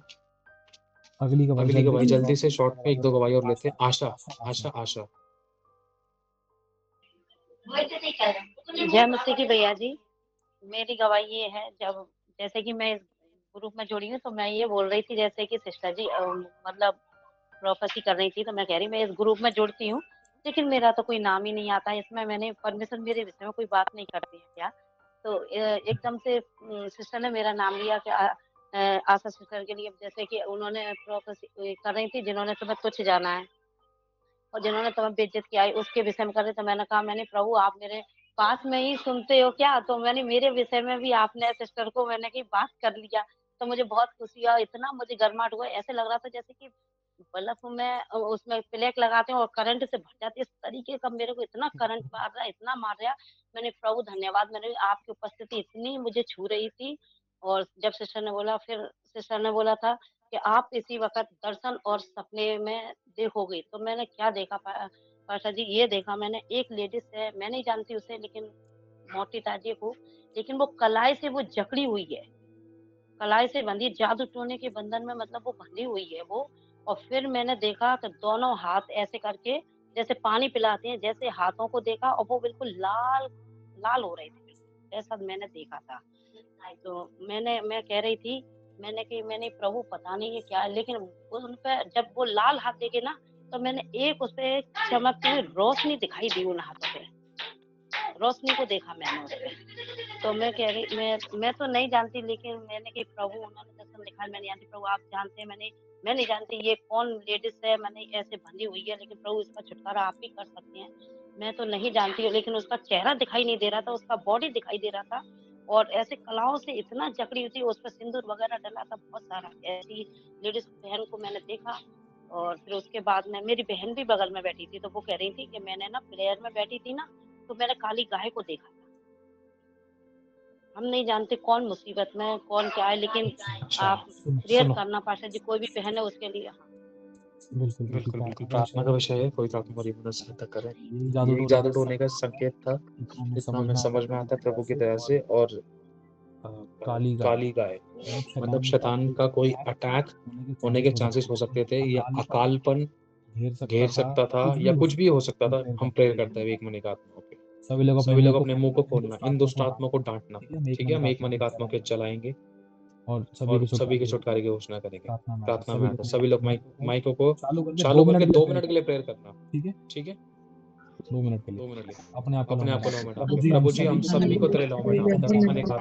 अगली गवाही जल्दी से शॉर्ट में 1-2 गवाही और लेते हैं। आशा आशा आशा। जय मसीह की भैया जी, मेरी गवाही ये है, जब जैसे कि मैं इस ग्रुप में जुड़ी हूँ तो मैं ये बोल रही थी जैसे कि सिस्टर जी मतलब प्रोफेसी कर रही थी, तो मैं कह रही मैं इस ग्रुप में जुड़ती हूँ लेकिन मेरा तो कोई नाम ही नहीं आता इसमें, मैंने परमिशन मेरे विषय में कोई बात नहीं करती है क्या। तो एकदम से सिस्टर ने मेरा नाम लिया कि आशा सिस्टर के लिए, जैसे कि उन्होंने प्रोफेसी कर रही थी जिन्होंने तुम्हें तुच्छ जाना है और जिन्होंने तुम्हें बेइज्जत किया है उसके विषय में कर रहे, तो मैंने कहा मैंने प्रभु आप मेरे पास में ही सुनते हो क्या, तो मैंने मेरे विषय में भी आपने सिस्टर को मैंने की बात कर लिया, तो मुझे बहुत खुशी हुआ, इतना मुझे गर्माहट हुआ, ऐसे लग रहा था जैसे कि बल्ब में उसमें प्लेक लगाते हैं और करंट से भर जाती है, इस तरीके का मेरे को इतना करंट मार रहा, इतना मार रहा। मैंने प्रभु धन्यवाद, मैंने आपकी उपस्थिति इतनी मुझे छू रही थी। और जब सिस्टर ने बोला, फिर सिस्टर ने बोला था कि आप इसी वक्त दर्शन और सपने में देखोगे, तो मैंने क्या देखा पाशा जी, ये देखा मैंने एक लेडीज है, मैं नहीं जानती उसे लेकिन मोटी ताजी को, लेकिन वो कलाई से वो जकड़ी हुई है, कलाई से बंधी, जादू टोने के बंधन में मतलब वो बंधी हुई है वो। और फिर मैंने देखा कि दोनों हाथ ऐसे करके जैसे पानी पिलाते हैं, जैसे हाथों को देखा और वो बिल्कुल लाल लाल हो रहे थे, ऐसा मैंने देखा था। तो मैं कह रही थी मैंने प्रभु पता नहीं ये क्या है, लेकिन उन पे जब वो लाल हाथ देखे ना, तो मैंने एक उस पे चमकती हुई रोशनी दिखाई दी, उन हाथों पे रोशनी को देखा मैंने उस पे। तो मैं कह रही मैं तो नहीं जानती, लेकिन मैंने कि प्रभु उन्होंने दर्शन दिखाया, मैं नहीं जानती प्रभु आप जानते हैं, मैं नहीं जानती ये कौन लेडीज है, मैंने ऐसे बंधी हुई है, लेकिन प्रभु इसका छुटकारा आप ही कर सकते हैं, मैं तो नहीं जानती हूँ। लेकिन उसका चेहरा दिखाई नहीं दे रहा था, उसका बॉडी दिखाई दे रहा था, और ऐसे कलाओं से इतना जकड़ी हुई थी, उस पर सिंदूर वगैरह डला था बहुत सारा। ऐसी लेडीज बहन को मैंने देखा। और फिर उसके बाद में मेरी बहन भी बगल में बैठी थी, तो वो कह रही थी कि मैंने ना प्रेयर में बैठी थी ना, तो मैंने काली गाय को देखा था। हम नहीं जानते कौन मुसीबत में कौन क्या है, लेकिन आप प्रेयर करना पाशा जी, कोई भी बहन है उसके लिए। बिल्कुल बिल्कुल बिल्कुल प्रार्थना का विषय है, कोई प्रार्थना हमारी मदद सहायता करें। ये जादू टोने का संकेत था, इतना हमें समझ में आता है प्रभु की दया से। और काली गाय मतलब शैतान का कोई अटैक होने के चांसेस हो सकते थे, या अकालपन घेर सकता था, या कुछ भी हो सकता था। हम प्रेयर करते हैं एक मन एक आत्मा पे, सभी लोग अपने मुंह को खोलना, इन दुष्ट आत्मा को डांटना, ठीक है। हम एक मन एक आत्मा के चलाएंगे और सभी के छुटकारे की घोषणा करेंगे। प्रार्थना में आता सभी लोग माइकों को चालू करके 2 मिनट के लिए प्रेयर करना, ठीक है। 2 मिनट के लिए अपने आप को लॉ में डालो। प्रभु जी हम सभी को तेरे लॉ में डालते हैं, मैंने कहा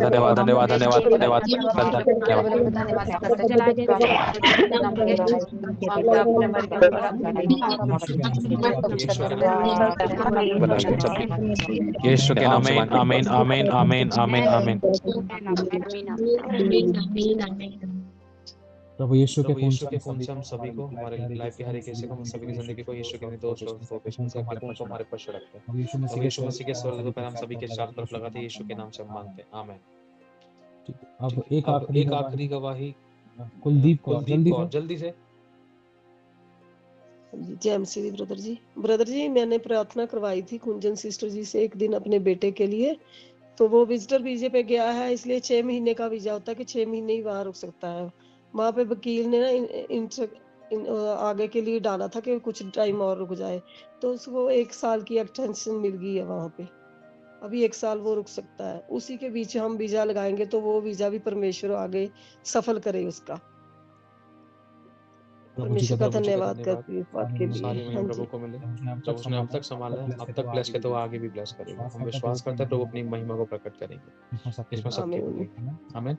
धन्यवाद धन्यवाद धन्यवाद धन्यवाद यीशु के नाम से आमीन आमीन आमीन आमीन आमीन। प्रभु यीशु के खून से हम सभी को हमारे लाइफ के हर एक हिस्से को हम सभी की जिंदगी को यीशु के निर्दोष और खून से हमारे पर छिड़कते हैं। यीशु मसीह के स्वर्ग पर हम सभी के चारों तरफ लगाते हैं। यीशु के नाम से हम मांगते हैं आमीन। अब एक आखिरी गवाही कुलदीप को जल्दी से। जय मसीह ब्रदर जी मैंने प्रार्थना करवाई थी कुंजन सिस्टर जी से एक दिन अपने बेटे के लिए, तो वो विजिटर वीजे पे गया है, इसलिए 6 महीने का वीजा होता है कि 6 महीने ही वहाँ रुक सकता है। वहाँ पे वकील ने ना आगे के लिए डाला था कि कुछ टाइम और रुक जाए, तो उसको 1 साल की एक्सटेंशन मिल गई है वहाँ पे। अभी 1 साल वो रुक सकता है। उसी के बीच हम वीजा लगाएंगे तो वो वीजा भी परमेश्वर आगे सफल करे उसका। परमेश्वर का धन्यवाद करती हूँ इस बात के लिए। प्रभु को मिले जब उसने अब तक संभाला है, अब तक ब्लेस किया तो वो आगे भी ब्लेस करेगा। हम विश्वास करते हैं प्रभु अपनी महिमा को प्रकट करेंगे इसमें सबके। आमीन।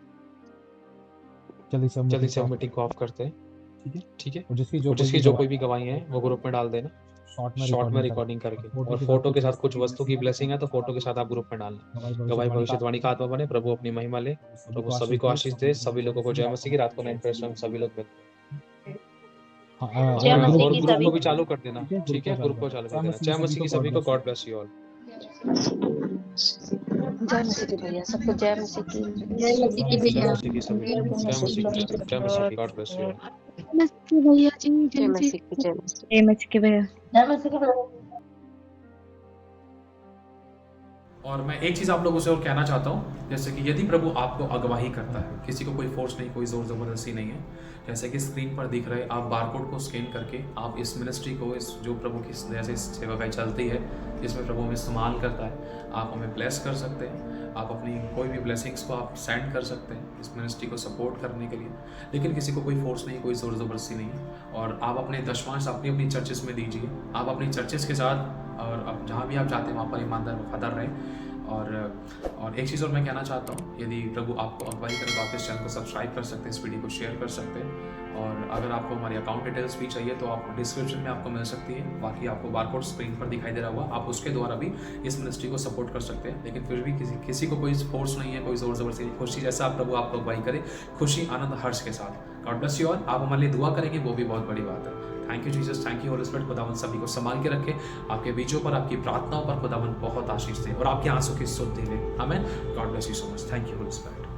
जल्दी से मीटिंग को ऑफ करते हैं, ठीक है। जिसकी जो कोई भी गवाहियां हैं वो ग्रुप में डाल देना शॉर्ट में रिकॉर्डिंग करके, और फोटो के साथ कुछ वस्तु की ब्लेसिंग है तो फोटो के साथ आप ग्रुप में डालना। गवाही भविष्यवाणी का आत्मा बने, प्रभु अपनी महिमा ले, प्रभु सभी को आशीष दे, सभी लोगों को जय मसीह की। रात को 9 में सभी लोग मिलते हैं। और ग्रुप को भी चालू कर देना, ठीक है। ग्रुप को चालू कर देना। जय मसीह की सभी को। God bless you all. जय मसीह की भैया सबको। जय मसीह की। जय मसीह की भैया। जय मसीह की सभी। जय मसीह की। God bless you all. भैया जी जय मसीह की। जय मसीह जय मसीह के भैया। जय मसीह की भैया। और मैं एक चीज़ आप लोगों से और कहना चाहता हूँ, जैसे कि यदि प्रभु आपको अगवाही करता है, किसी को कोई फोर्स नहीं, कोई ज़ोर ज़बरदस्ती नहीं है, जैसे कि स्क्रीन पर दिख रहे, आप बारकोड को स्कैन करके आप इस मिनिस्ट्री को, इस जो प्रभु की जैसे सेवा चलती है जिसमें प्रभु हमें इस्तेमाल करता है, आप हमें ब्लेस कर सकते हैं। आप अपनी कोई भी ब्लेसिंग्स को आप सेंड कर सकते हैं इस मिनिस्ट्री को सपोर्ट करने के लिए। लेकिन किसी को कोई फोर्स नहीं, कोई ज़ोर ज़बरदस्ती नहीं है। और आप अपने दशमांश अपनी चर्चेस में दीजिए। आप अपनी चर्चेस के साथ और अब जहाँ भी आप जाते हैं वहाँ पर ईमानदार वफादार रहें। और एक चीज़ और मैं कहना चाहता हूँ, यदि प्रभु आपको अगवाई करे तो आप इस चैनल को सब्सक्राइब कर सकते हैं, इस वीडियो को शेयर कर सकते हैं। और अगर आपको हमारी अकाउंट डिटेल्स भी चाहिए तो आप डिस्क्रिप्शन में आपको मिल सकती है। बाकी आपको बारकोड स्क्रीन पर दिखाई दे रहा होगा, आप उसके द्वारा भी इस मिनिस्ट्री को सपोर्ट कर सकते हैं। लेकिन फिर भी किसी को कोई फोर्स नहीं है, कोई ज़ोर ज़बरदस्ती नहीं। खुशी जैसा आप प्रभु आपको अगवाई करे, खुशी आनंद हर्ष के साथ। God bless you all. आप हमारे लिए दुआ करेंगे वो भी बहुत बड़ी बात है। Thank you Jesus, thank you holy spirit. खुदावन सभी को संभाल के रखे, आपके बीचों पर, आपकी प्रार्थनाओं पर खुदावन बहुत आशीष दे और आपके आंसू की सुध दे। आमीन। God bless you so much. Thank you holy spirit.